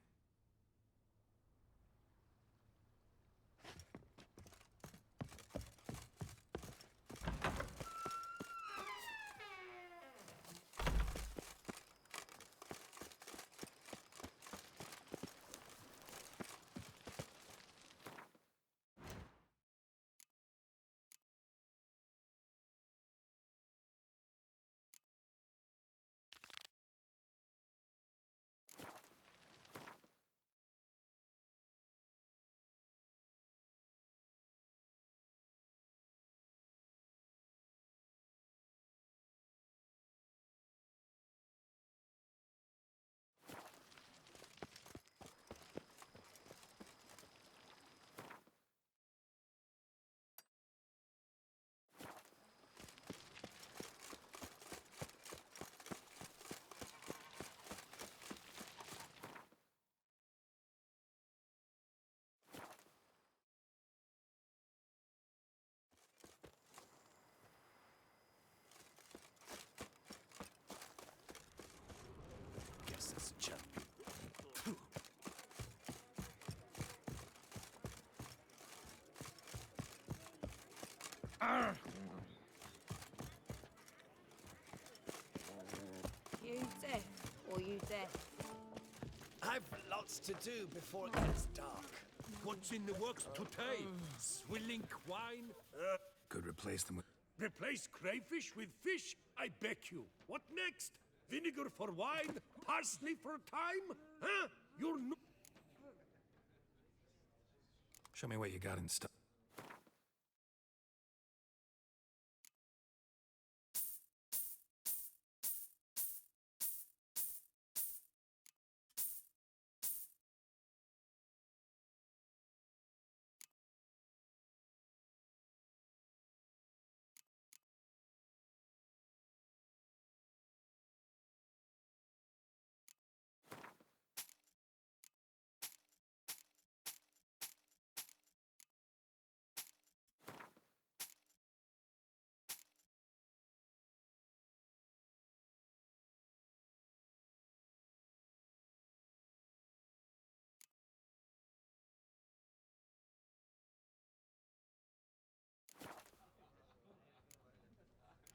Guess that's a chap. You deaf or you deaf? I've lots to do before it gets dark. What's in the works today? Swilling wine? Could replace them with... Replace crayfish with fish? I beg you. What next? Vinegar for wine? Parsley for thyme? Huh? You're no... Show me what you got in stock.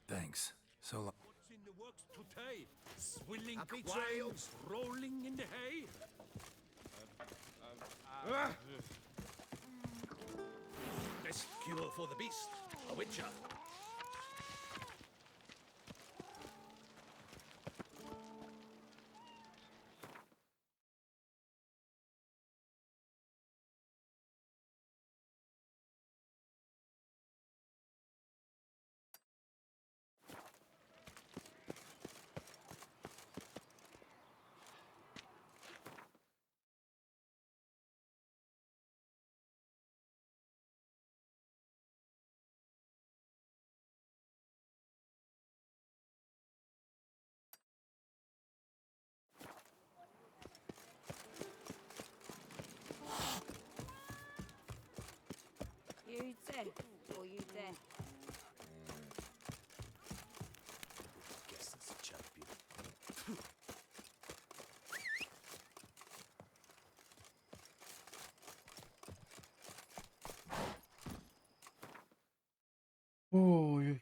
Thanks. So long. What's in the works today? Swilling Happy wine, trails. rolling in the hay? Best cure for the beast, a witcher. Bölyse, boyute. Guess that's a champion. Oy.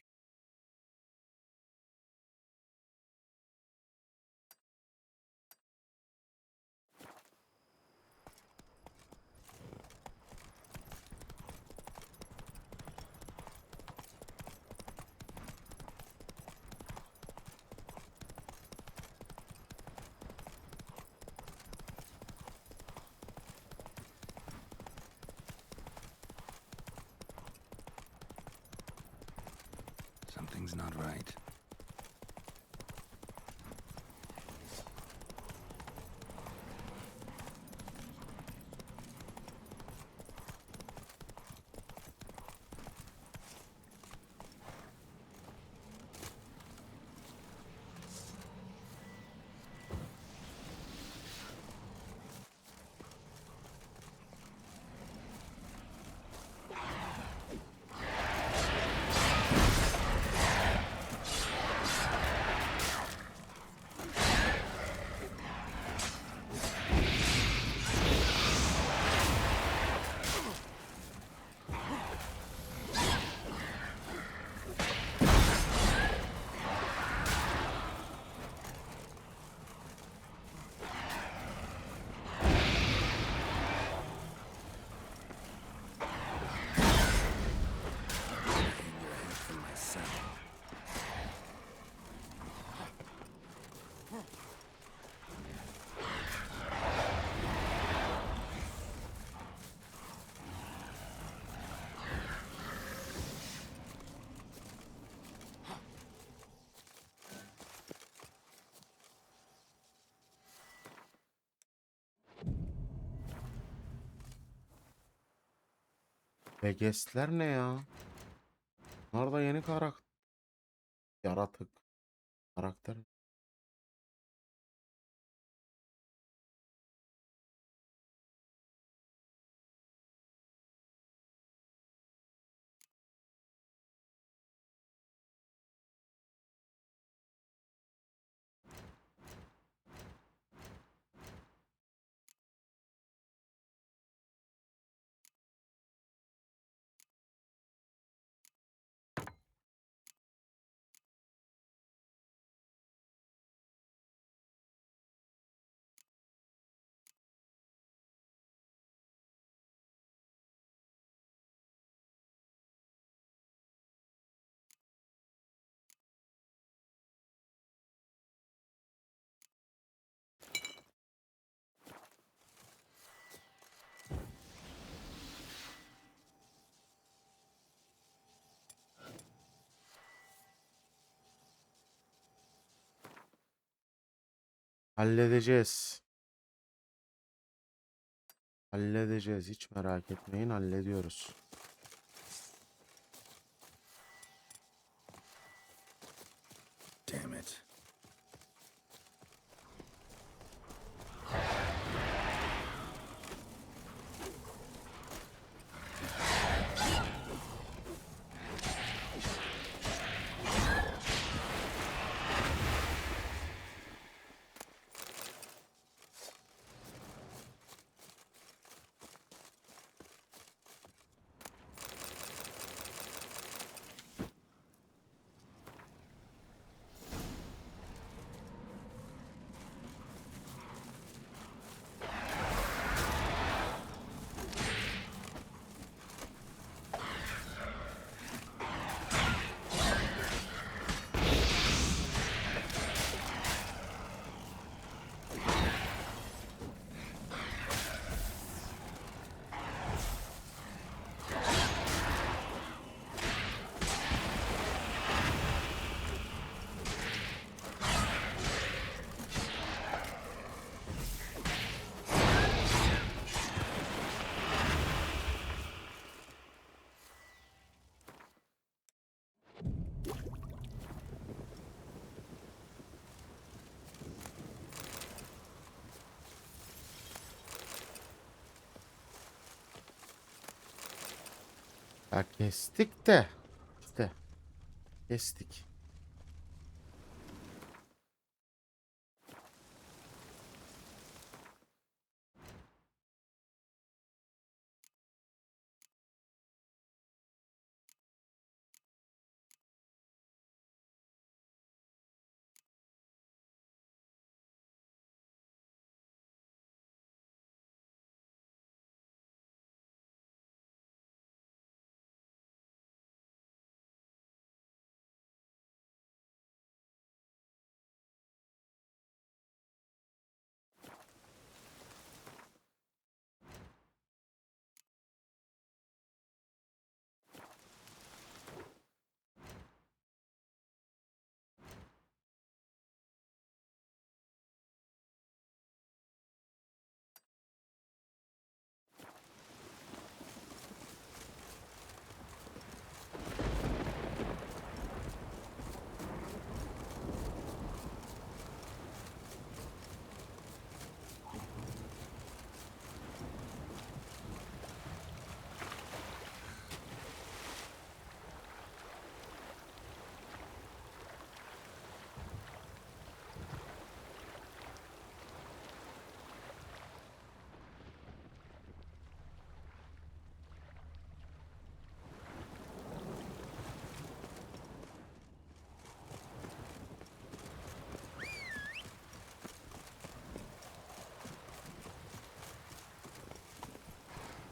Something's not right. Begestler ne ya? Bunlar da yeni yaratık. Karakter. Halledeceğiz. Halledeceğiz. Hiç merak etmeyin. Hallediyoruz. Damn it. Ya kestik de. İşte. Kestik.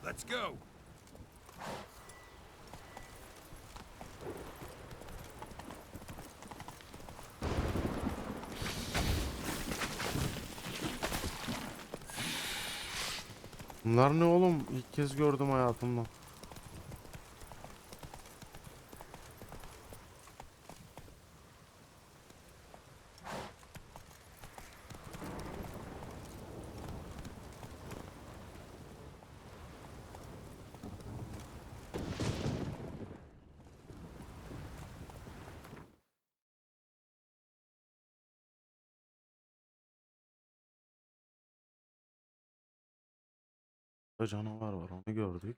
Let's go. Bunlar ne oğlum? İlk kez gördüm hayatımda. Burada canavar var, onu gördük.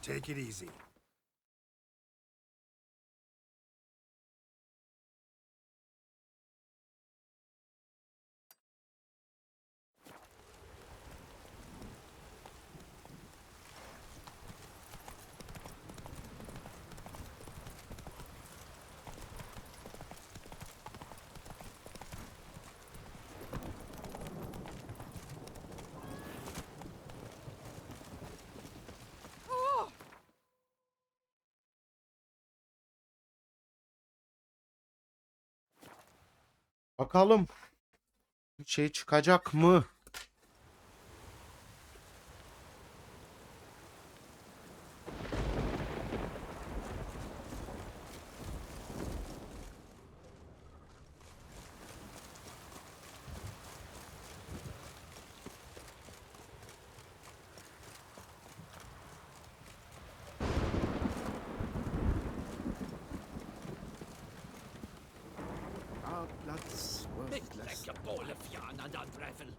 Take it easy. Bakalım. Bir şey çıkacak mı? Our blood's worthless. Like a ball of yarn and unravel.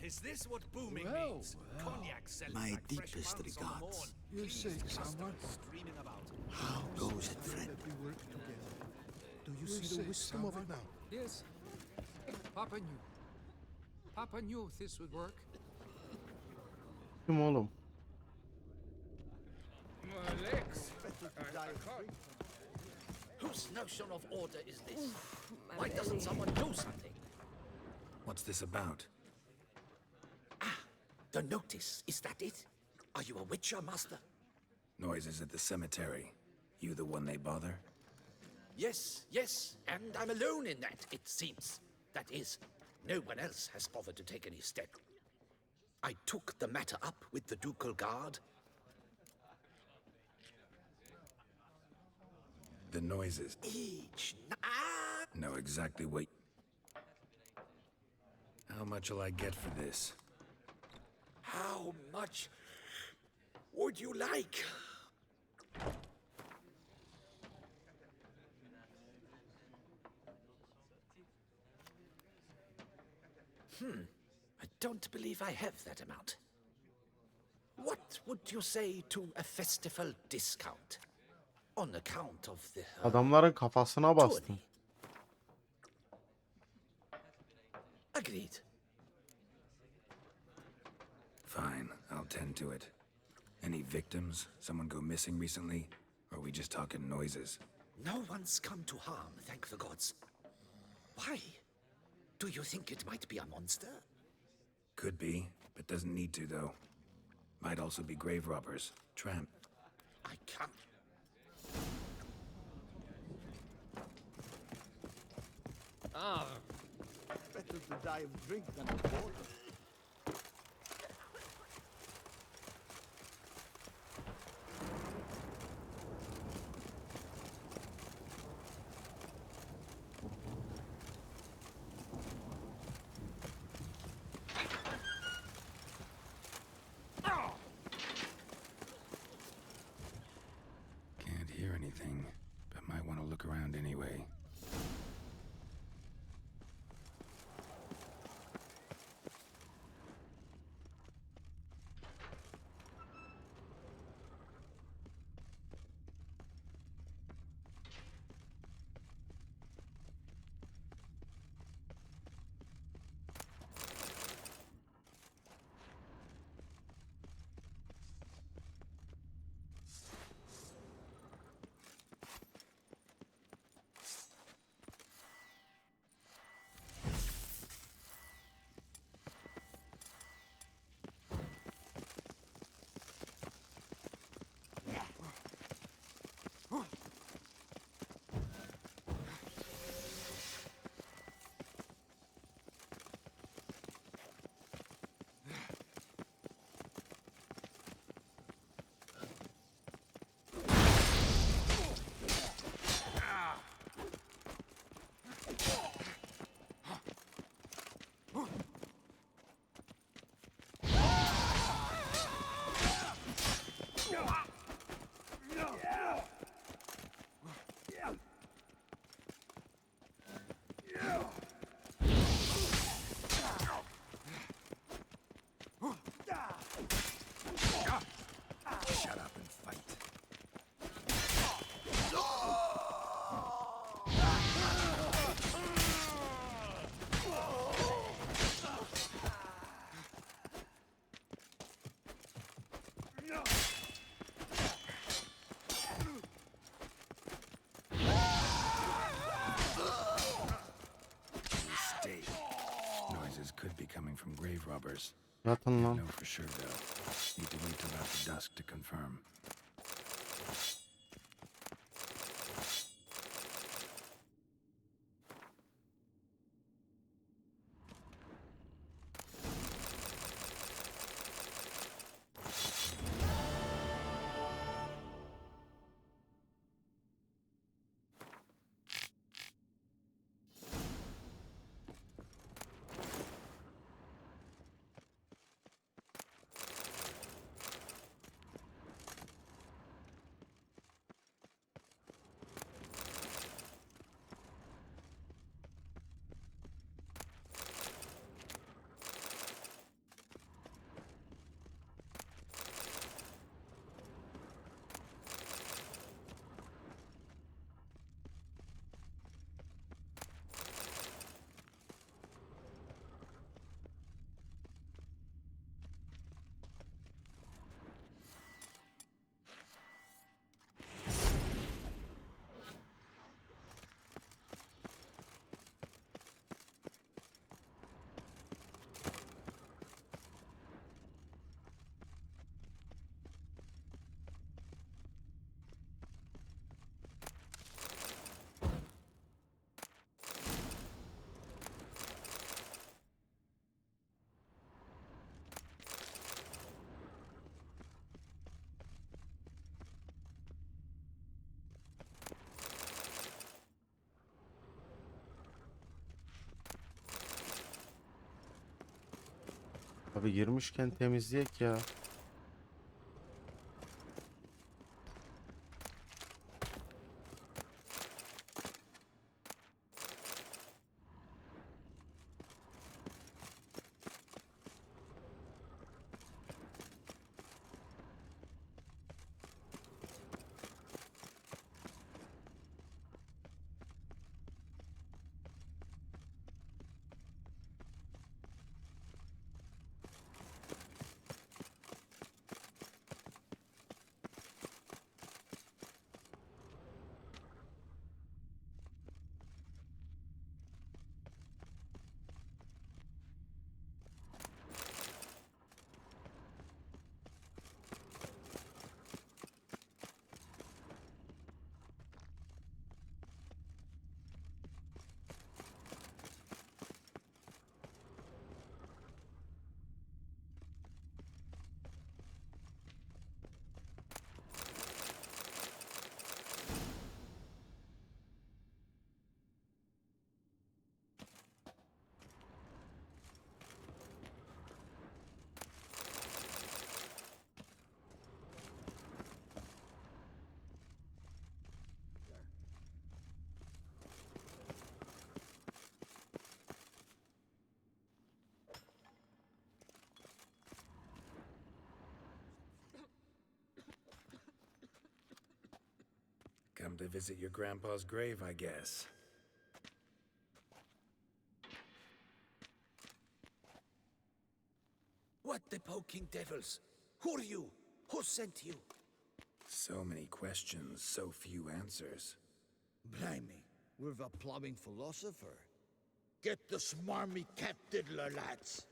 Is this what booming means? Cognac selling My like fresh deepest buns on the regards. morn. You Pleased say someone? customers streaming about. How goes it, friend? That we work together. Do you see the wisdom of it now? Yes. Papa knew. Papa knew this would work. Kim oğlum? My legs. Whose notion of order is this? Why doesn't someone do something? What's this about? The notice, is that it? Are you a witcher, master? Noises at the cemetery. You the one they bother? Yes, yes, and I'm alone in that, it seems. That is, no one else has bothered to take any step. I took the matter up with the ducal guard. The noises. Each Know exactly what... How much will I get for this? How much would you like? I don't believe I have that amount. What would you say to a festival discount? On account of the... Adamların kafasına bastım. Agreed. Fine, I'll tend to it. Any victims? Someone go missing recently? Or are we just talking noises? No one's come to harm, thank the gods. Why? Do you think it might be a monster? Could be, but doesn't need to, though. Might also be grave robbers. Tramp. I can't. Better to die of drink than of water. Can't hear anything, but might want to look around anyway. Shut up and fight. Mistake. Noises could be coming from grave robbers. Yatın lan. No for sure though. Need to wait till after dusk to confirm. Abi girmişken temizleyek ya. Come to visit your grandpa's grave, I guess. What the poking devils? Who are you? Who sent you? So many questions, so few answers. Blimey, we're the plumbing philosopher. Get the smarmy cat diddler, lads.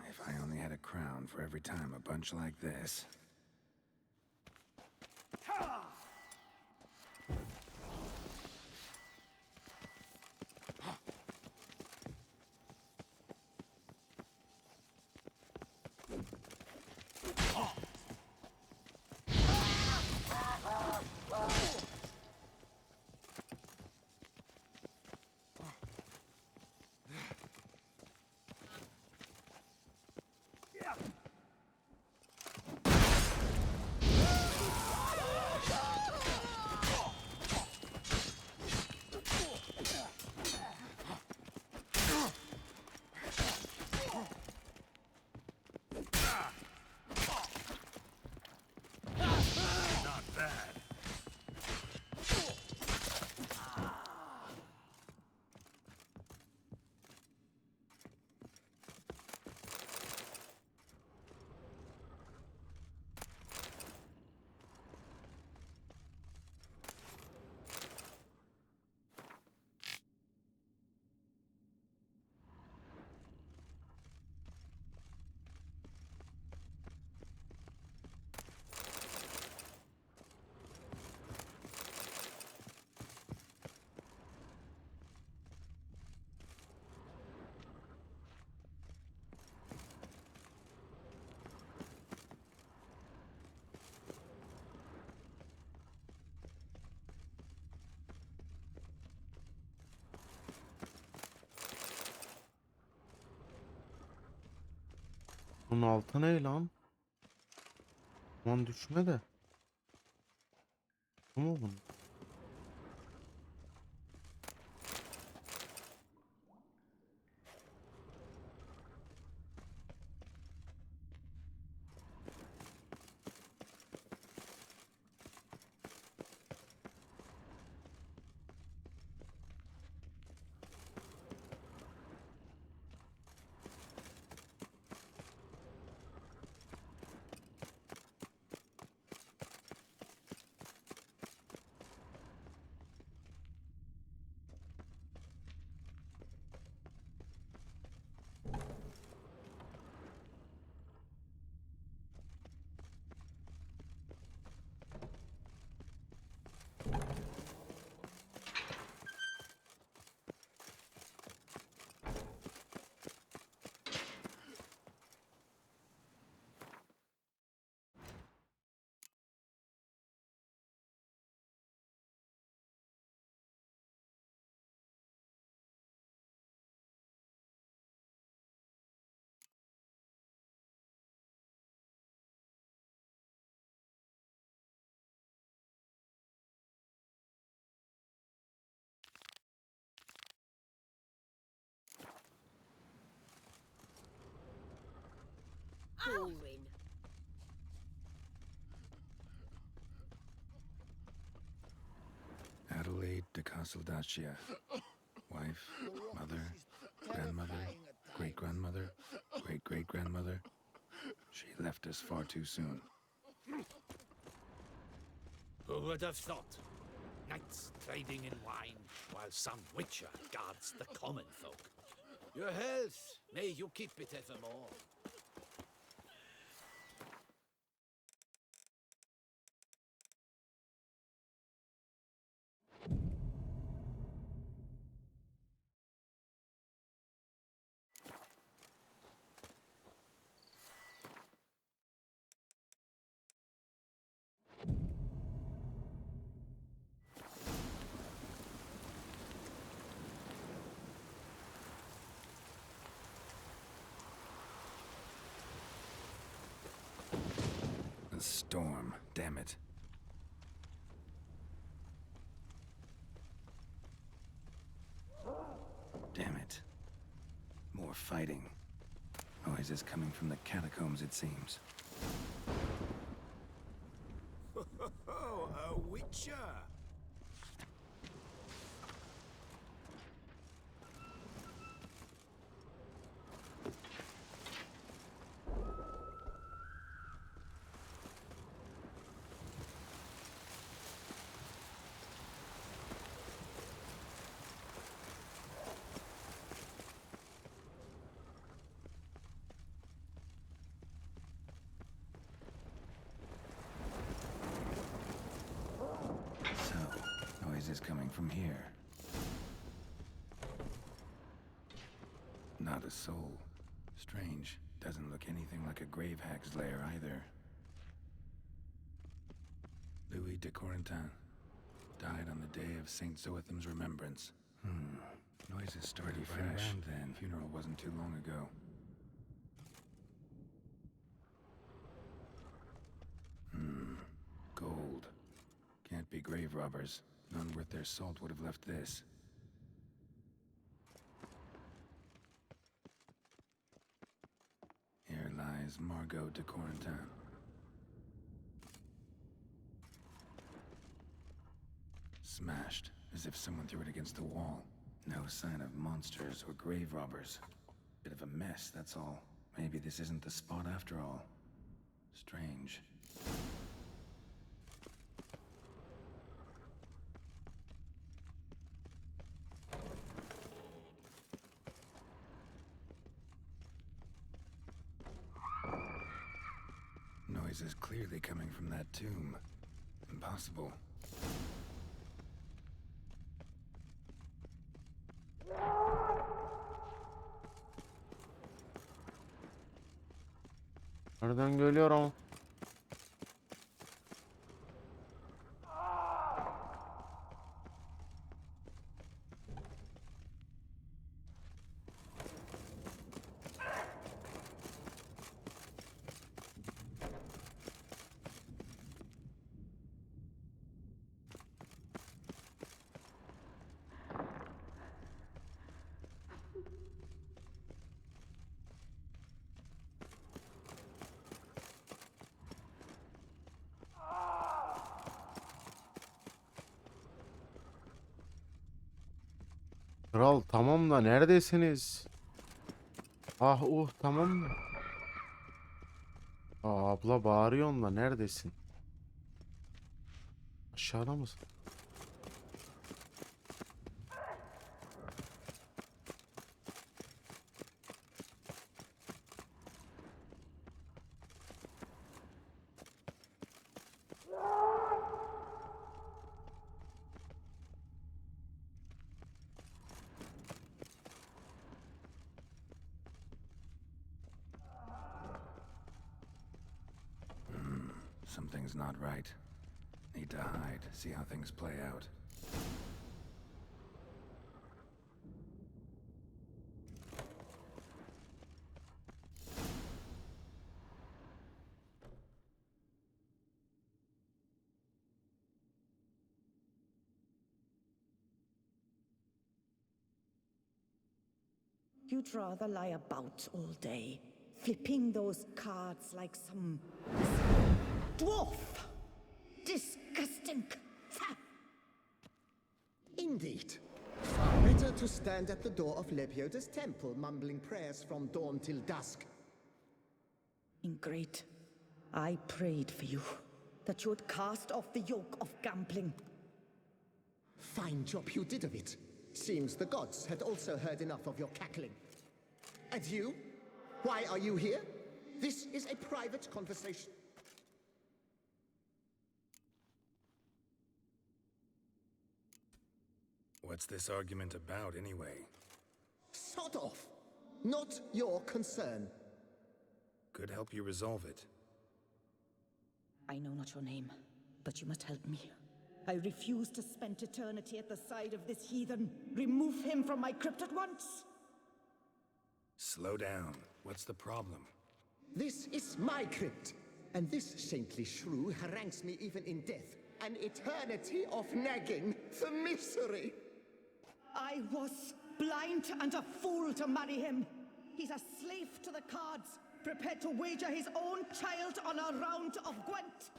If I only had a crown for every time a bunch like this. Bunun altı ne lan? Aman düşme de. Bu mu bunun? boring. Adelaide de Casteldacia. Wife, mother, grandmother, great-grandmother, great-great-grandmother. She left us far too soon. Who would have thought? Knights trading in wine, while some witcher guards the common folk. Your health, may you keep it evermore. A storm, damn it. Damn it. More fighting. Noises coming from the catacombs, it seems. Oh, a witcher! So, noises coming from here. Not a soul. Strange. Doesn't look anything like a grave hag's lair either. Louis de Corentin. Died on the day of Saint Zoetham's remembrance. Noises started fresh. Then funeral wasn't too long ago. Gold. Can't be grave robbers. None worth their salt would have left this. Here lies Margot de Corentin. Smashed, as if someone threw it against the wall. No sign of monsters or grave robbers. Bit of a mess, that's all. Maybe this isn't the spot after all. Strange. Noise is clearly coming from that tomb. Impossible. Nereden geliyorum? Kral tamam da neredesiniz? Ah tamam mı? Abla bağırıyorsun da neredesin? Aşağıda mısın? Something's not right. Need to hide, see how things play out. You'd rather lie about all day, flipping those cards like some dwarf. Disgusting. Indeed. Far better to stand at the door of Lebioda's temple, mumbling prayers from dawn till dusk. Ingrid, I prayed for you, that you would cast off the yoke of gambling. Fine job you did of it. Seems the gods had also heard enough of your cackling. And you? Why are you here? This is a private conversation. What's this argument about, anyway? Sod off! Not your concern. Could help you resolve it. I know not your name, but you must help me. I refuse to spend eternity at the side of this heathen. Remove him from my crypt at once! Slow down. What's the problem? This is my crypt, and this saintly shrew harangues me even in death. An eternity of nagging, the misery! I was blind and a fool to marry him. He's a slave to the cards, prepared to wager his own child on a round of Gwent.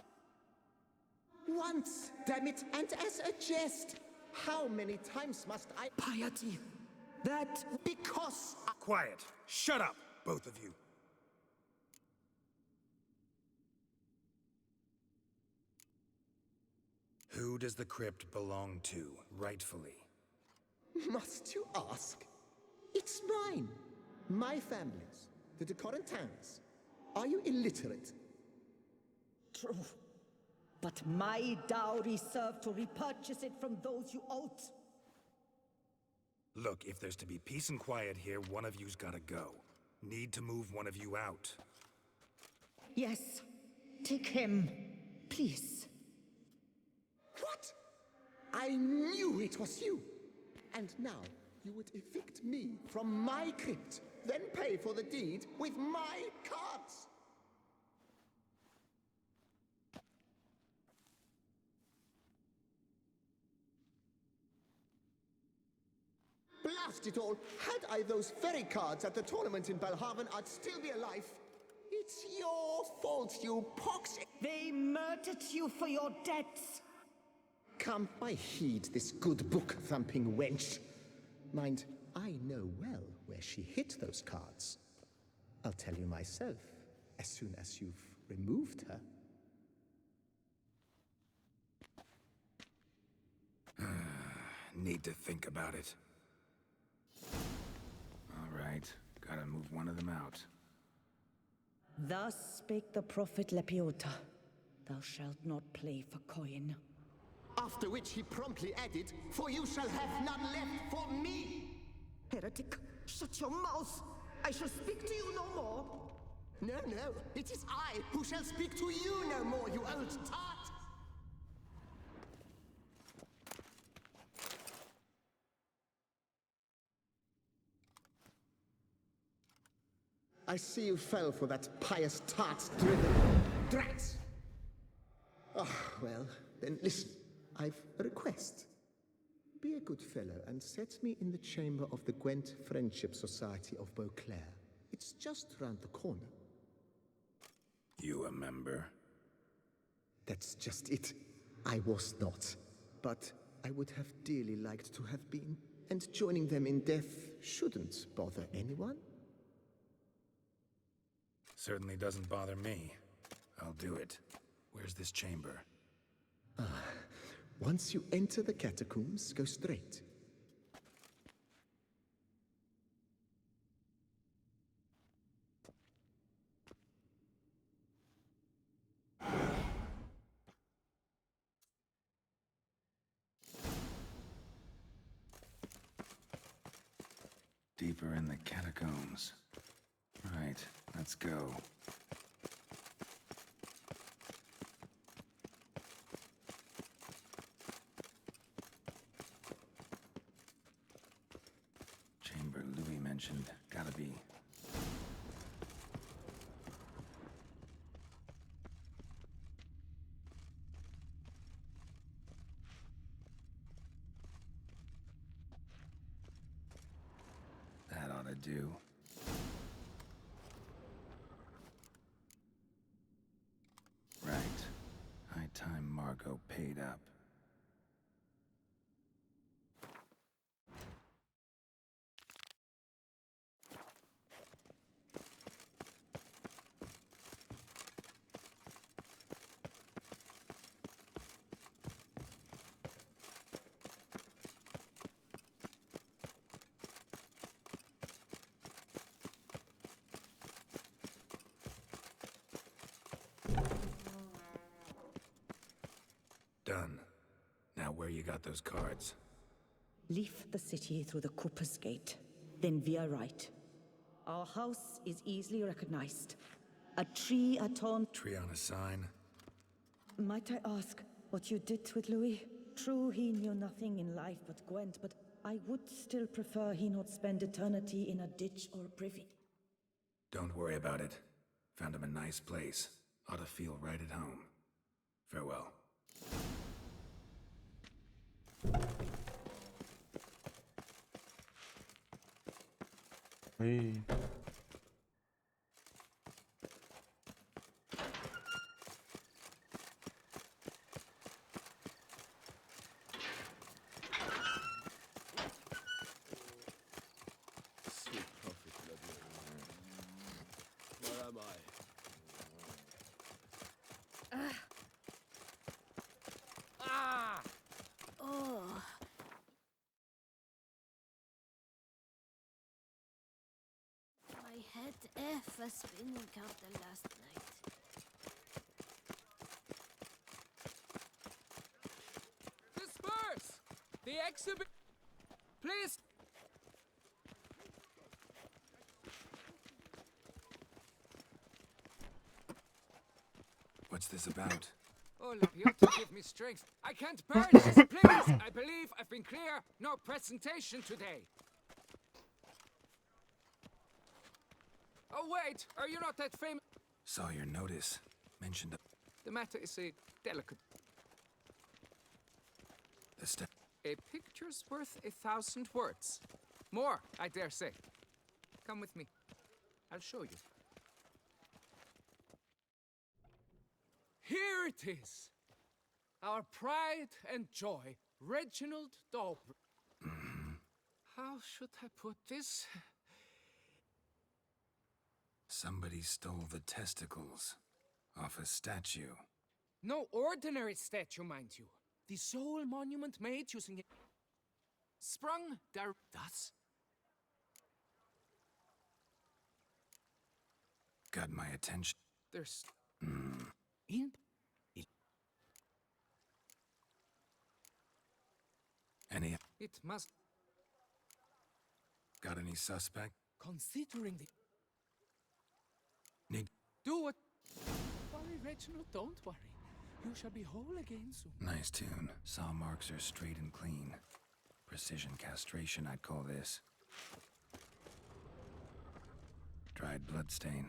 Once, damn it, and as a jest. How many times must I— Piety. That— Because— Quiet. Shut up, both of you. Who does the crypt belong to, rightfully? Must you ask? It's mine. My family's. The de Corentins. Are you illiterate? True. But my dowry served to repurchase it from those you owed. Look, if there's to be peace and quiet here, one of you's gotta go. Need to move one of you out. Yes. Take him. Please. What? I knew it was you. And now you would evict me from my crypt, then pay for the deed with my cards. Blast it all! Had I those very cards at the tournament in Belhaven, I'd still be alive. It's your fault, you pox— They murdered you for your debts. Come, I heed this good book-thumping wench. Mind, I know well where she hid those cards. I'll tell you myself, as soon as you've removed her. Need to think about it. All right, gotta move one of them out. Thus spake the prophet Lepiota. Thou shalt not play for coin. After which he promptly added, "For you shall have none left for me." Heretic, shut your mouth. I shall speak to you no more. No, no, it is I who shall speak to you no more, you old tart. I see you fell for that pious tart's drivel. Drats! Oh, well, then listen. I've a request. Be a good fellow and set me in the chamber of the Gwent Friendship Society of Beauclair. It's just round the corner. You a member? That's just it. I was not. But I would have dearly liked to have been. And joining them in death shouldn't bother anyone. Certainly doesn't bother me. I'll do it. Where's this chamber? Once you enter the catacombs, go straight. Deeper in the catacombs. Right, let's go. Chamber Louis mentioned. Gotta be. That ought to do. cargo paid up. Done. Now where you got those cards? Leave the city through the Cooper's Gate. Then veer right. Our house is easily recognized. A tree atone. Tree on a sign? Might I ask what you did with Louis? True, he knew nothing in life but Gwent, but I would still prefer he not spend eternity in a ditch or privy. Don't worry about it. Found him a nice place. Ought to feel right at home. Farewell. Hey. Sweet prophet, where am I? Oh. My head ever spinning after last night. Disperse! The exhibit... Please! What's this about? Oh, Lapiota, give me strength. I can't bear this, please! I believe I've been clear. No presentation today. Oh, wait! Are you not that famous? Saw your notice. Mentioned The matter is a delicate... the step. A picture's worth 1,000 words. More, I dare say. Come with me. I'll show you. Here it is. Our pride and joy, Reginald Daubry. How should I put this? Somebody stole the testicles off a statue. No ordinary statue, mind you. The sole monument made using it. Sprung der... Das? Got my attention. There's... In... Any... It must... Got any suspect? Considering the... Need... Do it. Worry, Reginald, don't worry. You shall be whole again soon. Nice tune. Saw marks are straight and clean. Precision castration, I'd call this. Dried bloodstain.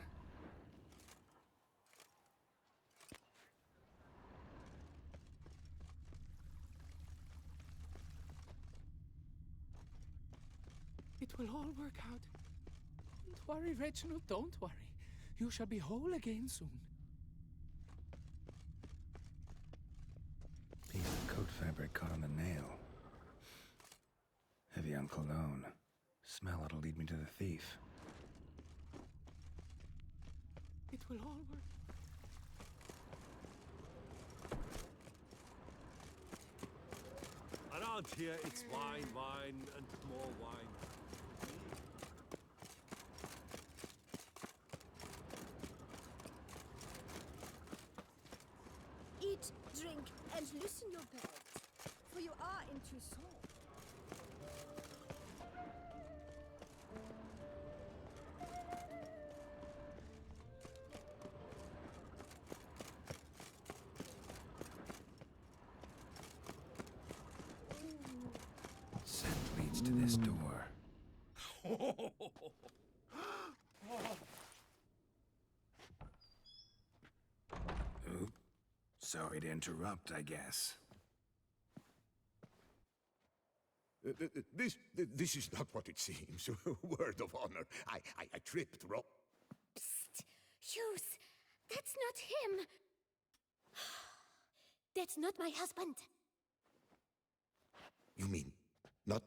It will all work out. Don't worry, Reginald, don't worry. You shall be whole again soon. Piece of coat fabric caught on the nail. Heavy on cologne. Smell it'll lead me to the thief. It will all work. Around here, it's wine, wine, and more wine. Eat, drink, and loosen your belts, for you are in Toussaint. Scent leads to this door. Oop. Sorry to interrupt, I guess. This is not what it seems. Word of honor. I tripped, Psst! Hughes! That's not him! That's not my husband. You mean not?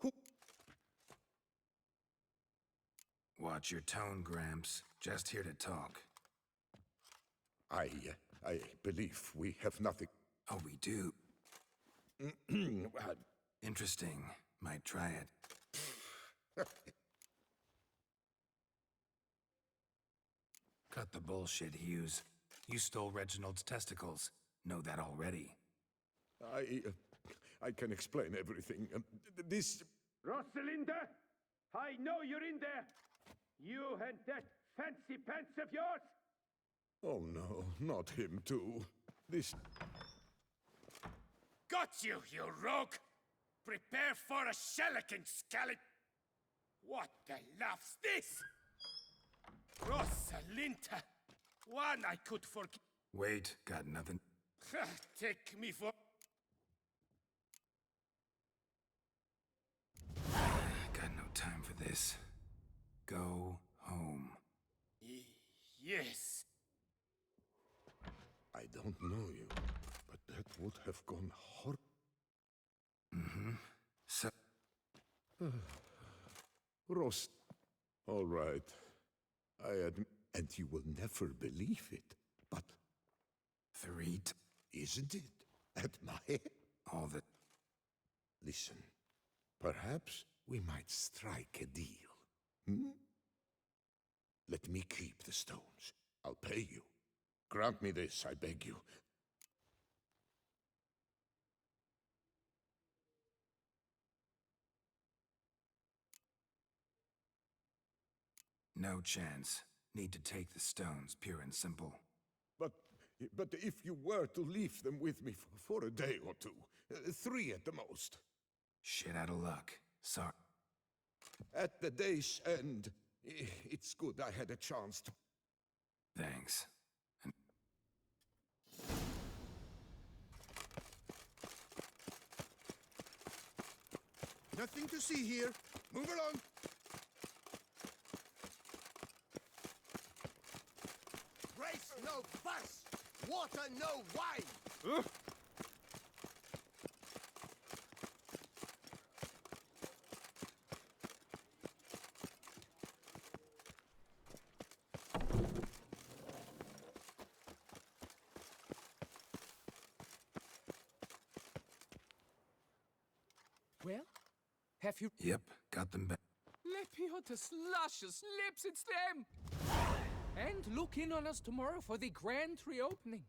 Who? Watch your tone, Gramps. Just here to talk. I believe we have nothing. Oh, we do? Interesting. Might try it. Cut the bullshit, Hughes. You stole Reginald's testicles. Know that already. I can explain everything. This... Rosalinda, I know you're in there. You and that fancy pants of yours. Oh no, not him too. This... Got you, you rogue! Prepare for a shellacking, scallop! What the laugh's this? Rosalinda! One I could forgive. Wait, got nothing. Take me for... Got no time for this. Go home. Yes. I don't know you, but that would have gone horribly. Mm-hmm. So... Ross. All right. I admit... And you will never believe it, but... Isn't it? At my... All the... Listen. Perhaps we might strike a deal. Hmm? Let me keep the stones. I'll pay you. Grant me this, I beg you. No chance. Need to take the stones, pure and simple. But if you were to leave them with me for a day or two, 3 at the most. Shit out of luck. Sorry. At the day's end, it's good I had a chance to... Thanks. Nothing to see here. Move along. Race no fuss! Water no wine! Well, have you... Yep, got them back. Lepiota's luscious lips, it's them! And look in on us tomorrow for the grand reopening.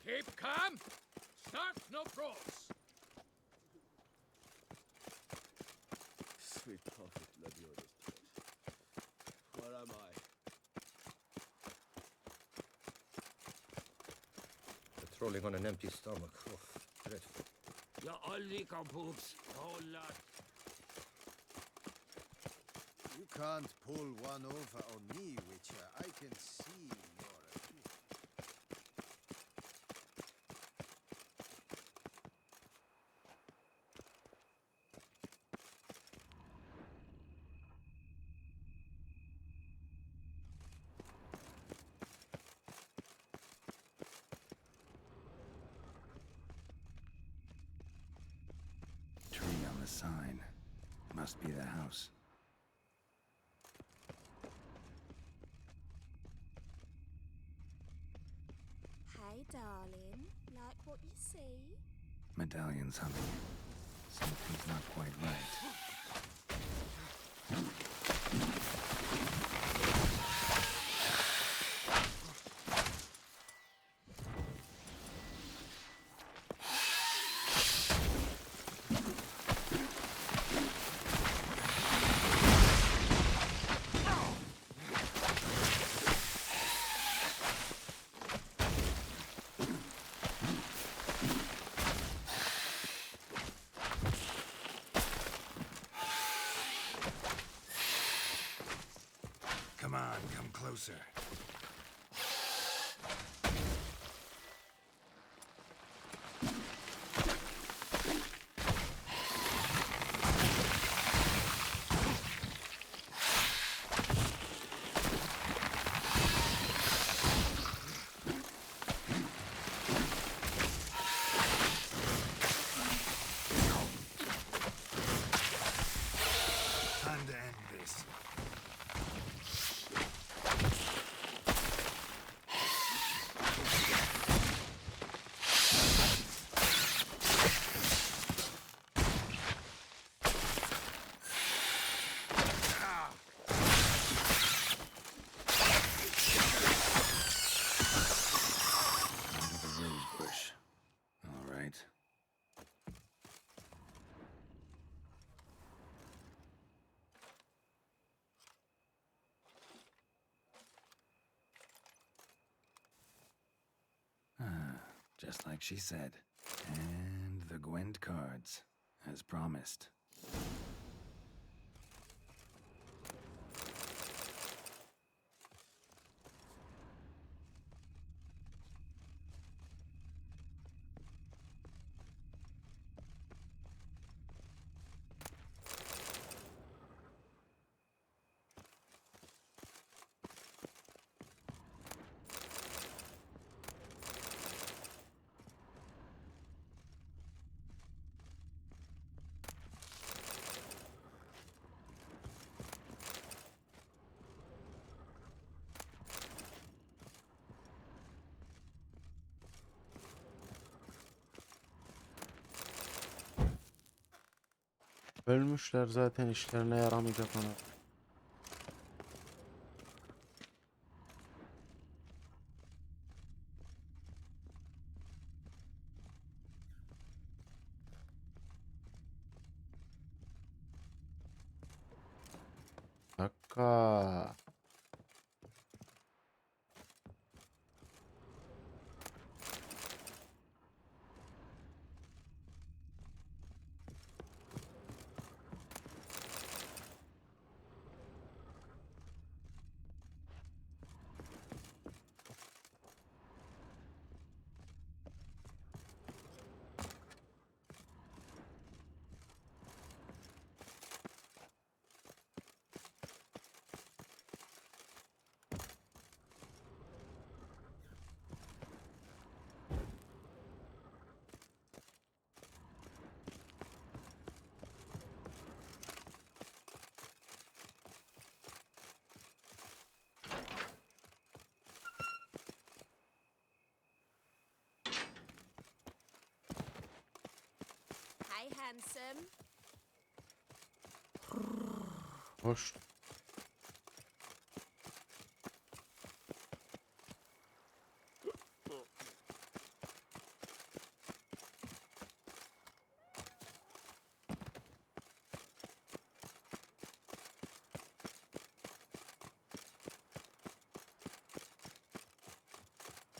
Keep calm. Start no pros. Sweet prophet, Lepiota's where am I? Patrolling on an empty stomach. Oh, dreadful. Ja, alle kaputt. Holla. You can't pull one over on me, Witcher. I can see you're a bit. Tree on the sign. Must be the house. Hey, darling. Like what you see? Medallions humming. Something's not quite right. Come on, come closer. Time to end this. Under the rose bush. All right. Just like she said. And the Gwent cards, as promised. Ölmüşler zaten, işlerine yaramayacak ona. Dakika. Hey, handsome. Hoş.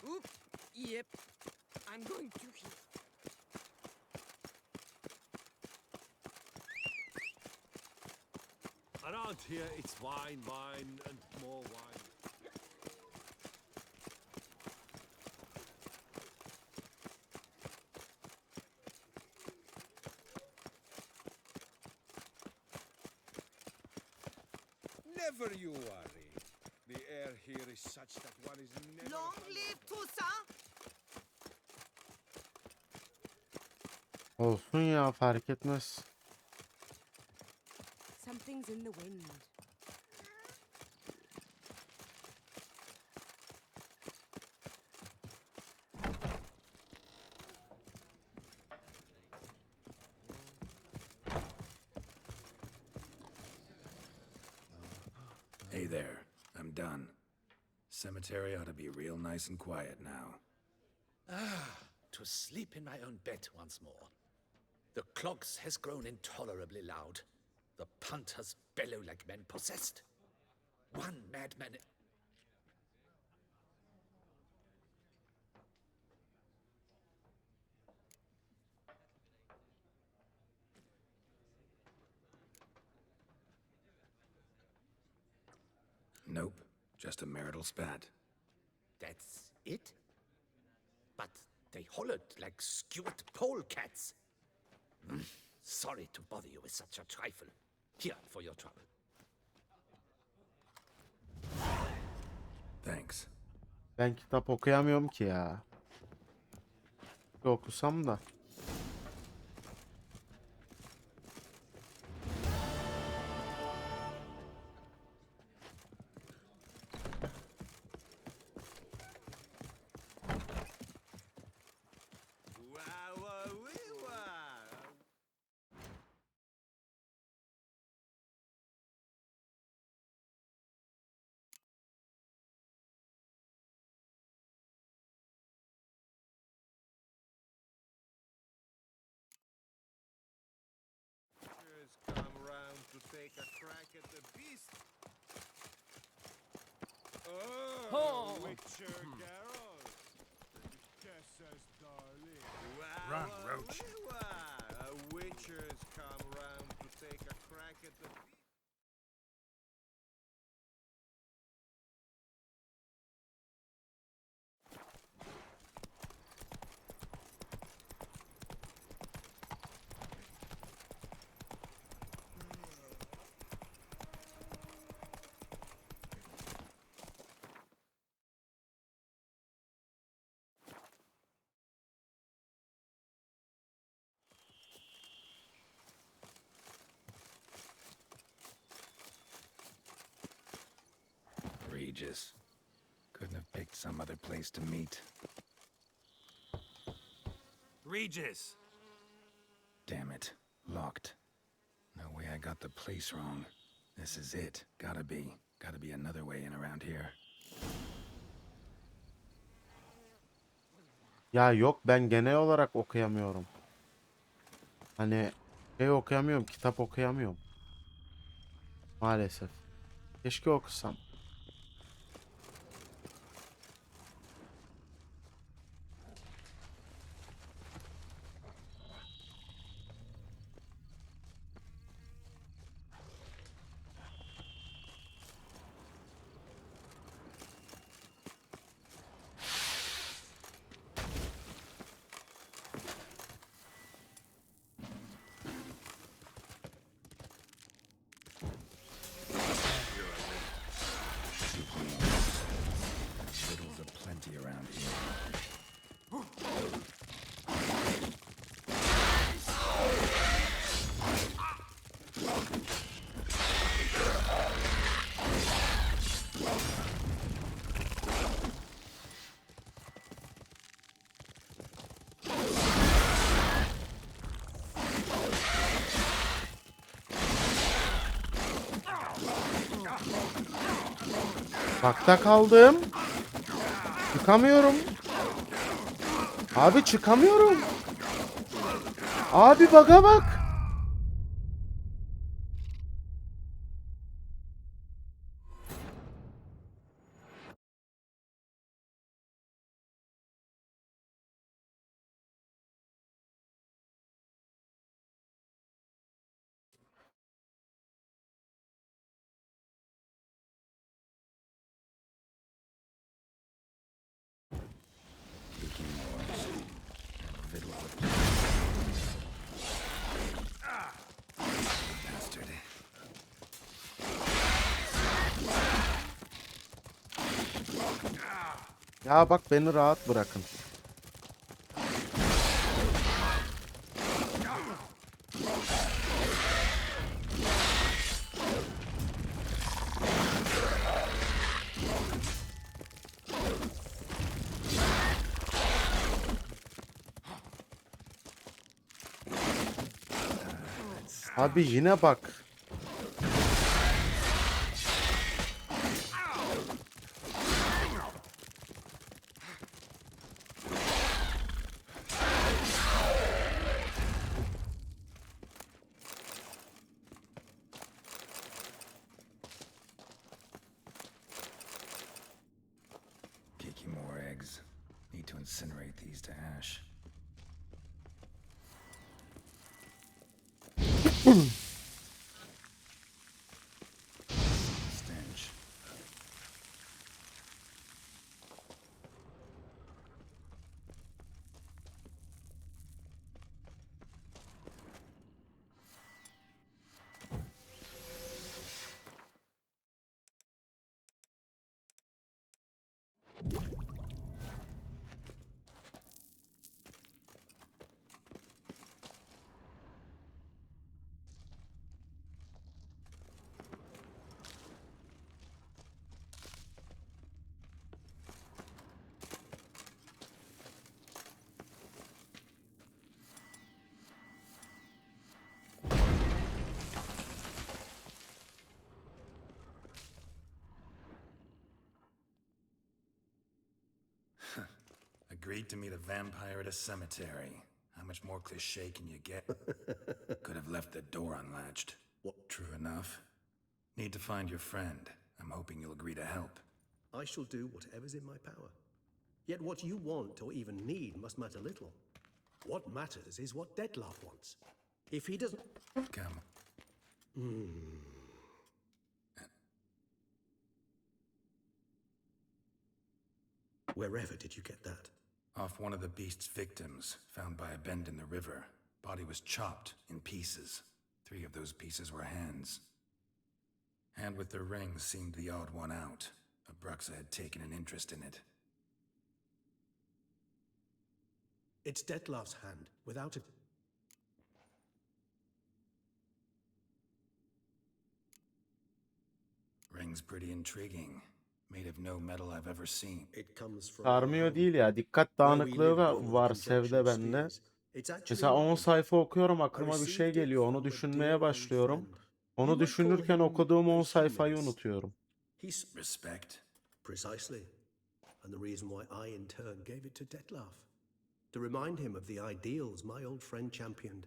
Oop. Yep. I'm going to heal. Around here, it's wine, wine, and more wine. Never you worry. The air here is such that one is never... Long live Toussaint! Olsun ya, fark etmez. Something's in the wind. Hey there, I'm done. Cemetery ought to be real nice and quiet now. To sleep in my own bed once more. The clogs has grown intolerably loud. The punters bellow like men possessed. One madman... Nope, just a marital spat. That's it? But they hollered like skewed polecats. Sorry to bother you with such a trifle. Here for your trouble. Thanks. Ben kitap okuyamıyorum ki ya. Bir okusam da. Come round to take a crack at the beast. Oh, Witcher Geralt. Kisses, darling. Run, Roach. Witchers come round to take a crack at the beast. Regis. Couldn't have picked some other place to meet. Regis! Damn it. Locked. No way I got the place wrong. This is it. Gotta be. Gotta be another way in around here. Ya yok, ben genel olarak okuyamıyorum. Hani okuyamıyorum, kitap okuyamıyorum. Maalesef. Keşke okusam. Riddles are plenty around here. Bakta kaldım. Çıkamıyorum. Abi çıkamıyorum. Abi baga bak. Ya bak beni rahat bırakın. Abi yine bak. Kicking more eggs. Need to incinerate these to ash. Stench. Agreed to meet a vampire at a cemetery. How much more cliché can you get? Could have left the door unlatched. What? True enough. Need to find your friend. I'm hoping you'll agree to help. I shall do whatever's in my power. Yet what you want or even need must matter little. What matters is what Detlef wants. If he doesn't... Come. Wherever did you get that? Off one of the beast's victims, found by a bend in the river. Body was chopped in pieces. 3 of those pieces were hands. Hand with the ring seemed the odd one out. Abraxa had taken an interest in it. It's Detlef's hand, without it. Ring's pretty intriguing. Made of no metal I've ever seen. It comes from... Sarmıyor değil ya. Dikkat dağınıklığı var Sevde bende. Mesela 10 sayfa okuyorum aklıma bir şey geliyor. Onu düşünmeye başlıyorum. Onu düşünürken okuduğum 10 sayfayı unutuyorum. Respect. Precisely. And the reason why I in turn gave it to Detlef. To remind him of the ideals my old friend championed.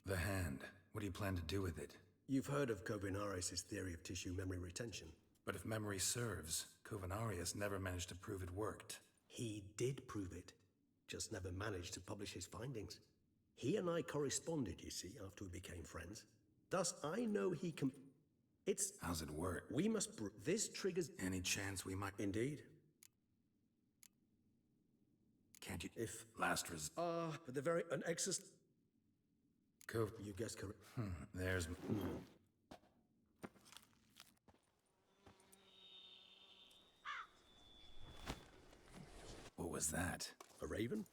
The hand. What do you plan to do with it? You've heard of Kovinaris' theory of tissue memory retention. But if memory serves, Kovinarius never managed to prove it worked. He did prove it, just never managed to publish his findings. He and I corresponded, you see, after we became friends. Thus, I know he can... It's... How's it work? We must... This triggers... Any chance we might... Indeed. Can't you... If... Last res... but the very... An exorcist... Kov... You guessed correct. There's... What was that? A raven?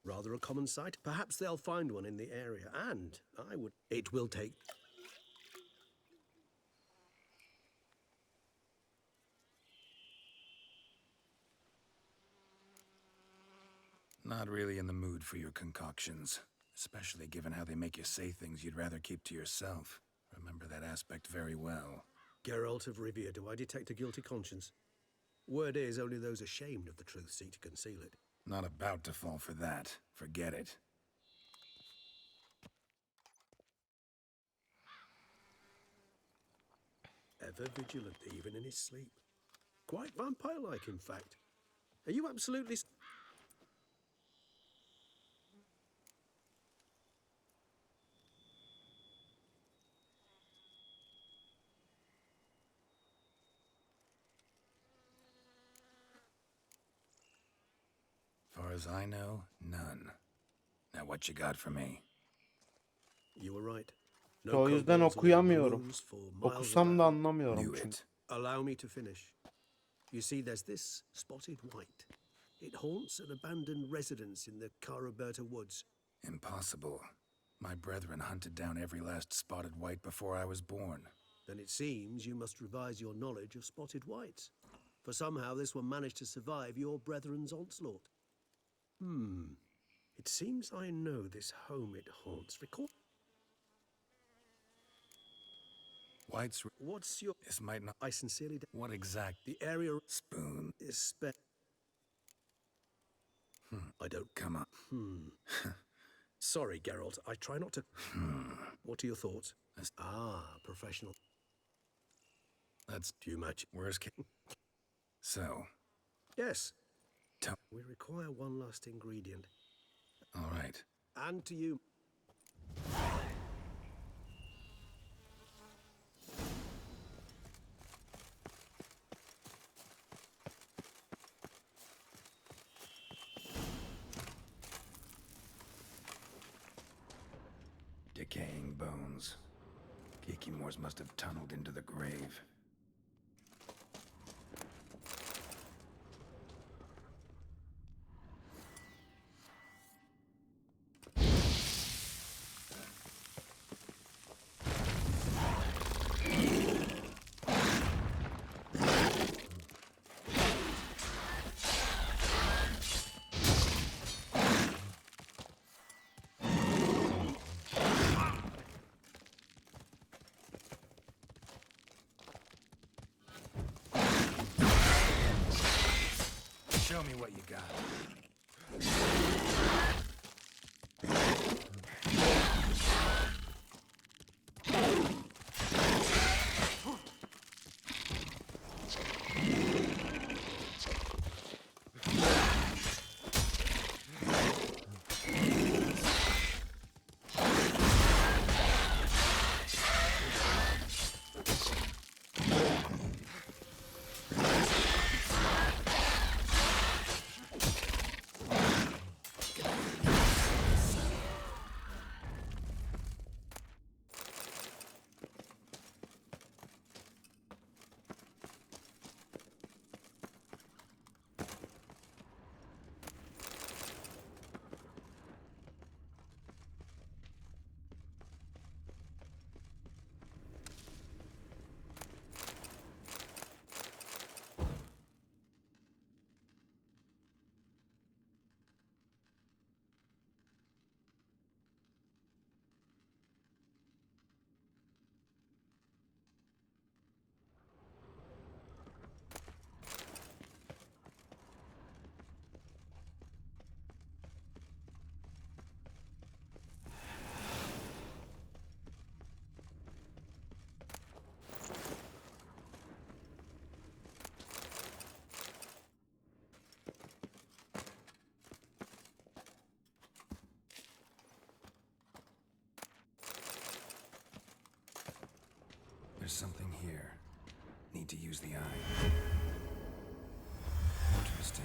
Rather a common sight. Perhaps they'll find one in the area, and I would... It will take... Not really in the mood for your concoctions. Especially given how they make you say things you'd rather keep to yourself. Remember that aspect very well. Geralt of Rivia, do I detect a guilty conscience? Word is, only those ashamed of the truth seek to conceal it. Not about to fall for that. Forget it. Ever vigilant, even in his sleep. Quite vampire-like, in fact. Are you absolutely... Far as I know, none. Now what you got for me? You were right. O yüzden okuyamıyorum. Okusam da anlamıyorum Knew çünkü. it. Allow me to finish. You see, there's this spotted white. It haunts an abandoned residence in the Caraberta woods. Impossible. My brethren hunted down every last spotted white before I was born. Then it seems you must revise your knowledge of spotted whites. For somehow this one managed to survive your brethren's onslaught. It seems I know this home it haunts. Recall. White's... What's your... This might not... I sincerely... What exact... The area... Spoon... is I don't... Come on. Sorry, Geralt. I try not to... What are your thoughts? Professional. That's too much. Worst case. So... Yes. We require one last ingredient. All right. And to you. Decaying bones. Kikimors must have tunneled into the grave. Show me what you got. There's something here. Need to use the eye. Interesting.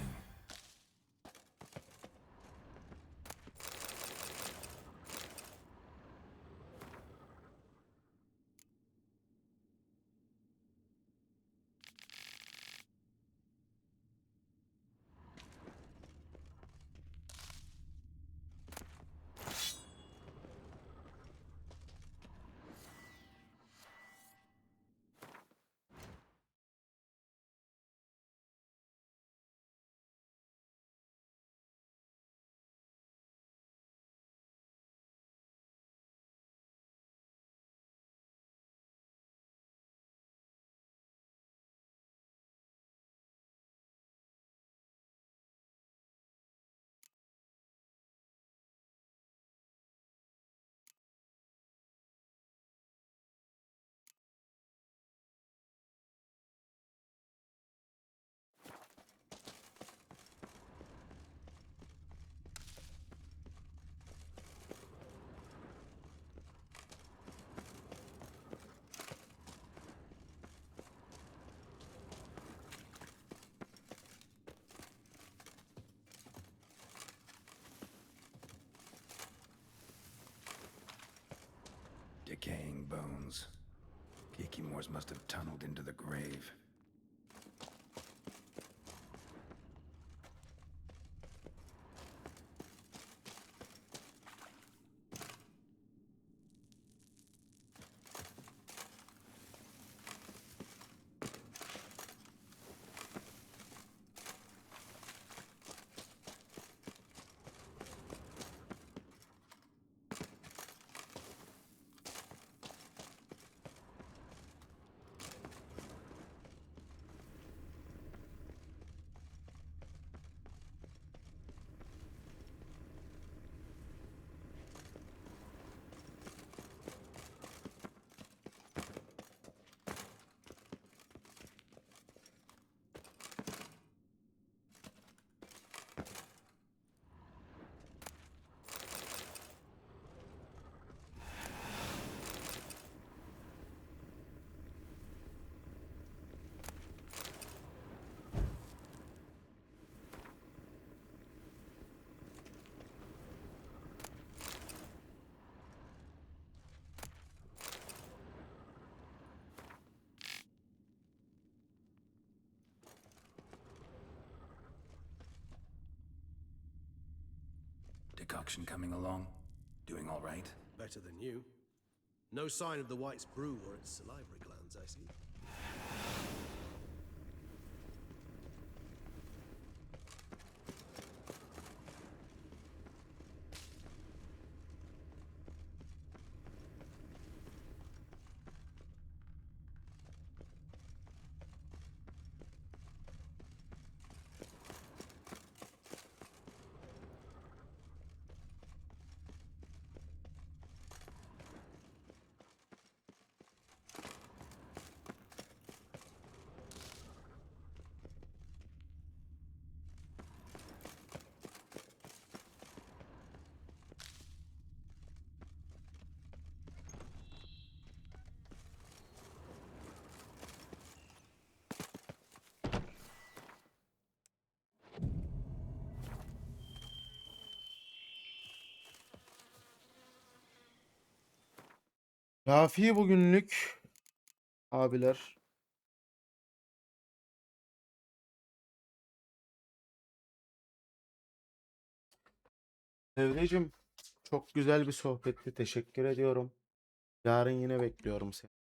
Decaying bones. Geekimores must have tunneled into the grave. Decoction coming along? Doing all right? Better than you. No sign of the white's brew or its salivary glands, I see. Kafi bugünlük abiler. Sevdeciğim, çok güzel bir sohbetti. Teşekkür ediyorum. Yarın yine bekliyorum seni.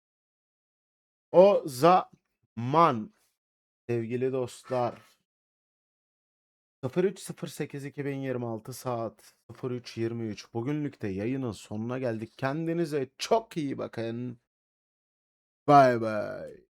O zaman sevgili dostlar. 03.08.2026 saat 03.23. Bugünlük de yayının sonuna geldik. Kendinize çok iyi bakın. Bay bay.